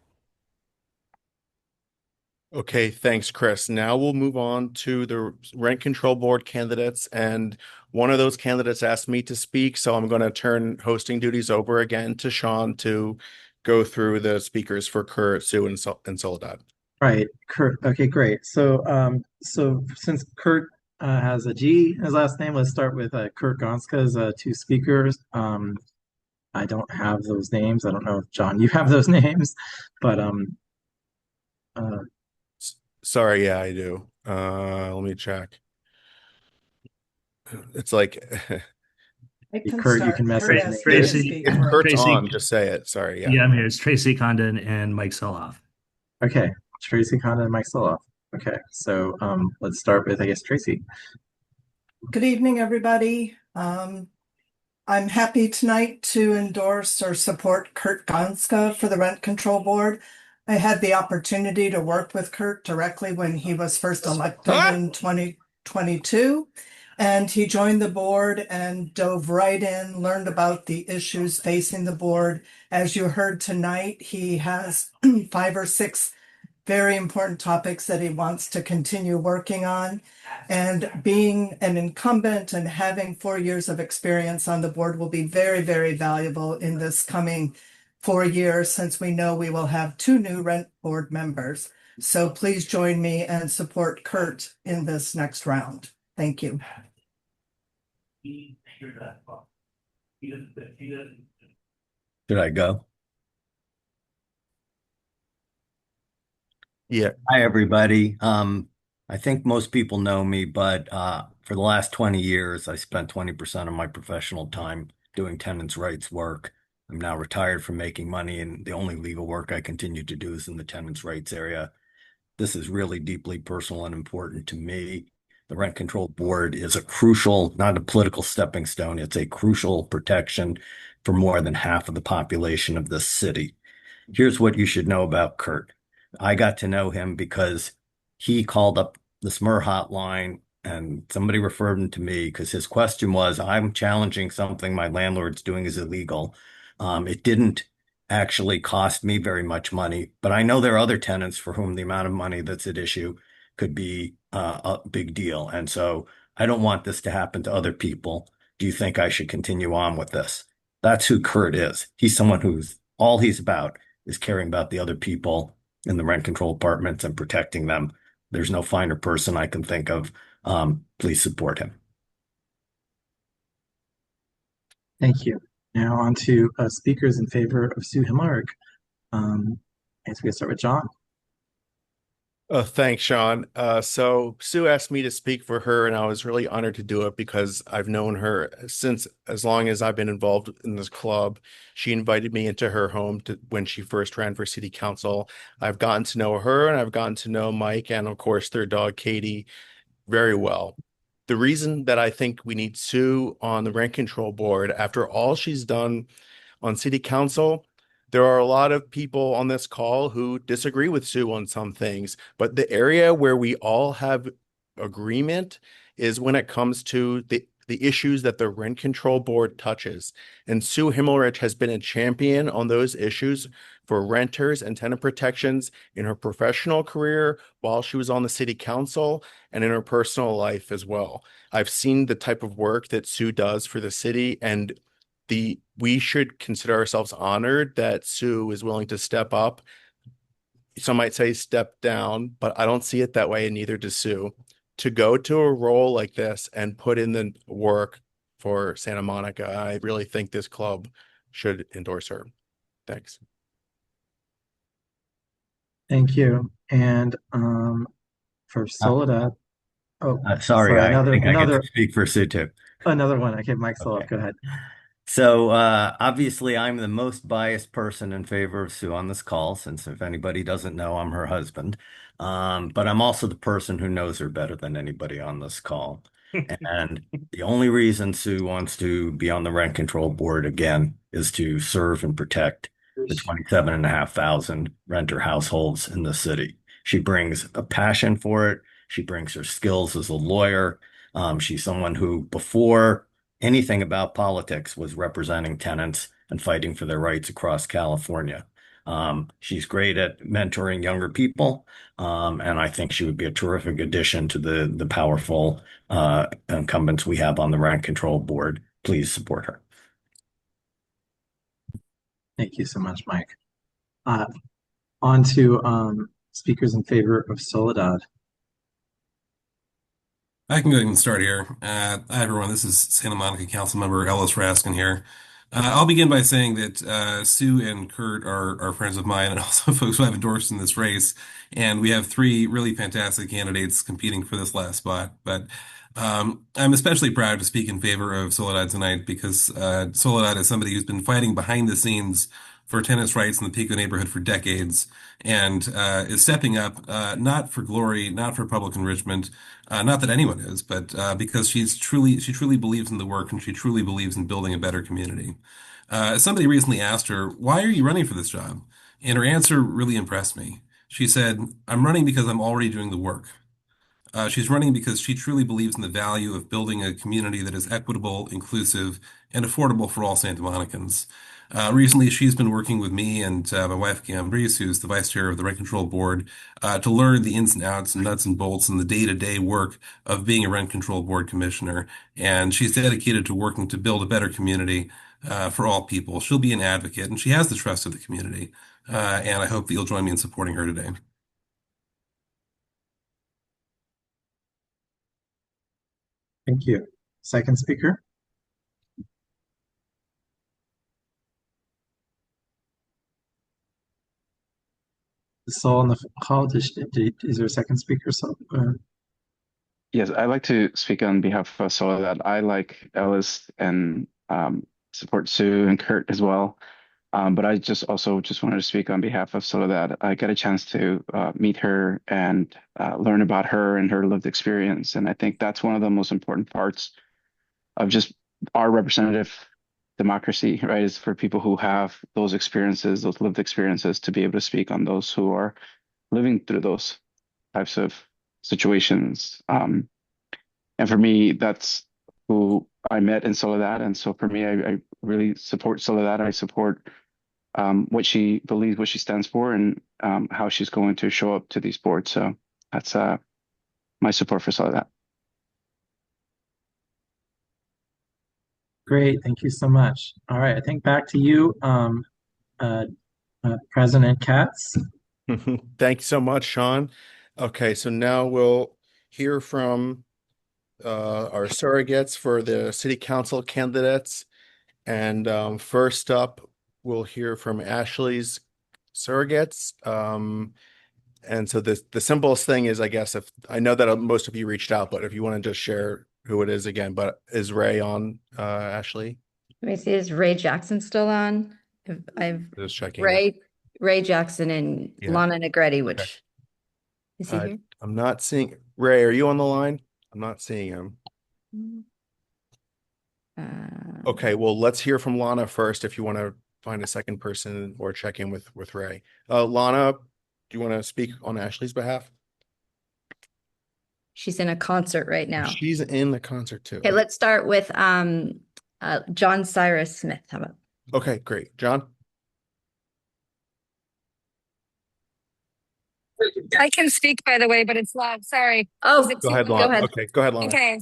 Okay, thanks, Chris. Now we'll move on to the rent control board candidates. And one of those candidates asked me to speak, so I'm going to turn hosting duties over again to Sean to go through the speakers for Kurt, Sue, and Soledad. Right, Kurt. Okay, great. So since Kurt has a G in his last name, let's start with Kurt Gonska's two speakers. I don't have those names. I don't know if John, you have those names, but uh, Sorry, yeah, I do. Let me check. It's like I can Kurt, you start. can message me. Tracy, if Kurt's Tracy, on, just say it. Sorry, yeah. yeah, I'm here. It's Tracy Condon and Mike Soloff. Okay, Tracy Condon and Mike Soloff. Okay, so let's start with, I guess, Tracy. Good evening, everybody. I'm happy tonight to endorse or support Kurt Gonska for the Rent Control Board. I had the opportunity to work with Kurt directly when he was first elected in 2022. And he joined the board and dove right in, learned about the issues facing the board. As you heard tonight, he has 5 or 6 very important topics that he wants to continue working on. And being an incumbent and having 4 years of experience on the board will be very, very valuable in this coming 4 years, since we know we will have 2 new rent board members. So please join me and support Kurt in this next round. Thank you. Should I go? Yeah. Hi, everybody. I think most people know me, but for the last 20 years, I spent 20% of my professional time doing tenants' rights work. I'm now retired from making money, and the only legal work I continue to do is in the tenants' rights area. This is really deeply personal and important to me. The Rent Control Board is a crucial, not a political stepping stone, it's a crucial protection for more than half of the population of this city. Here's what you should know about Kurt. I got to know him because he called up the SMER hotline and somebody referred him to me because his question was, I'm challenging something my landlord's doing is illegal. It didn't actually cost me very much money, but I know there are other tenants for whom the amount of money that's at issue could be a big deal. And so I don't want this to happen to other people. Do you think I should continue on with this? That's who Kurt is. He's someone who's all he's about is caring about the other people in the rent control apartments and protecting them. There's no finer person I can think of. Please support him. Thank you. Now on to speakers in favor of Sue Himmelberg. I guess we can start with John. Thanks, Sean. So Sue asked me to speak for her, and I was really honored to do it because I've known her since as long as I've been involved in this club. She invited me into her home when she first ran for city council. I've gotten to know her, and I've gotten to know Mike and, of course, their dog, Katie, very well. The reason that I think we need Sue on the rent control board, after all she's done on city council, There are a lot of people on this call who disagree with Sue on some things, but the area where we all have agreement is when it comes to the issues that the rent control board touches. And Sue Himmelrich has been a champion on those issues for renters and tenant protections in her professional career while she was on the city council and in her personal life as well. I've seen the type of work that Sue does for the city, and we should consider ourselves honored that Sue is willing to step up. Some might say step down, but I don't see it that way, and neither does Sue. To go to a role like this and put in the work for Santa Monica, I really think this club should endorse her. Thanks. Thank you. And for Soledad, Sorry, I think I get to another speak for Sue too. another one. Okay, Mike's still up. Okay. Go ahead. So obviously, I'm the most biased person in favor of Sue on this call, since if anybody doesn't know, I'm her husband. But I'm also the person who knows her better than anybody on this call. And the only reason Sue wants to be on the rent control board again is to serve and protect the 27,500 renter households in the city. She brings a passion for it. She brings her skills as a lawyer. She's someone who, before anything about politics, was representing tenants and fighting for their rights across California. She's great at mentoring younger people, and I think she would be a terrific addition to the powerful incumbents we have on the rent control board. Please support her. Thank you so much, Mike. On to speakers in favor of Soledad. I can go ahead and start here. Hi, everyone. This is Santa Monica Councilmember Ellis Raskin here. I'll begin by saying that Sue and Kurt are friends of mine and also folks who I've endorsed in this race. And we have three really fantastic candidates competing for this last spot. But I'm especially proud to speak in favor of Soledad tonight because Soledad is somebody who's been fighting behind the scenes for tenants' rights in the Pico neighborhood for decades and is stepping up, not for glory, not for public enrichment, not that anyone is, but because she truly believes in the work and she truly believes in building a better community. Somebody recently asked her, "Why are you running for this job?" And her answer really impressed me. She said, "I'm running because I'm already doing the work." She's running because she truly believes in the value of building a community that is equitable, inclusive, and affordable for all Santa Monicans. Recently, she's been working with me and my wife, Gambrice, who's the vice chair of the Rent Control Board, to learn the ins and outs and nuts and bolts and the day-to-day work of being a Rent Control Board commissioner. And she's dedicated to working to build a better community for all people. She'll be an advocate, and she has the trust of the community. And I hope that you'll join me in supporting her today. Thank you. Second speaker. Saul in the hall. Is there a second speaker? So, Yes, I'd like to speak on behalf of Soledad. I like Ellis and support Sue and Kurt as well. But I just wanted to speak on behalf of Soledad. I got a chance to meet her and learn about her and her lived experience. And I think that's one of the most important parts of just our representative democracy, right? Is for people who have those experiences, those lived experiences, to be able to speak on those who are living through those types of situations. And for me, that's who I met in Soledad. And so for me, I really support Soledad. I support what she believes, what she stands for, and how she's going to show up to these boards. So that's my support for Soledad. great. Thank you so much. All right. I think back to you, President Katz. Thank you so much, Sean. Okay, so now we'll hear from our surrogates for the city council candidates. And first up, we'll hear from Ashley's surrogates. And so the simplest thing is, I guess, if I know that most of you reached out, but if you want to just share who it is again, but is Ray on, Ashley? Let me see, is Ray Jackson still on? I've Just checking. Ray Jackson and Lana Negretti, which is he here? I'm not seeing Ray. Are you on the line? I'm not seeing him. Okay, well, let's hear from Lana first if you want to find a second person or check in with Ray. Lana, do you want to speak on Ashley's behalf? She's in a concert right now. She's in the concert too. Okay, let's start with John Cyrus Smith. How about? Okay, great. John? I can speak, by the way, but it's loud. Sorry. Oh, Go ahead, Lana. Okay, go ahead, Lana. Okay.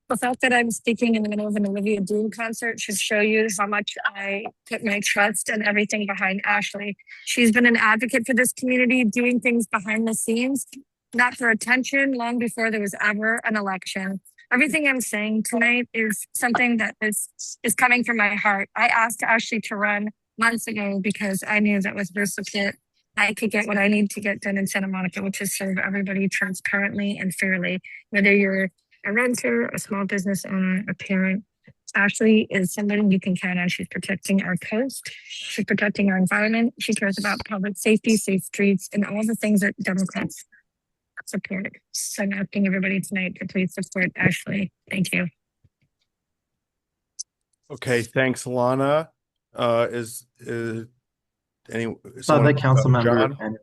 The fact that I'm speaking in the middle of an Olivia Doom concert should show you how much I put my trust and everything behind Ashley. She's been an advocate for this community, doing things behind the scenes, not for attention, long before there was ever an election. Everything I'm saying tonight is something that is coming from my heart. I asked Ashley to run months ago because I knew that with her support, I could get what I need to get done in Santa Monica, which is serve everybody transparently and fairly, whether you're a renter, a small business owner, a parent. Ashley is somebody you can count on. She's protecting our coast. She's protecting our environment. She cares about public safety, safe streets, and all the things that Democrats support. So I'm asking everybody tonight to please support Ashley. Thank you. Okay, thanks, Lana. Is any Saw the council member John? and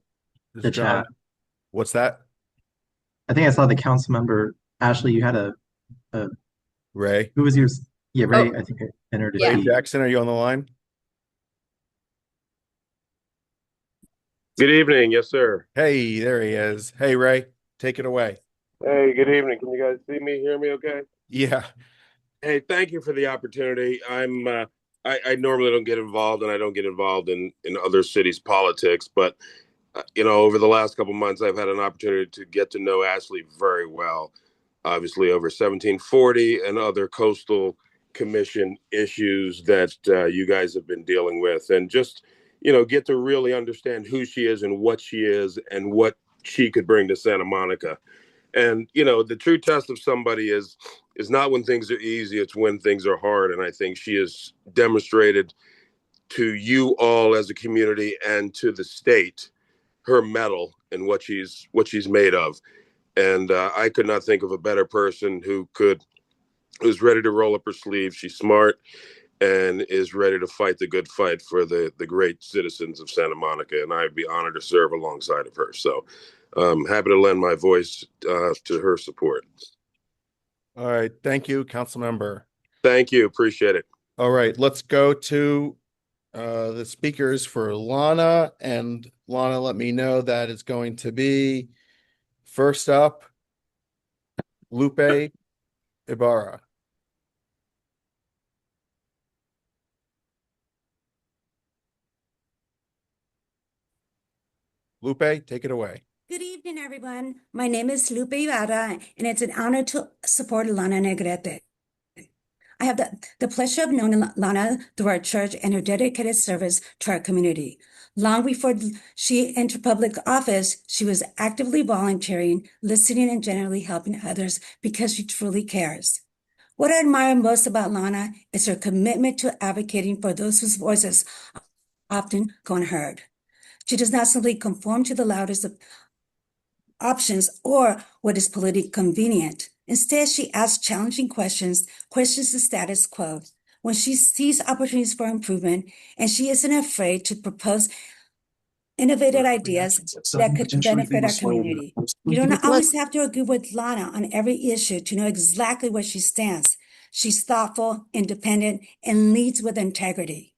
Is the John? chat. What's that? I think I saw the council member. Ashley, you had a Ray? who was yours? Yeah, Ray. Oh. I think I entered Ray it. Jackson, are you on the line? Good evening. Yes, sir. Hey, there he is. Hey, Ray, take it away. Hey, good evening. Can you guys see me, hear me okay? Yeah. Hey, thank you for the opportunity. I normally don't get involved, and I don't get involved in other cities' politics, but over the last couple months, I've had an opportunity to get to know Ashley very well. Obviously, over 1740 and other coastal commission issues that you guys have been dealing with, and just get to really understand who she is and what she could bring to Santa Monica. And the true test of somebody is not when things are easy, it's when things are hard. And I think she has demonstrated to you all as a community and to the state her mettle and what she's made of. And I could not think of a better person who's ready to roll up her sleeves. She's smart and is ready to fight the good fight for the great citizens of Santa Monica. And I'd be honored to serve alongside of her. So happy to lend my voice to her support. All right. Thank you, council member. Thank you. Appreciate it. All right. Let's go to the speakers for Lana. And Lana, let me know that it's going to be first up, Lupe Ibarra. Lupe, take it away. Good evening, everyone. My name is Lupe Ibarra, and it's an honor to support Lana Negrete. I have the pleasure of knowing Lana through our church and her dedicated service to our community. Long before she entered public office, she was actively volunteering, listening, and generally helping others because she truly cares. What I admire most about Lana is her commitment to advocating for those whose voices often go unheard. She does not simply conform to the loudest of options or what is politically convenient. Instead, she asks challenging questions, questions the status quo. When she sees opportunities for improvement, and she isn't afraid to propose innovative ideas that could benefit our community. You don't always have to agree with Lana on every issue to know exactly where she stands. She's thoughtful, independent, and leads with integrity.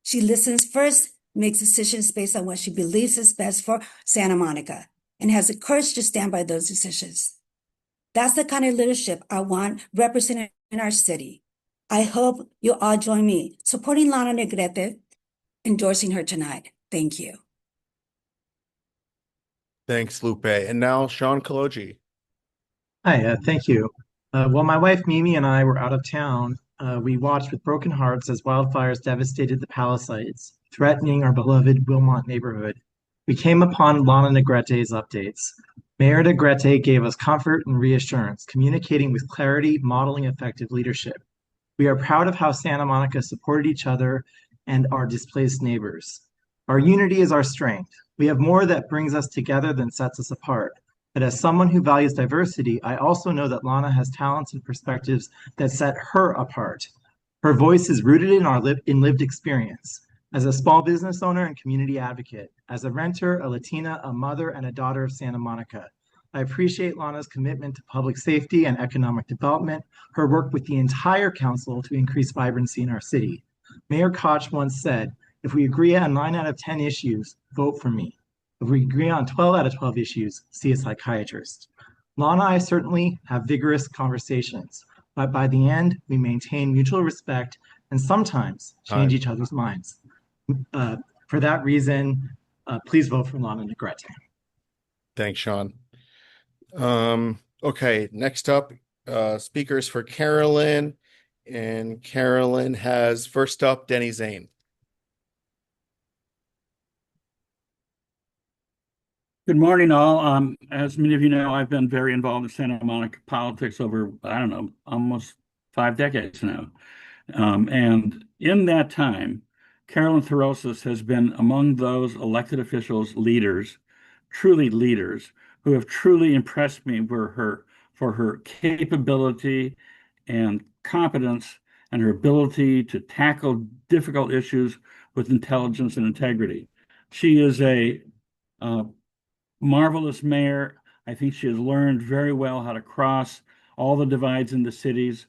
She listens first, makes decisions based on what she believes is best for Santa Monica, and has the courage to stand by those decisions. That's the kind of leadership I want represented in our city. I hope you all join me supporting Lana Negrete, endorsing her tonight. Thank you. Thanks, Lupe. And now Sean Kaloji. Hi, thank you. While my wife Mimi and I were out of town, we watched with broken hearts as wildfires devastated the Palisades, threatening our beloved Wilmont neighborhood. We came upon Lana Negrete's updates. Mayor Negrete gave us comfort and reassurance, communicating with clarity, modeling effective leadership. We are proud of how Santa Monica supported each other and our displaced neighbors. Our unity is our strength. We have more that brings us together than sets us apart. But as someone who values diversity, I also know that Lana has talents and perspectives that set her apart. Her voice is rooted in lived experience. as a small business owner and community advocate, as a renter, a Latina, a mother, and a daughter of Santa Monica. I appreciate Lana's commitment to public safety and economic development, her work with the entire council to increase vibrancy in our city. Mayor Koch once said, if we agree on 9 out of 10 issues, vote for me. If we agree on 12 out of 12 issues, see a psychiatrist. Lana and I certainly have vigorous conversations, but by the end, we maintain mutual respect and sometimes change each other's minds. For that reason, please vote for Lana Negrete. Thanks, Sean. Okay, next up, speakers for Carolyn. And Carolyn has first up Denny Zane. Good morning, all. As many of you know, I've been very involved in Santa Monica politics over, I don't know, almost 5 decades now. And in that time, Carolyn Thorosis has been among those elected officials, leaders, truly leaders, who have truly impressed me for her capability and competence and her ability to tackle difficult issues with intelligence and integrity. She is a marvelous mayor. I think she has learned very well how to cross all the divides in the cities.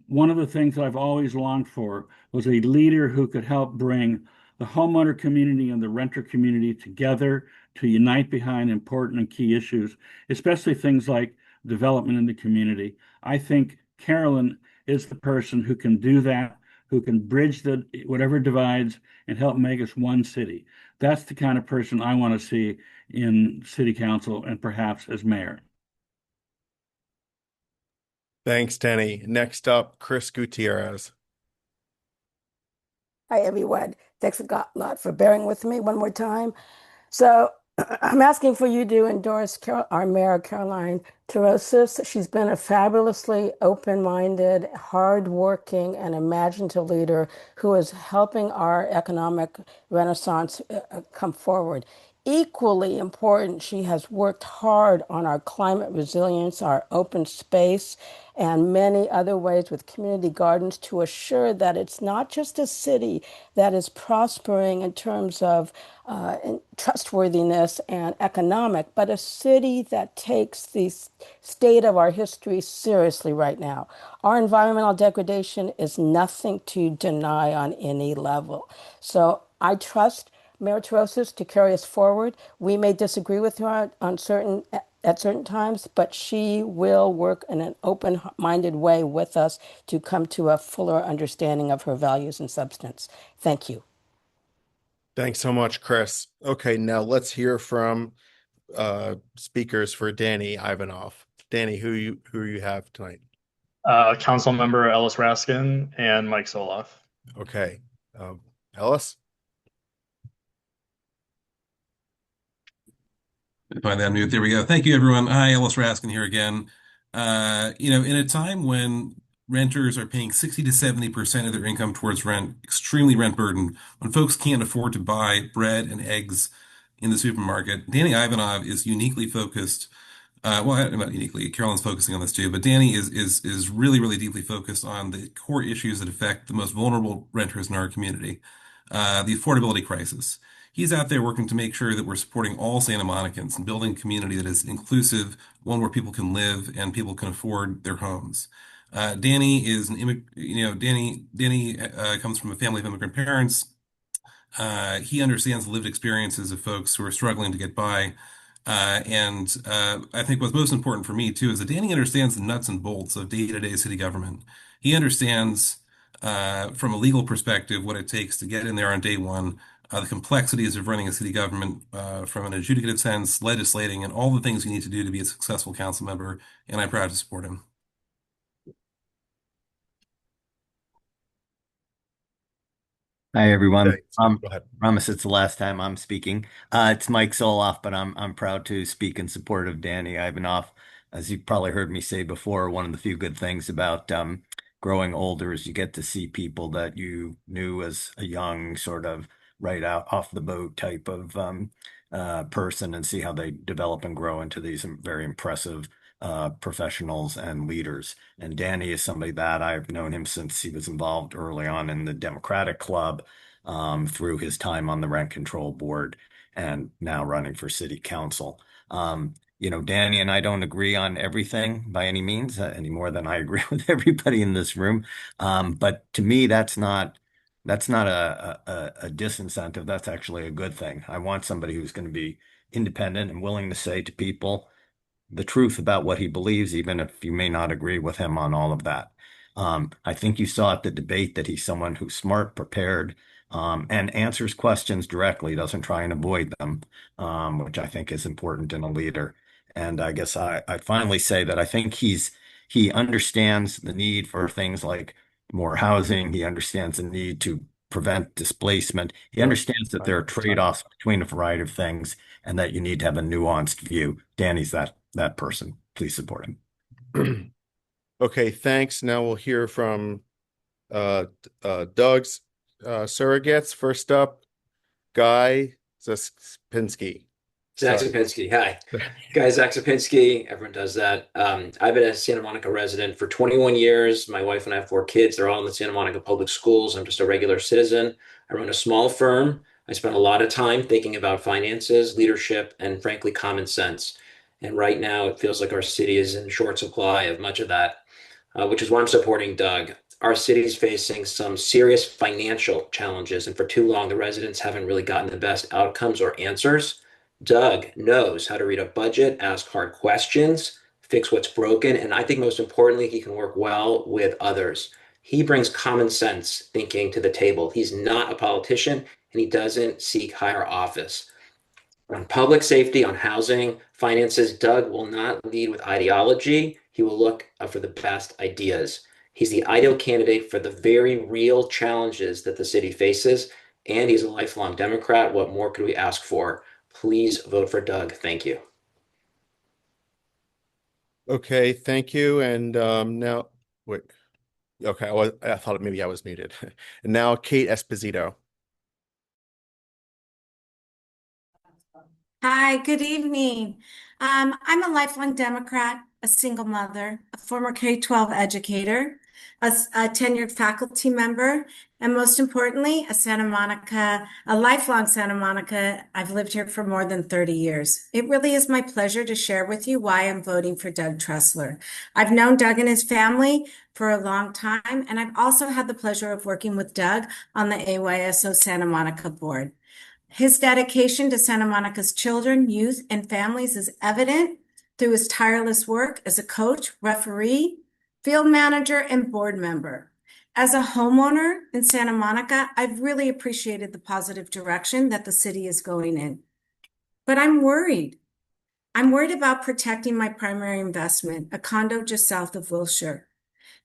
One of the things that I've always longed for was a leader who could help bring the homeowner community and the renter community together to unite behind important and key issues, especially things like development in the community. I think Carolyn is the person who can do that, who can bridge the whatever divides and help make us one city. That's the kind of person I want to see in city council and perhaps as mayor. Thanks, Denny. Next up, Chris Gutierrez. Hi, everyone. Thanks a lot for bearing with me one more time. So I'm asking for you to endorse our Mayor, Caroline Terosas. She's been a fabulously open-minded, hardworking, and imaginative leader who is helping our economic renaissance come forward. Equally important, she has worked hard on our climate resilience, our open space, and many other ways with community gardens to assure that it's not just a city that is prospering in terms of trustworthiness and economic, but a city that takes the state of our history seriously right now. Our environmental degradation is nothing to deny on any level. So I trust Mayor Terosas to carry us forward. We may disagree with her at certain times, but she will work in an open-minded way with us to come to a fuller understanding of her values and substance. Thank you. Thanks so much, Chris. Okay, now let's hear from speakers for Danny Ivanov. Danny, who you have tonight? Council member Ellis Raskin and Mike Soloff. Okay. Ellis? Find that mute. There we go. Thank you, everyone. Hi, Ellis Raskin here again. In a time when renters are paying 60 to 70% of their income towards rent, extremely rent burdened, when folks can't afford to buy bread and eggs in the supermarket, Danny Ivanov is uniquely focused. Well, not uniquely, Carolyn's focusing on this too, but Danny is really, really deeply focused on the core issues that affect the most vulnerable renters in our community, the affordability crisis. He's out there working to make sure that we're supporting all Santa Monicans and building a community that is inclusive, one where people can live and people can afford their homes. Danny is Danny comes from a family of immigrant parents. He understands the lived experiences of folks who are struggling to get by. I think what's most important for me too is that Danny understands the nuts and bolts of day-to-day city government. He understands, from a legal perspective, what it takes to get in there on day one, the complexities of running a city government, from an adjudicative sense, legislating, and all the things you need to do to be a successful council member. And I'm proud to support him. Hi, everyone. Okay, go ahead. Promise it's the last time I'm speaking. It's Mike Soloff, but I'm proud to speak in support of Danny Ivanov. As you probably heard me say before, one of the few good things about growing older is you get to see people that you knew as a young, sort of right out off the boat type of person, and see how they develop and grow into these very impressive professionals and leaders. And Danny is somebody that I've known him since he was involved early on in the Democratic Club. through his time on the Rent Control Board and now running for city council. Danny and I don't agree on everything by any means, any more than I agree with everybody in this room. But to me, that's not a disincentive. That's actually a good thing. I want somebody who's going to be independent and willing to say to people the truth about what he believes, even if you may not agree with him on all of that. I think you saw at the debate that he's someone who's smart, prepared, and answers questions directly, doesn't try and avoid them, which I think is important in a leader. And I guess I finally say that I think he understands the need for things like more housing. He understands the need to prevent displacement. He understands that there are trade-offs between a variety of things and that you need to have a nuanced view. Danny's that person. Please support him. Okay, thanks. Now we'll hear from Doug's surrogates. First up, Guy Zaspinski. Zach Sapinski. Hi. Guy Zach Sapinski. Everyone does that. I've been a Santa Monica resident for 21 years. My wife and I have 4 kids. They're all in the Santa Monica public schools. I'm just a regular citizen. I run a small firm. I spend a lot of time thinking about finances, leadership, and frankly, common sense. And right now, it feels like our city is in short supply of much of that, which is why I'm supporting Doug. Our city is facing some serious financial challenges, and for too long, the residents haven't really gotten the best outcomes or answers. Doug knows how to read a budget, ask hard questions, fix what's broken, and I think most importantly, he can work well with others. He brings common sense thinking to the table. He's not a politician and he doesn't seek higher office. On public safety, on housing, finances, Doug will not lead with ideology. He will look for the best ideas. He's the ideal candidate for the very real challenges that the city faces, and he's a lifelong Democrat. What more could we ask for? Please vote for Doug. Thank you. Okay, thank you. And now, wait. Okay, I thought maybe I was muted. And now Kate Esposito. Hi, good evening. I'm a lifelong Democrat, a single mother, a former K-12 educator, a tenured faculty member, and most importantly, a lifelong Santa Monica. I've lived here for more than 30 years. It really is my pleasure to share with you why I'm voting for Doug Tressler. I've known Doug and his family for a long time, and I've also had the pleasure of working with Doug on the AYSO Santa Monica board. His dedication to Santa Monica's children, youth, and families is evident through his tireless work as a coach, referee, field manager, and board member. As a homeowner in Santa Monica, I've really appreciated the positive direction that the city is going in. But I'm worried. I'm worried about protecting my primary investment, a condo just south of Wilshire.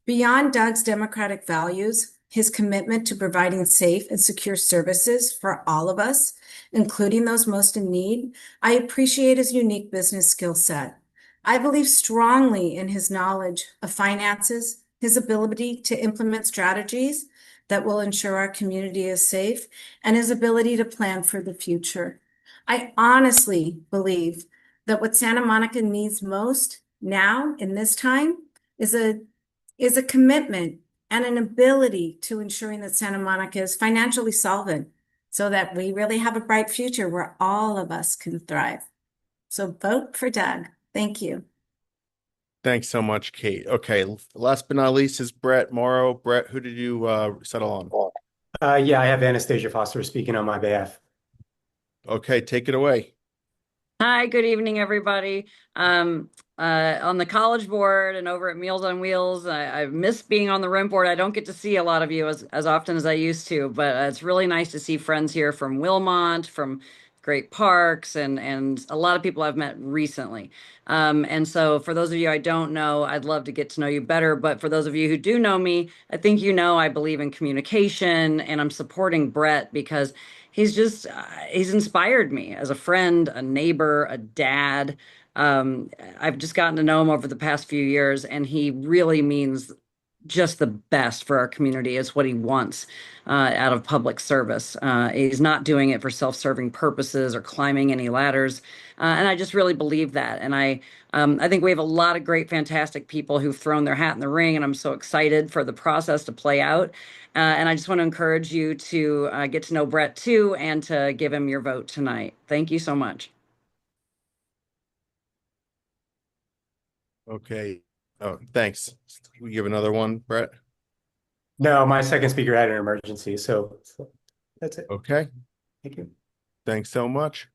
Beyond Doug's democratic values, his commitment to providing safe and secure services for all of us, including those most in need, I appreciate his unique business skill set. I believe strongly in his knowledge of finances, his ability to implement strategies that will ensure our community is safe, and his ability to plan for the future. I honestly believe that what Santa Monica needs most now in this time is a commitment and an ability to ensuring that Santa Monica is financially solvent so that we really have a bright future where all of us can thrive. So vote for Doug. Thank you. Thanks so much, Kate. Okay, last but not least is Brett Morrow. Brett, who did you settle on? Yeah, I have Anastasia Foster speaking on my behalf. Okay, take it away. Hi, good evening, everybody. On the college board and over at Meals on Wheels, I miss being on the rent board. I don't get to see a lot of you as often as I used to, but it's really nice to see friends here from Wilmont, from Great Parks, and a lot of people I've met recently. And so for those of you I don't know, I'd love to get to know you better. But for those of you who do know me, I think you know I believe in communication, and I'm supporting Brett because he's inspired me as a friend, a neighbor, a dad. I've just gotten to know him over the past few years, and he really means just the best for our community, is what he wants out of public service. He's not doing it for self-serving purposes or climbing any ladders. And I just really believe that. And I think we have a lot of great, fantastic people who've thrown their hat in the ring, and I'm so excited for the process to play out. And I just want to encourage you to get to know Brett too, and to give him your vote tonight. Thank you so much. Okay. Oh, thanks. We give another one, Brett? No, my second speaker had an emergency, so that's it. Okay. Thank you. Thanks so much.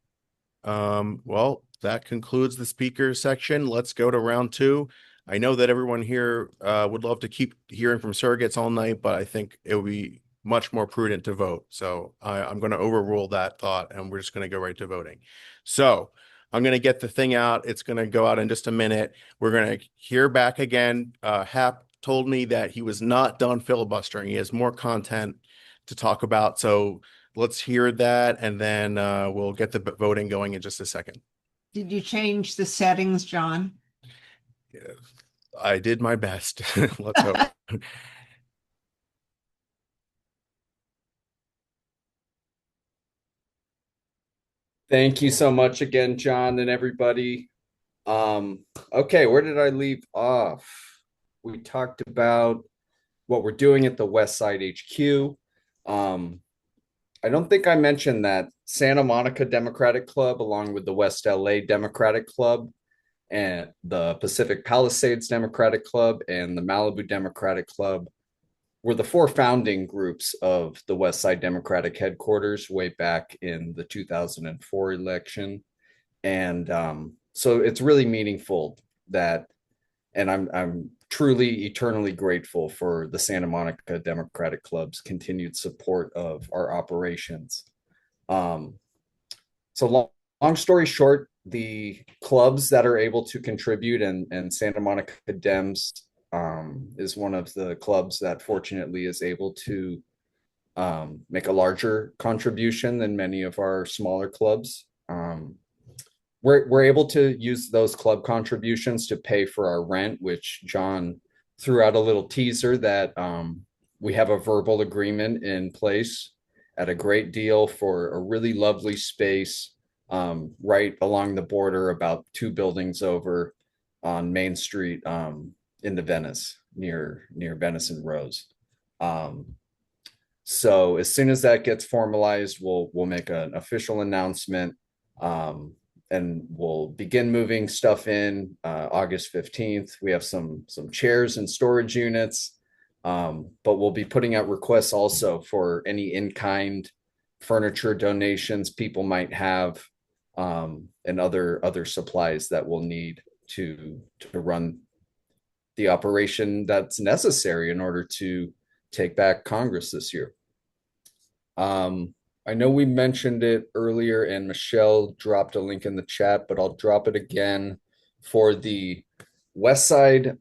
Well, that concludes the speaker section. Let's go to round two. I know that everyone here would love to keep hearing from surrogates all night, but I think it would be much more prudent to vote. So I'm going to overrule that thought, and we're just going to go right to voting. So I'm going to get the thing out. It's going to go out in just a minute. We're going to hear back again. Hap told me that he was not done filibustering. He has more content to talk about. So let's hear that, and then we'll get the voting going in just a second. Did you change the settings, John? I did my best. Let's hope. Thank you so much again, John, and everybody. Okay, where did I leave off? We talked about what we're doing at the West Side HQ. I don't think I mentioned that Santa Monica Democratic Club, along with the West LA Democratic Club, and the Pacific Palisades Democratic Club, and the Malibu Democratic Club, were the four founding groups of the West Side Democratic headquarters way back in the 2004 election. And so it's really meaningful that, and I'm truly eternally grateful for the Santa Monica Democratic Club's continued support of our operations. So long story short, the clubs that are able to contribute, and Santa Monica Dems is one of the clubs that fortunately is able to make a larger contribution than many of our smaller clubs. We're able to use those club contributions to pay for our rent, which John threw out a little teaser that we have a verbal agreement in place at a great deal for a really lovely space right along the border, about 2 buildings over on Main Street in the Venice, near Venice and Rose. So as soon as that gets formalized, we'll make an official announcement, and we'll begin moving stuff in August 15th. We have some chairs and storage units, but we'll be putting out requests also for any in-kind furniture donations people might have, and other supplies that we'll need to run the operation that's necessary in order to take back Congress this year. I know we mentioned it earlier and Michelle dropped a link in the chat, but I'll drop it again for the West Side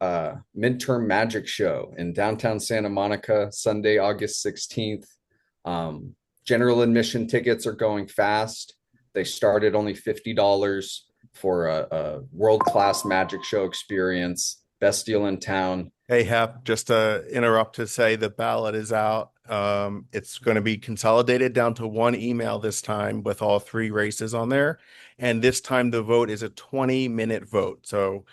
Midterm Magic Show in downtown Santa Monica, Sunday, August 16th. General admission tickets are going fast. They start at only $50 for a world-class magic show experience. Best deal in town. Hey, Hap, just to interrupt to say the ballot is out. It's going to be consolidated down to one email this time with all 3 races on there. And this time the vote is a 20-minute vote. So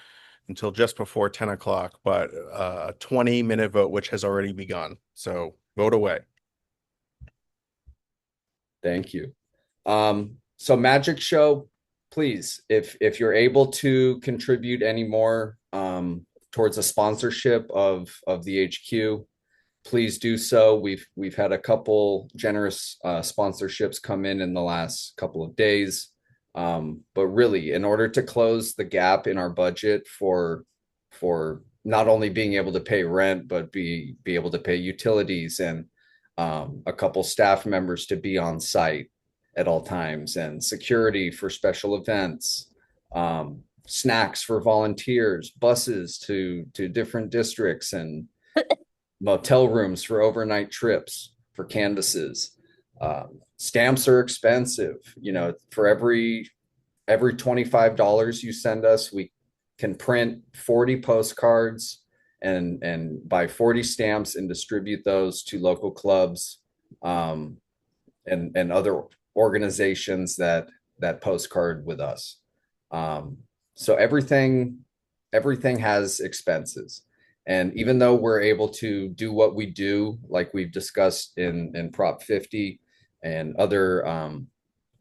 until just before 10 o'clock, but a 20-minute vote, which has already begun. So vote away. Thank you. So Magic Show, please, if you're able to contribute any more towards a sponsorship of the HQ, please do so. We've had a couple generous sponsorships come in the last couple of days. But really, in order to close the gap in our budget for not only being able to pay rent, but be able to pay utilities and a couple staff members to be on site at all times, and security for special events, snacks for volunteers, buses to different districts, and motel rooms for overnight trips for canvases. Stamps are expensive. For every $25 you send us, we can print 40 postcards and buy 40 stamps and distribute those to local clubs and other organizations that postcard with us. So everything has expenses. And even though we're able to do what we do, like we've discussed in Prop 50 and other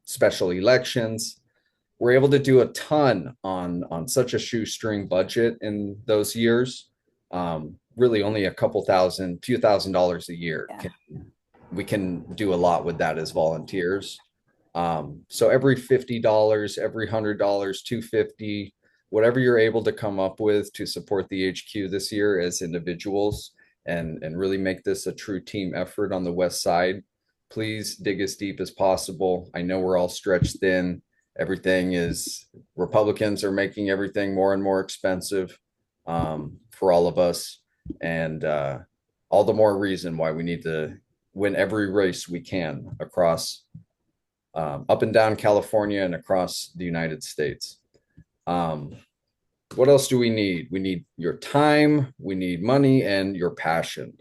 special elections, we're able to do a ton on such a shoestring budget in those years. Really only a few thousand dollars a year. We can do a lot with that as volunteers. So every $50, every $100, 250, whatever you're able to come up with to support the HQ this year as individuals and really make this a true team effort on the west side, please dig as deep as possible. I know we're all stretched thin. Republicans are making everything more and more expensive for all of us. And all the more reason why we need to win every race we can across up and down California and across the United States. What else do we need? We need your time, we need money, and your passion.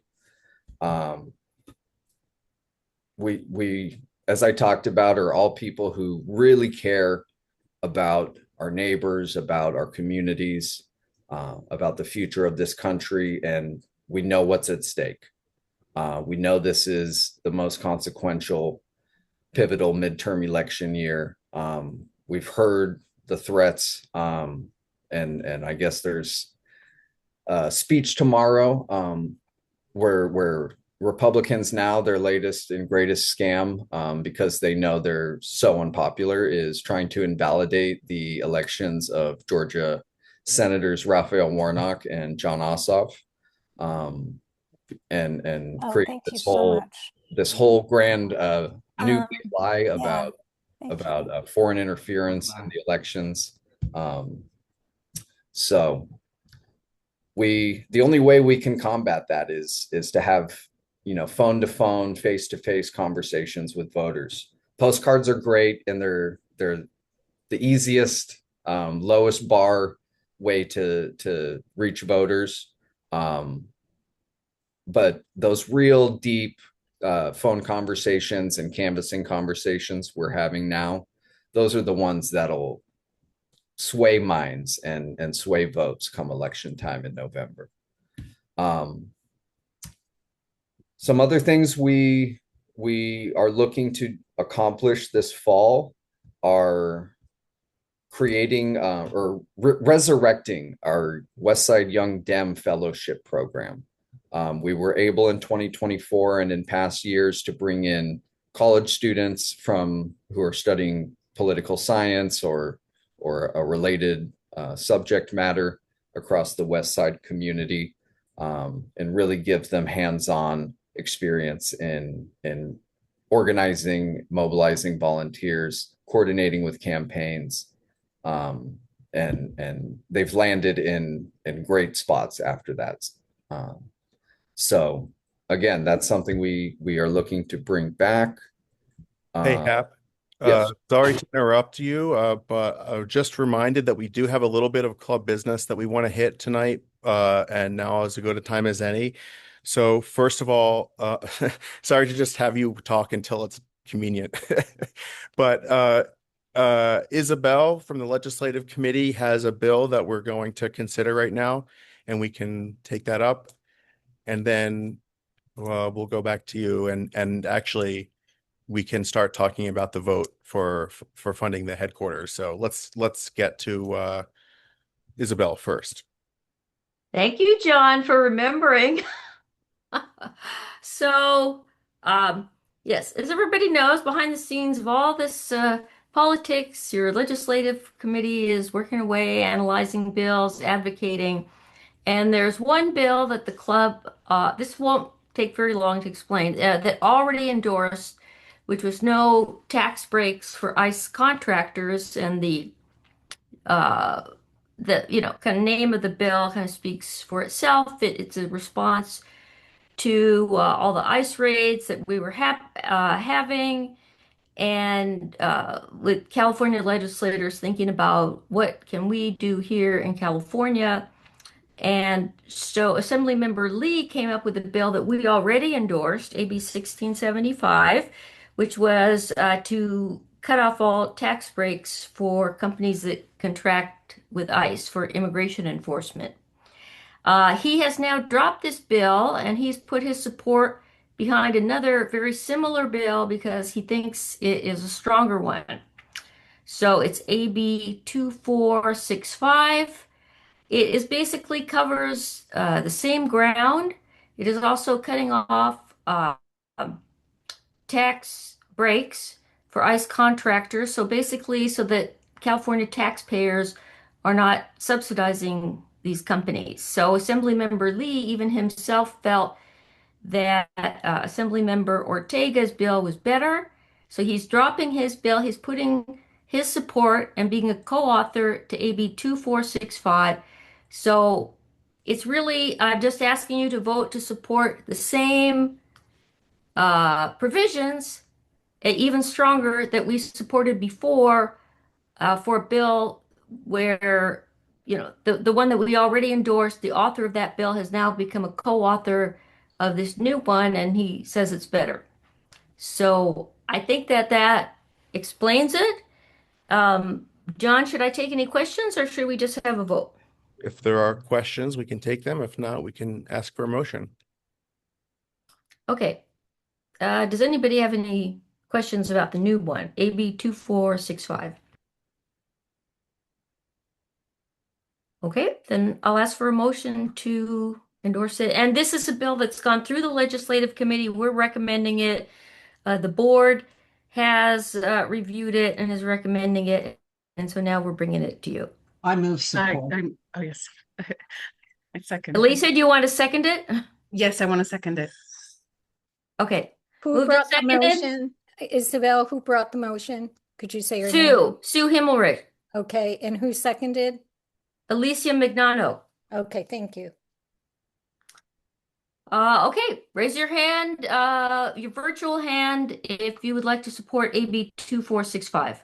We, as I talked about, are all people who really care about our neighbors, about our communities, about the future of this country, and we know what's at stake. We know this is the most consequential, pivotal midterm election year. We've heard the threats, and I guess there's a speech tomorrow where Republicans now, their latest and greatest scam, because they know they're so unpopular, is trying to invalidate the elections of Georgia Senators Raphael Warnock and John Ossoff, and create this whole grand new lie about foreign interference in the elections. So the only way we can combat that is to have phone to phone, face to face conversations with voters. Postcards are great, and they're the easiest, lowest bar way to reach voters. But those real deep phone conversations and canvassing conversations we're having now, those are the ones that'll sway minds and sway votes come election time in November. Some other things we are looking to accomplish this fall are creating or resurrecting our Westside Young Dem Fellowship Program. We were able in 2024 and in past years to bring in college students who are studying political science or a related subject matter across the West Side community, and really give them hands-on experience in organizing, mobilizing volunteers, coordinating with campaigns, and they've landed in great spots after that. So again, that's something we are looking to bring back. Hey, Hap. Yes. Sorry to interrupt you, but I was just reminded that we do have a little bit of club business that we want to hit tonight, and now is as good a time as any. So first of all, sorry to just have you talk until it's convenient, but Isabel from the Legislative Committee has a bill that we're going to consider right now, and we can take that up, and then we'll go back to you, and actually we can start talking about the vote for funding the headquarters. So let's get to Isabel first. Thank you, John, for remembering. So, yes, as everybody knows, behind the scenes of all this politics, your legislative committee is working away, analyzing bills, advocating. And there's one bill that the club, this won't take very long to explain, that already endorsed, which was no tax breaks for ICE contractors, and the kind of name of the bill kind of speaks for itself. It's a response to all the ICE raids that we were having, and with California legislators thinking about what can we do here in California. And so Assemblymember Lee came up with a bill that we already endorsed, AB 1675, which was to cut off all tax breaks for companies that contract with ICE for immigration enforcement. He has now dropped this bill and he's put his support behind another very similar bill because he thinks it is a stronger one. So it's AB 2465. It is basically covers the same ground. It is also cutting off um, tax breaks for ICE contractors. So basically, so that California taxpayers are not subsidizing these companies. So Assemblymember Lee, even himself, felt that Assemblymember Ortega's bill was better. So he's dropping his bill. He's putting his support and being a co-author to AB 2465. So it's really just asking you to vote to support the same provisions, even stronger, that we supported before for a bill where, the one that we already endorsed, the author of that bill has now become a co-author of this new one, and he says it's better. So I think that that explains it. John, should I take any questions or should we just have a vote? If there are questions, we can take them. If not, we can ask for a motion. Okay. Does anybody have any questions about the new one, AB 2465? Okay, then I'll ask for a motion to endorse it. And this is a bill that's gone through the legislative committee. We're recommending it. The board has reviewed it and is recommending it. And so now we're bringing it to you. I move support. Oh, yes. I second. Elisa, do you want to second it? Yes, I want to second it. Okay. Who Moved and brought the seconded? motion? Isabel, who brought the motion? Could you say your name? Sue Himmelrich. Okay, and who seconded? Alicia Mignano. Okay, thank you. Okay, raise your hand, your virtual hand, if you would like to support AB 2465.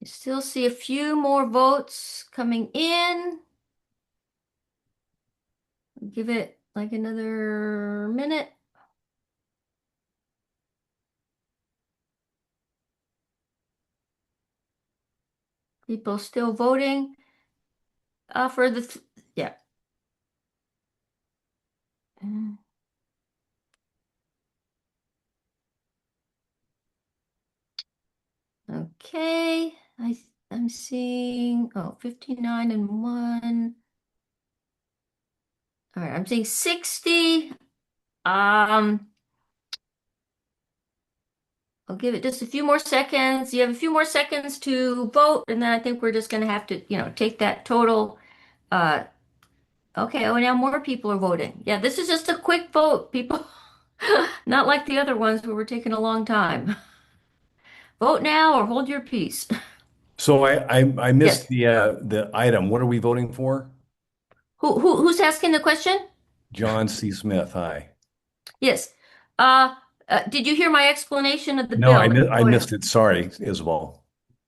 You still see a few more votes coming in. Give it like another minute. People still voting for the, yeah. Okay, I'm seeing, 59 and 1. All right, I'm seeing 60. I'll give it just a few more seconds. You have a few more seconds to vote, and then I think we're just going to have to, take that total. Okay, oh, now more people are voting. Yeah, this is just a quick vote, people. Not like the other ones where we're taking a long time. Vote now or hold your peace. So I missed Yes. the item. What are we voting for? Who's asking the question? John C. Smith. Hi. Yes. Did you hear my explanation of the No, bill? I missed it. Sorry, Isabel.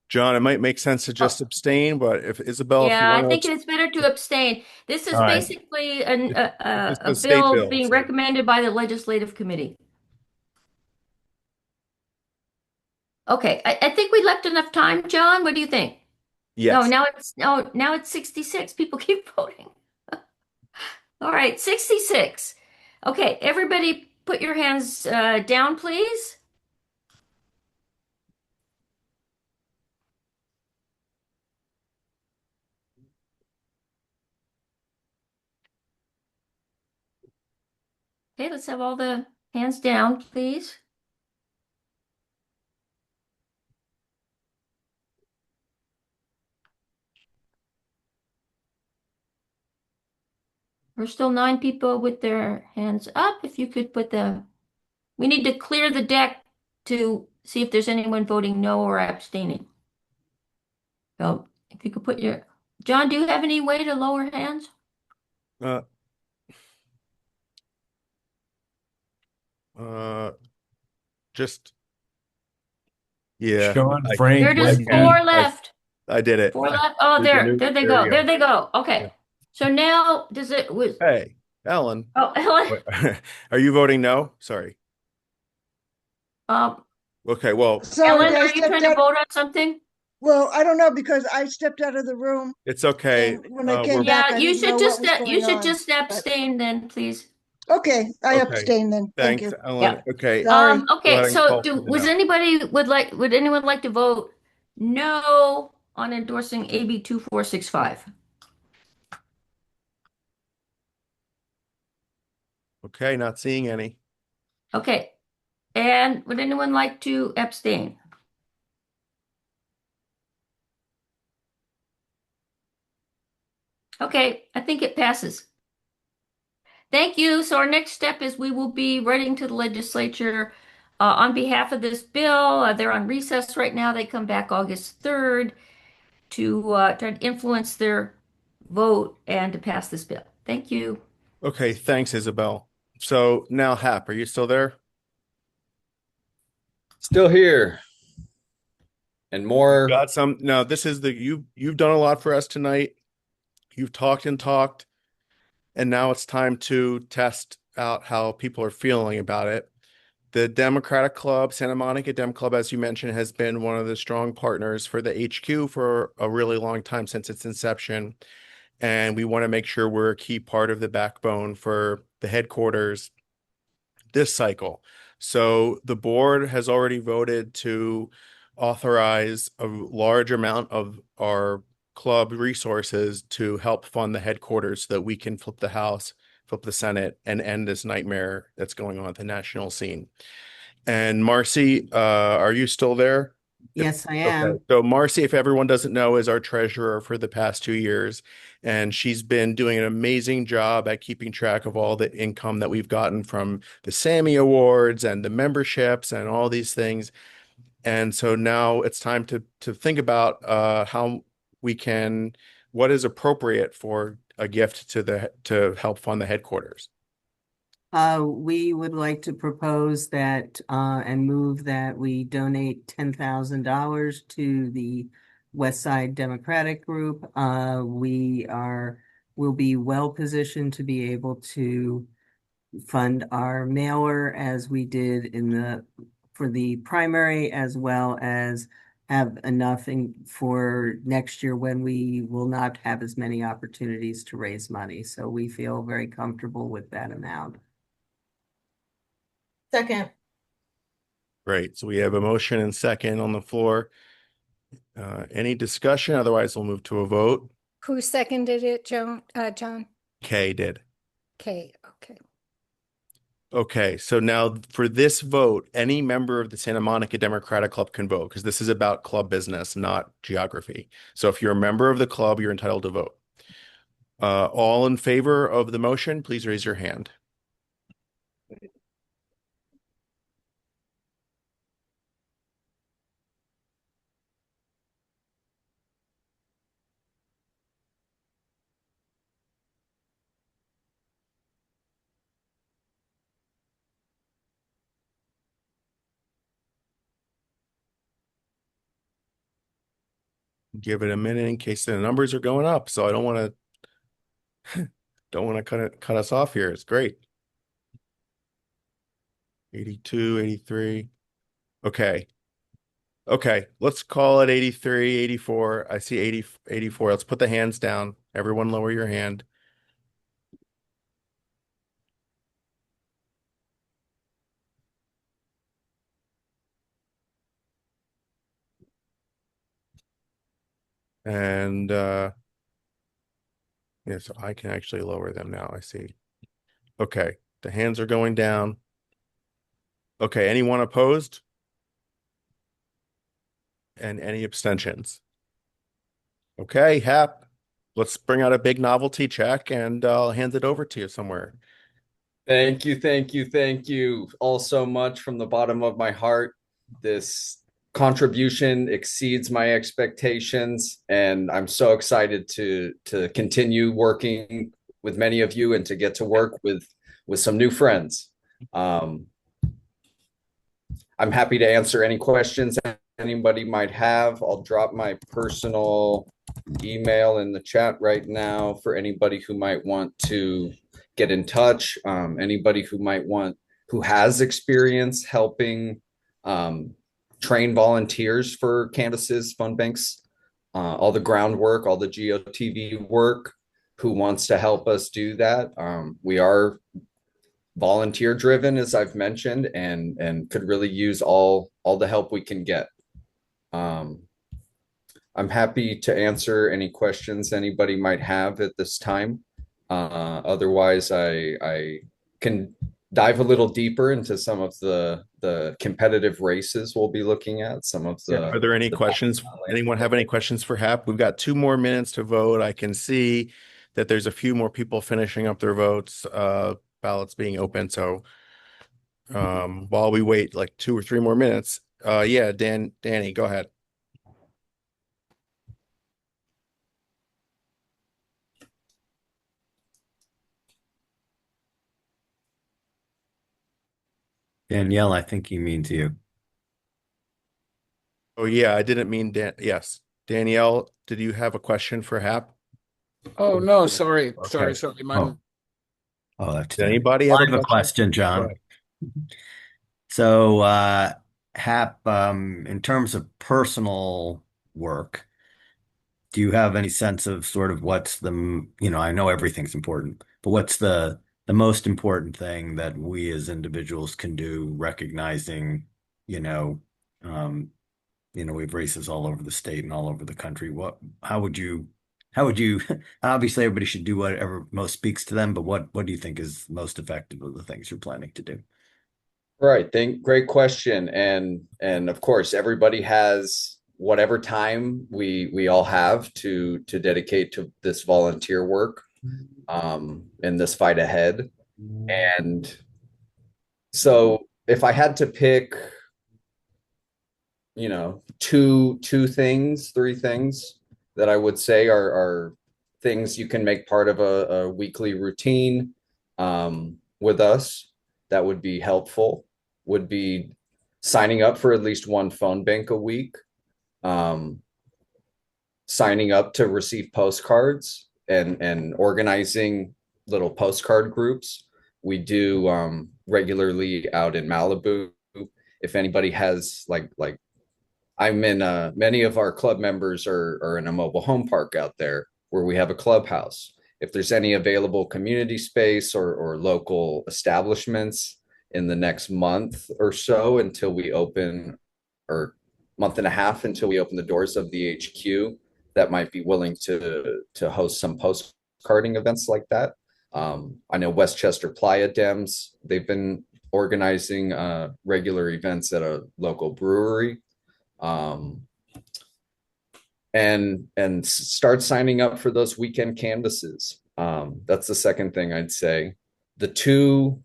John, it might make sense to just abstain, but if Isabel, if you Yeah, I want think to, it's better to abstain. This is All right. basically it's a a state bill bill. being So. recommended by the legislative committee. Okay, I think we left enough time, John. What do you think? Yes. Now it's 66. People keep voting. All right, 66. Okay, everybody put your hands down, please. Okay, let's have all the hands down, please. There's still 9 people with their hands up. If you could we need to clear the deck to see if there's anyone voting no or abstaining. So if you could John, do you have any way to lower hands? Uh, just, yeah. Sean, I, Frank, There's Wendy. 4 left. I did it. 4 left. Oh, There's a there they there go. you There go. they go. Okay. Yeah. So now does it was Hey, Ellen. oh Helen. Wait, are you voting no? Sorry. Um Okay, well, Sorry, Ellen, I are you stepped trying to out. vote on something? Well, I don't know because I stepped out of the room it's okay. and when I came We're back, Yeah, I didn't know what was you going should on. just abstain then, please. Okay, I okay. abstain then. Thank Thanks, you. Ellen. Yeah. Okay. Sorry. Go Okay, ahead and so call for the was no. anybody would anyone like to vote no on endorsing AB 2465? Okay, not seeing any. Okay. And would anyone like to abstain? Okay, I think it passes. Thank you. So our next step is we will be writing to the legislature on behalf of this bill. They're on recess right now. They come back August 3rd to try to influence their vote and to pass this bill. Thank you. Okay, thanks, Isabel. So now, Hap, are you still there? Still here. And more. Got some. No, this is you've done a lot for us tonight. You've talked and talked, and now it's time to test out how people are feeling about it. The Democratic Club, Santa Monica Dem Club, as you mentioned, has been one of the strong partners for the HQ for a really long time since its inception. And we want to make sure we're a key part of the backbone for the headquarters this cycle. So the board has already voted to authorize a large amount of our club resources to help fund the headquarters so that we can flip the House, flip the Senate, and end this nightmare that's going on at the national scene. And Marcy, are you still there? Yes, I Okay. am. So Marcy, if everyone doesn't know, is our treasurer for the past 2 years, and she's been doing an amazing job at keeping track of all the income that we've gotten from the Sammy Awards and the memberships and all these things. And so now it's time to think about how we can, what is appropriate for a gift to help fund the headquarters. We would like to propose that and move that we donate $10,000 to the West Side Democratic Group. Will be well positioned to be able to fund our mailer as we did for the primary, as well as have enough for next year when we will not have as many opportunities to raise money. So we feel very comfortable with that amount. Second. Great. So we have a motion and second on the floor. Any discussion? Otherwise, we'll move to a vote. Who seconded it, John? Kay did. Okay, okay. Okay, so now for this vote, any member of the Santa Monica Democratic Club can vote because this is about club business, not geography. So if you're a member of the club, you're entitled to vote. All in favor of the motion, please raise your hand. Give it a minute in case the numbers are going up. So I don't want to cut us off here. It's great. 82, 83. Okay. Okay, let's call it 83, 84. I see 80, 84. Let's put the hands down. Everyone lower your hand. And yeah, so I can actually lower them now. I see. Okay, the hands are going down. Okay, anyone opposed? And any abstentions? Okay, Hap. let's bring out a big novelty check and I'll hand it over to you somewhere. Thank you, thank you, thank you all so much from the bottom of my heart. This contribution exceeds my expectations, and I'm so excited to continue working with many of you and to get to work with some new friends. I'm happy to answer any questions anybody might have. I'll drop my personal email in the chat right now for anybody who might want to get in touch. Anybody who has experience helping train volunteers for canvases, fund banks, all the groundwork, all the GOTV work, who wants to help us do that. We are volunteer driven, as I've mentioned, and could really use all the help we can get. I'm happy to answer any questions anybody might have at this time. Otherwise, I can dive a little deeper into some of the competitive races we'll be looking at. Some of the Are there any questions? Anyone have any questions for Hap? We've got 2 more minutes to vote. I can see that there's a few more people finishing up their votes, ballots being open. So while we wait like 2 or 3 more minutes, yeah, Danny, go ahead. Danielle, I think he means you. Oh yeah, I didn't mean Dan. Yes, Danielle, did you have a question for Hap? Oh, no, sorry. Okay. Sorry. Oh, that's Did anybody have a question, John. So, Hap, in terms of personal work, do you have any sense of sort of what's I know everything's important, but what's the most important thing that we as individuals can do, recognizing, we have races all over the state and all over the country. How would you, obviously everybody should do whatever most speaks to them, but what do you think is most effective of the things you're planning to do? Right. Great question. And of course, everybody has whatever time we all have to dedicate to this volunteer work in this fight ahead. And so if I had to pick, two things, three things that I would say are things you can make part of a weekly routine with us that would be helpful, would be signing up for at least one phone bank a week, signing up to receive postcards and organizing little postcard groups. We do regularly out in Malibu. If anybody has like I'm in many of our club members are in a mobile home park out there where we have a clubhouse. If there's any available community space or local establishments in the next month or so until we open, or month and a half until we open the doors of the HQ, that might be willing to host some postcarding events like that. I know Westchester Playa Dems, they've been organizing regular events at a local brewery. And start signing up for those weekend canvases. That's the second thing I'd say. The two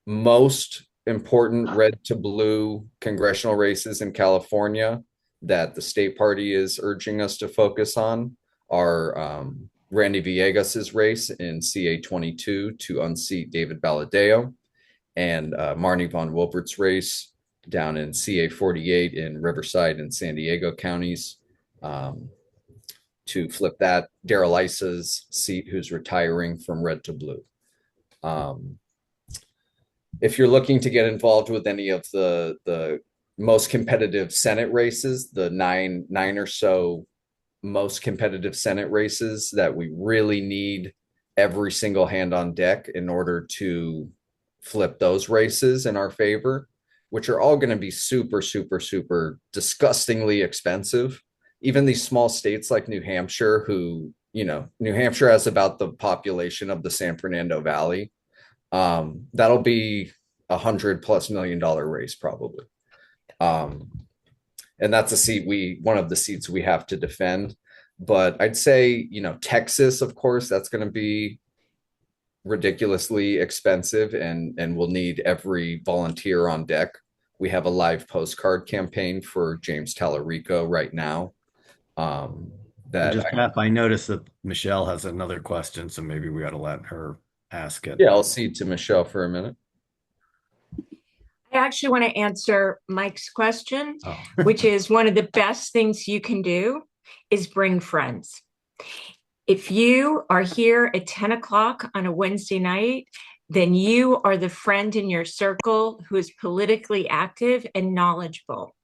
most important red to blue congressional races in California that the state party is urging us to focus on are Randy Villegas's race in CA 22 to unseat David Valadeo, and Marnie von Wilbert's race down in CA 48 in Riverside and San Diego counties to flip that Daryl Isa's seat, who's retiring from red to blue. If you're looking to get involved with any of the most competitive Senate races, the nine or so most competitive Senate races that we really need every single hand on deck in order to flip those races in our favor, which are all going to be super, super, super disgustingly expensive. Even these small states like New Hampshire, who, New Hampshire has about the population of the San Fernando Valley. That'll be $100+ million race probably. And that's one of the seats we have to defend. But I'd say, Texas, of course, that's going to be ridiculously expensive and we'll need every volunteer on deck. We have a live postcard campaign for James Tallarico right now. That Just Beth, I noticed that Michelle has another question, so maybe we ought to let her ask it. Yeah, I'll cede to Michelle for a minute. I actually want to answer Mike's question, Oh. which is one of the best things you can do is bring friends. If you are here at 10 o'clock on a Wednesday night, then you are the friend in your circle who is politically active and knowledgeable.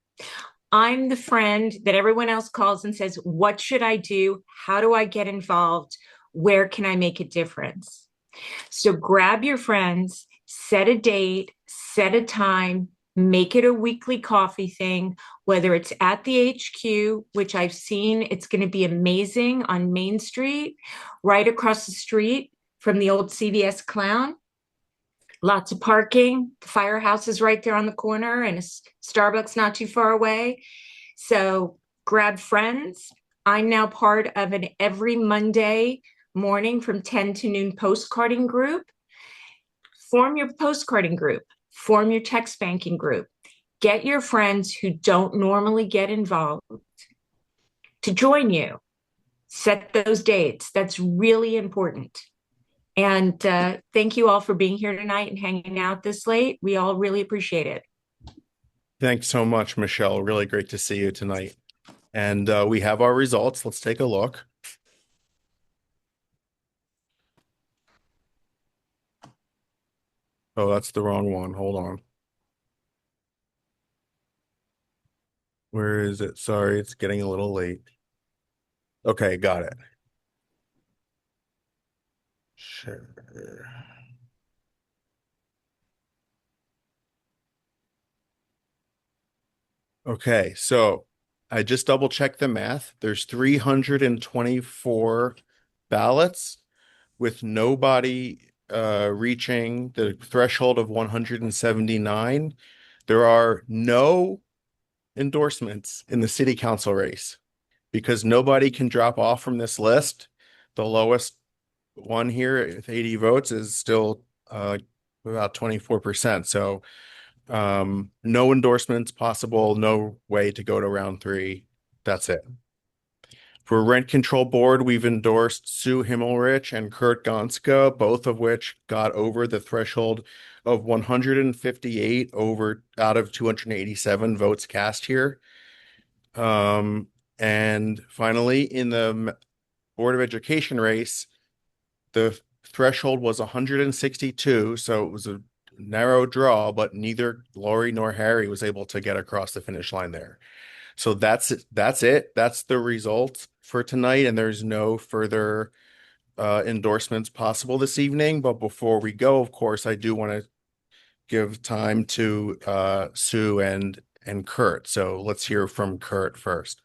I'm the friend that everyone else calls and says, what should I do? How do I get involved? Where can I make a difference? So grab your friends, set a date, set a time, make it a weekly coffee thing, whether it's at the HQ, which I've seen, it's going to be amazing on Main Street, right across the street from the old CVS Clown. Lots of parking. The firehouse is right there on the corner and a Starbucks not too far away. So grab friends. I'm now part of an every Monday morning from 10 to noon postcarding group. Form your postcarding group, form your text banking group. Get your friends who don't normally get involved to join you. Set those dates. That's really important. And thank you all for being here tonight and hanging out this late. We all really appreciate it. Thanks so much, Michelle. Really great to see you tonight. And we have our results. Let's take a look. Oh, that's the wrong one. Hold on. Where is it? Sorry, it's getting a little late. Okay, got it. Sure. Okay, so I just double checked the math. There's 324 ballots with nobody reaching the threshold of 179. There are no endorsements in the city council race because nobody can drop off from this list. The lowest one here with 80 votes is still about 24%. So no endorsements possible, no way to go to round 3. That's it. For rent control board, we've endorsed Sue Himmelrich and Kurt Gonska, both of which got over the threshold of 158 out of 287 votes cast here. And finally, in the Board of Education race, the threshold was 162, so it was a narrow draw, but neither Lori nor Harry was able to get across the finish line there. So that's it. That's the result for tonight, and there's no further endorsements possible this evening. But before we go, of course, I do want to give time to Sue and Kurt. So let's hear from Kurt first.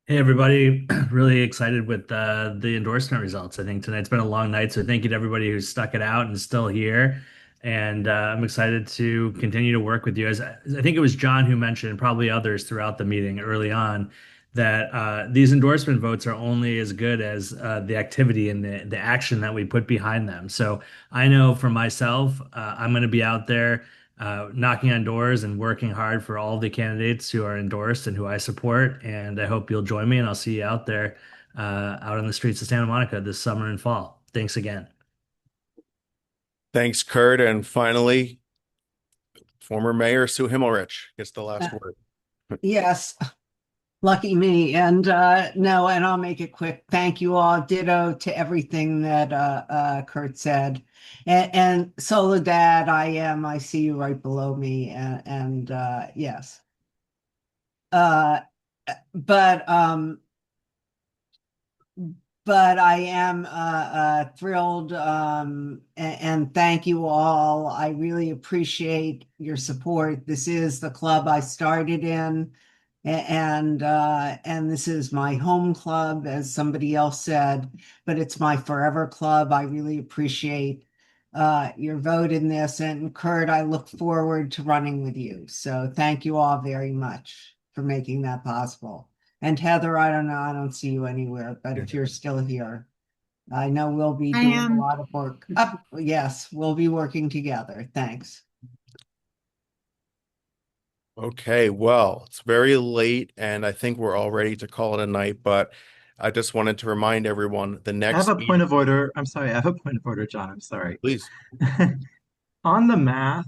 Hey everybody, really excited with the endorsement results. I think tonight's been a long night, so thank you to everybody who's stuck it out and is still here. And I'm excited to continue to work with you. As I think it was John who mentioned, and probably others throughout the meeting early on, that these endorsement votes are only as good as the activity and the action that we put behind them. So I know for myself, I'm going to be out there knocking on doors and working hard for all the candidates who are endorsed and who I support. And I hope you'll join me, and I'll see you out there out on the streets of Santa Monica this summer and fall. Thanks again. Thanks, Kurt. And finally, former Mayor Sue Himmelrich gets the last word. Yes, lucky me. And no, and I'll make it quick. Thank you all. Ditto to everything that Kurt said. And Soledad, I see you right below me. And yes. But I am thrilled and thank you all. I really appreciate your support. This is the club I started in, and this is my home club, as somebody else said, but it's my forever club. I really appreciate your vote in this, and Kurt, I look forward to running with you. So thank you all very much for making that possible. And Heather, I don't know, I don't see you anywhere, but if you're still here, I know we'll be I doing a am. lot of work. Yes, we'll be working together. Thanks. Okay, well, it's very late and I think we're all ready to call it a night, but I just wanted to remind everyone the I have next a point meeting, of order. I'm sorry. I have a point of order, John. I'm sorry. please. On the math,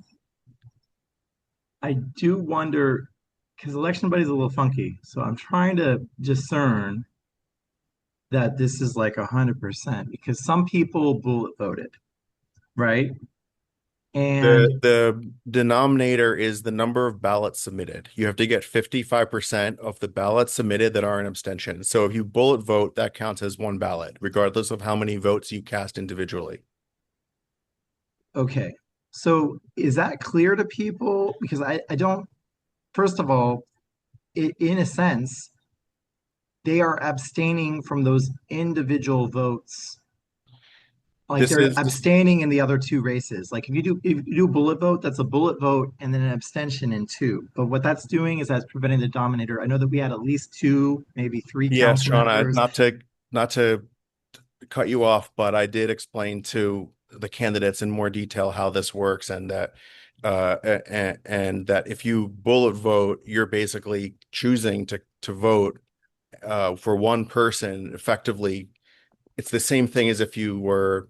I do wonder because election buddy is a little funky. So I'm trying to discern that this is like 100% because some people bullet voted, right? And The denominator is the number of ballots submitted. You have to get 55% of the ballots submitted that are an abstention. So if you bullet vote, that counts as one ballot, regardless of how many votes you cast individually. okay, so is that clear to people? Because I don't, first of all, in a sense, they are abstaining from those individual votes. Like This they're is abstaining in the other two races. Like if you do bullet vote, that's a bullet vote and then an abstention in two. But what that's doing is that's preventing the dominator. I know that we had at least two, maybe three Yes, council Sean, members. not to cut you off, but I did explain to the candidates in more detail how this works and that and that if you bullet vote, you're basically choosing to vote for one person effectively. It's the same thing as if you were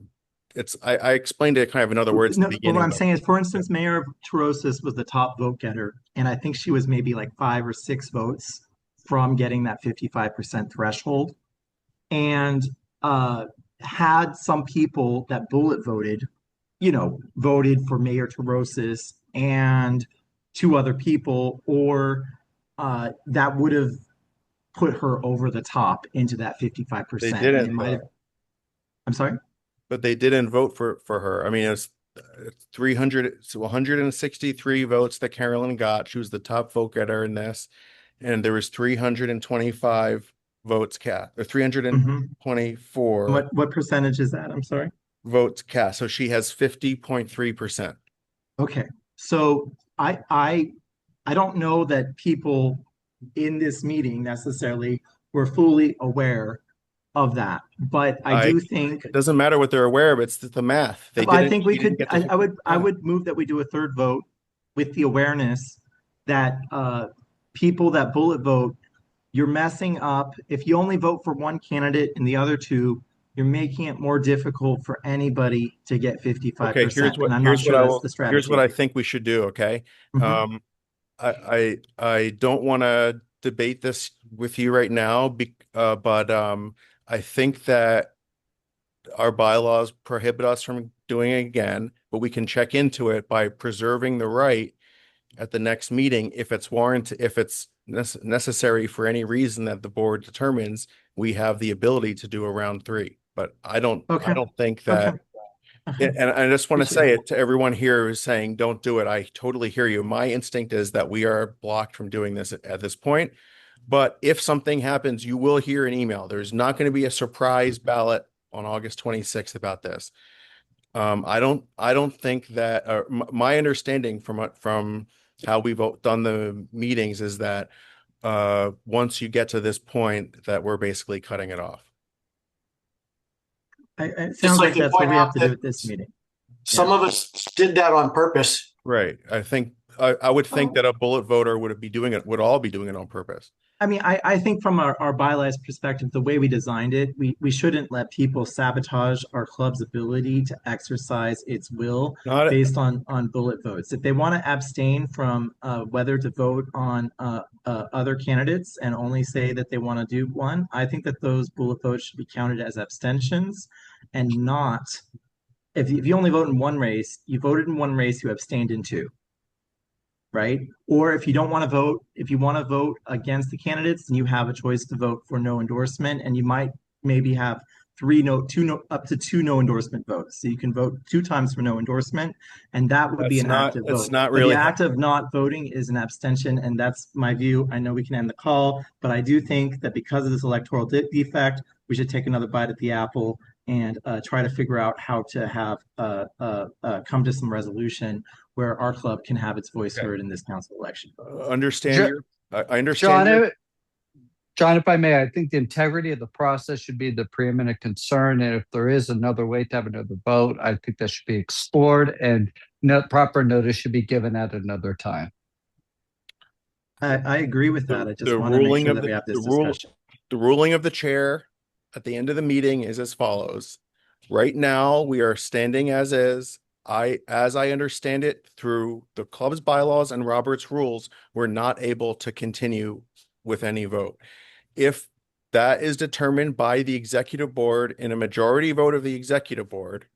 I explained it kind of in other words at No, the but what beginning, I'm but saying is, for yeah. instance, Mayor Torosis was the top vote getter, and I think she was maybe like 5 or 6 votes from getting that 55% threshold. And uh, had some people that bullet voted, voted for Mayor Torosis and two other people, or that would have put her over the top into that They 55%. And it didn't might have, though. I'm sorry? But they didn't vote for her. I mean, it's 300, so 163 votes that Carolyn got. She was the top vote getter in this, and there was 325 votes cast, or Mhm. 324 What percentage is that? I'm sorry. votes cast. So she has 50.3%. Okay. So I don't know that people in this meeting necessarily were fully aware of that, but I I do think It doesn't matter what they're aware of. It's the math. They I didn't. think we She didn't could get the I 55. would move that we do a third vote with the awareness that people that bullet vote, you're messing up. If you only vote for one candidate and the other two, you're making it more difficult for anybody to get Okay, 55%. And I'm not sure that's the here's what strategy. I think we should do. Okay. Mhm. I don't want to debate this with you right now, but I think that our bylaws prohibit us from doing it again, but we can check into it by preserving the right at the next meeting if it's warranted, if it's necessary for any reason that the board determines, we have the ability to do a round three. But I Okay. don't think Okay. that. And I just want to Appreciate say it. it to everyone here who's saying don't do it. I totally hear you. My instinct is that we are blocked from doing this at this point. But if something happens, you will hear an email. There's not going to be a surprise ballot on August 26th about this. I don't think that my understanding from how we've done the meetings is that once you get to this point that we're basically cutting it off. It Just sounds like like to that's what point we have out to do that at this meeting. some Yeah. of us did that on purpose. Right. I would think that a bullet voter would all be doing it on purpose. I mean, I think from our bylaws perspective, the way we designed it, we shouldn't let people sabotage our club's ability to exercise its will Not based on bullet votes. If they want to abstain from whether to vote on other candidates and only say that they want to do one, I think that those bullet votes should be counted as abstentions and not, if you only vote in one race, you voted in one race, you abstained in two, right? Or if you don't want to vote, if you want to vote against the candidates, then you have a choice to vote for no endorsement, and you might maybe have up to two no endorsement votes. So you can vote 2 times for no endorsement, and that would be an active that's vote. not But the really how, act of not voting is an abstention, and that's my view. I know we can end the call, but I do think that because of this electoral defect, we should take another bite at the apple and try to figure out how to have come to some resolution where our club can have its voice heard in this council election. understand Jo- your I understand John, your John, if I may, I think the integrity of the process should be the preeminent concern. And if there is another way to have another vote, I think that should be explored and proper notice should be given at another time. I agree with that. I just The want to make ruling sure of that we have the this rule, discussion. the ruling of the chair at the end of the meeting is as follows. Right now, we are standing as is. As I understand it, through the club's bylaws and Robert's rules, we're not able to continue with any vote. If that is determined by the executive board in a majority vote of the executive board,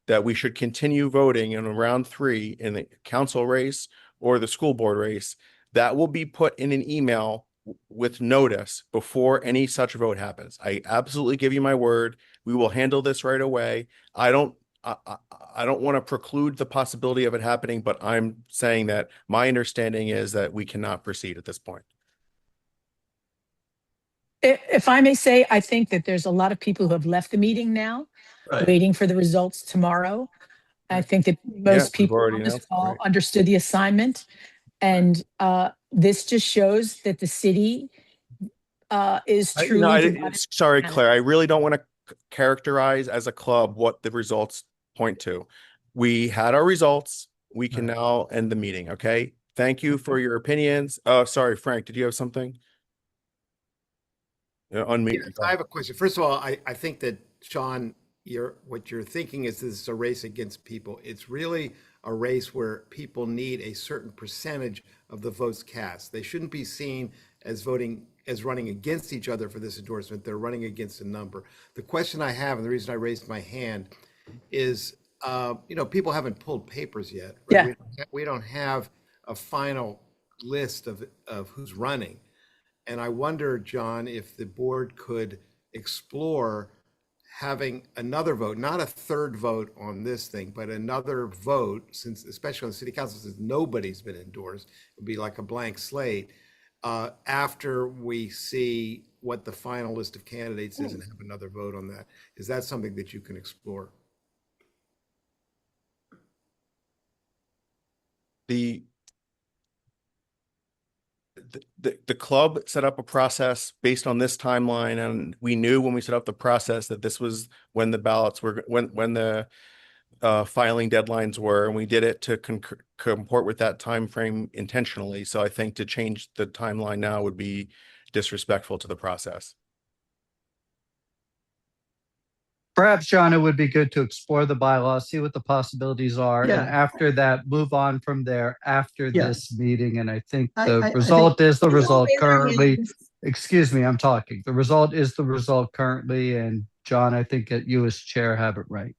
that we should continue voting in round 3 in the council race or the school board race, that will be put in an email with notice before any such vote happens. I absolutely give you my word. We will handle this right away. I don't want to preclude the possibility of it happening, but I'm saying that my understanding is that we cannot proceed at this point. If I may say, I think that there's a lot of people who have left the meeting now, waiting for the results tomorrow. I think that most people on this call understood the assignment. And this just shows that the city is truly divided. Sorry, Claire, I really don't want to characterize as a club what the results point to. We had our results. We can now end the meeting, okay? Thank you for your opinions. Sorry, Frank, did you have something? Unmute. Yes, I have a question. First of all, I think that, Sean, what you're thinking is this is a race against people. It's really a race where people need a certain percentage of the votes cast. They shouldn't be seen as running against each other for this endorsement. They're running against a number. The question I have, and the reason I raised my hand, is people haven't pulled papers yet. Right? Yeah. We don't have a final list of who's running. And I wonder, John, if the board could explore having another vote, not a third vote on this thing, but another vote, since especially on the city council, since nobody's been endorsed, it would be like a blank slate, after we see what the final list of candidates is and have another vote on that. Is that something that you can explore? The club set up a process based on this timeline, and we knew when we set up the process that this was when the ballots were when the filing deadlines were, and we did it to comport with that time frame intentionally. So I think to change the timeline now would be disrespectful to the process. Perhaps, John, it would be good to explore the bylaws, see what the possibilities are, and after that, move on from there after this meeting. And I think the result is the result currently. Excuse me, I'm talking. The result is the result currently, and John, I think that you as chair have it right.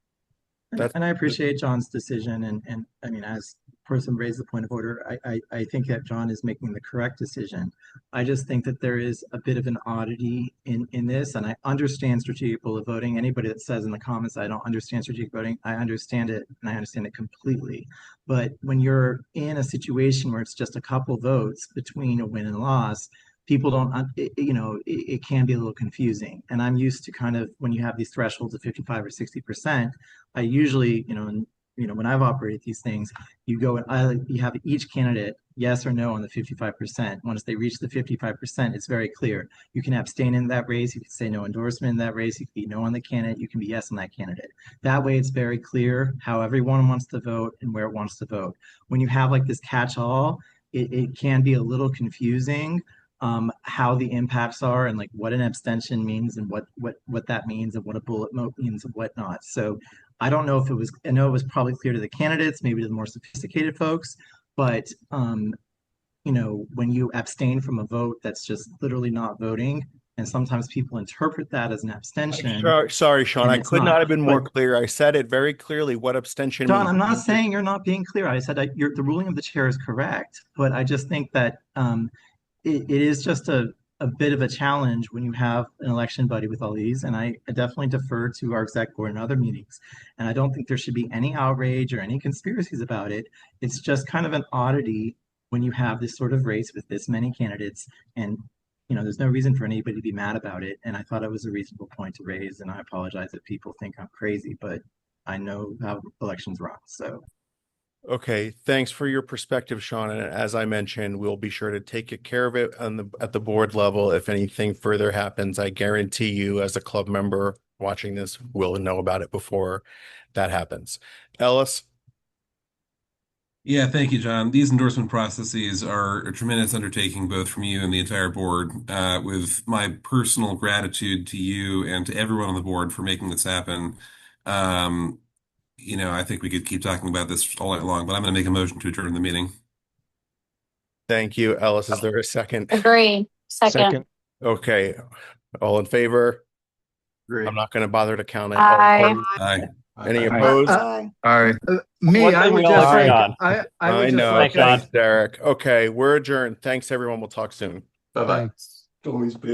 And I appreciate John's decision. And I mean, as person raised the point of order, I think that John is making the correct decision. I just think that there is a bit of an oddity in this, and I understand strategic bullet voting. Anybody that says in the comments, I don't understand strategic voting, I understand it, and I understand it completely. But when you're in a situation where it's just a couple votes between a win and loss, people don't, it can be a little confusing. And I'm used to kind of, when you have these thresholds of 55 or 60%, I usually, when I've operated these things, you go and you have each candidate yes or no on the 55%. Once they reach the 55%, it's very clear. You can abstain in that race. You can say no endorsement in that race. You can be no on the candidate. You can be yes on that candidate. That way, it's very clear how everyone wants to vote and where it wants to vote. When you have like this catch-all, it can be a little confusing how the impacts are and like what an abstention means and what that means and what a bullet vote means and whatnot. So I don't know if it was, I know it was probably clear to the candidates, maybe to the more sophisticated folks, but when you abstain from a vote that's just literally not voting, and sometimes people interpret that as an abstention. Sorry, Sean, I could not have been more clear. I said it very clearly what abstention means. John, I'm not saying you're not being clear. I said the ruling of the chair is correct, but I just think that it is just a bit of a challenge when you have an election buddy with all these, and I definitely defer to our exec board and other meetings. And I don't think there should be any outrage or any conspiracies about it. It's just kind of an oddity when you have this sort of race with this many candidates, and there's no reason for anybody to be mad about it. And I thought it was a reasonable point to raise, and I apologize if people think I'm crazy, but I know how elections run. So Okay, thanks for your perspective, Sean. And as I mentioned, we'll be sure to take care of it at the board level. If anything further happens, I guarantee you, as a club member watching this, will know about it before that happens. Ellis? Yeah, thank you, John. These endorsement processes are a tremendous undertaking, both from you and the entire board. With my personal gratitude to you and to everyone on the board for making this happen. I think we could keep talking about this all night long, but I'm going to make a motion to adjourn the meeting. Thank you, Ellis. Is there a second? Agree. Second. Okay, all in favor? Great. I'm not going to bother to count it. Aye. Aye. Any opposed? Me, I would just like, I would I just know. like Thanks, Derek. Okay, we're adjourned. Thanks, everyone. We'll talk soon. Bye-bye. Thanks. Always big.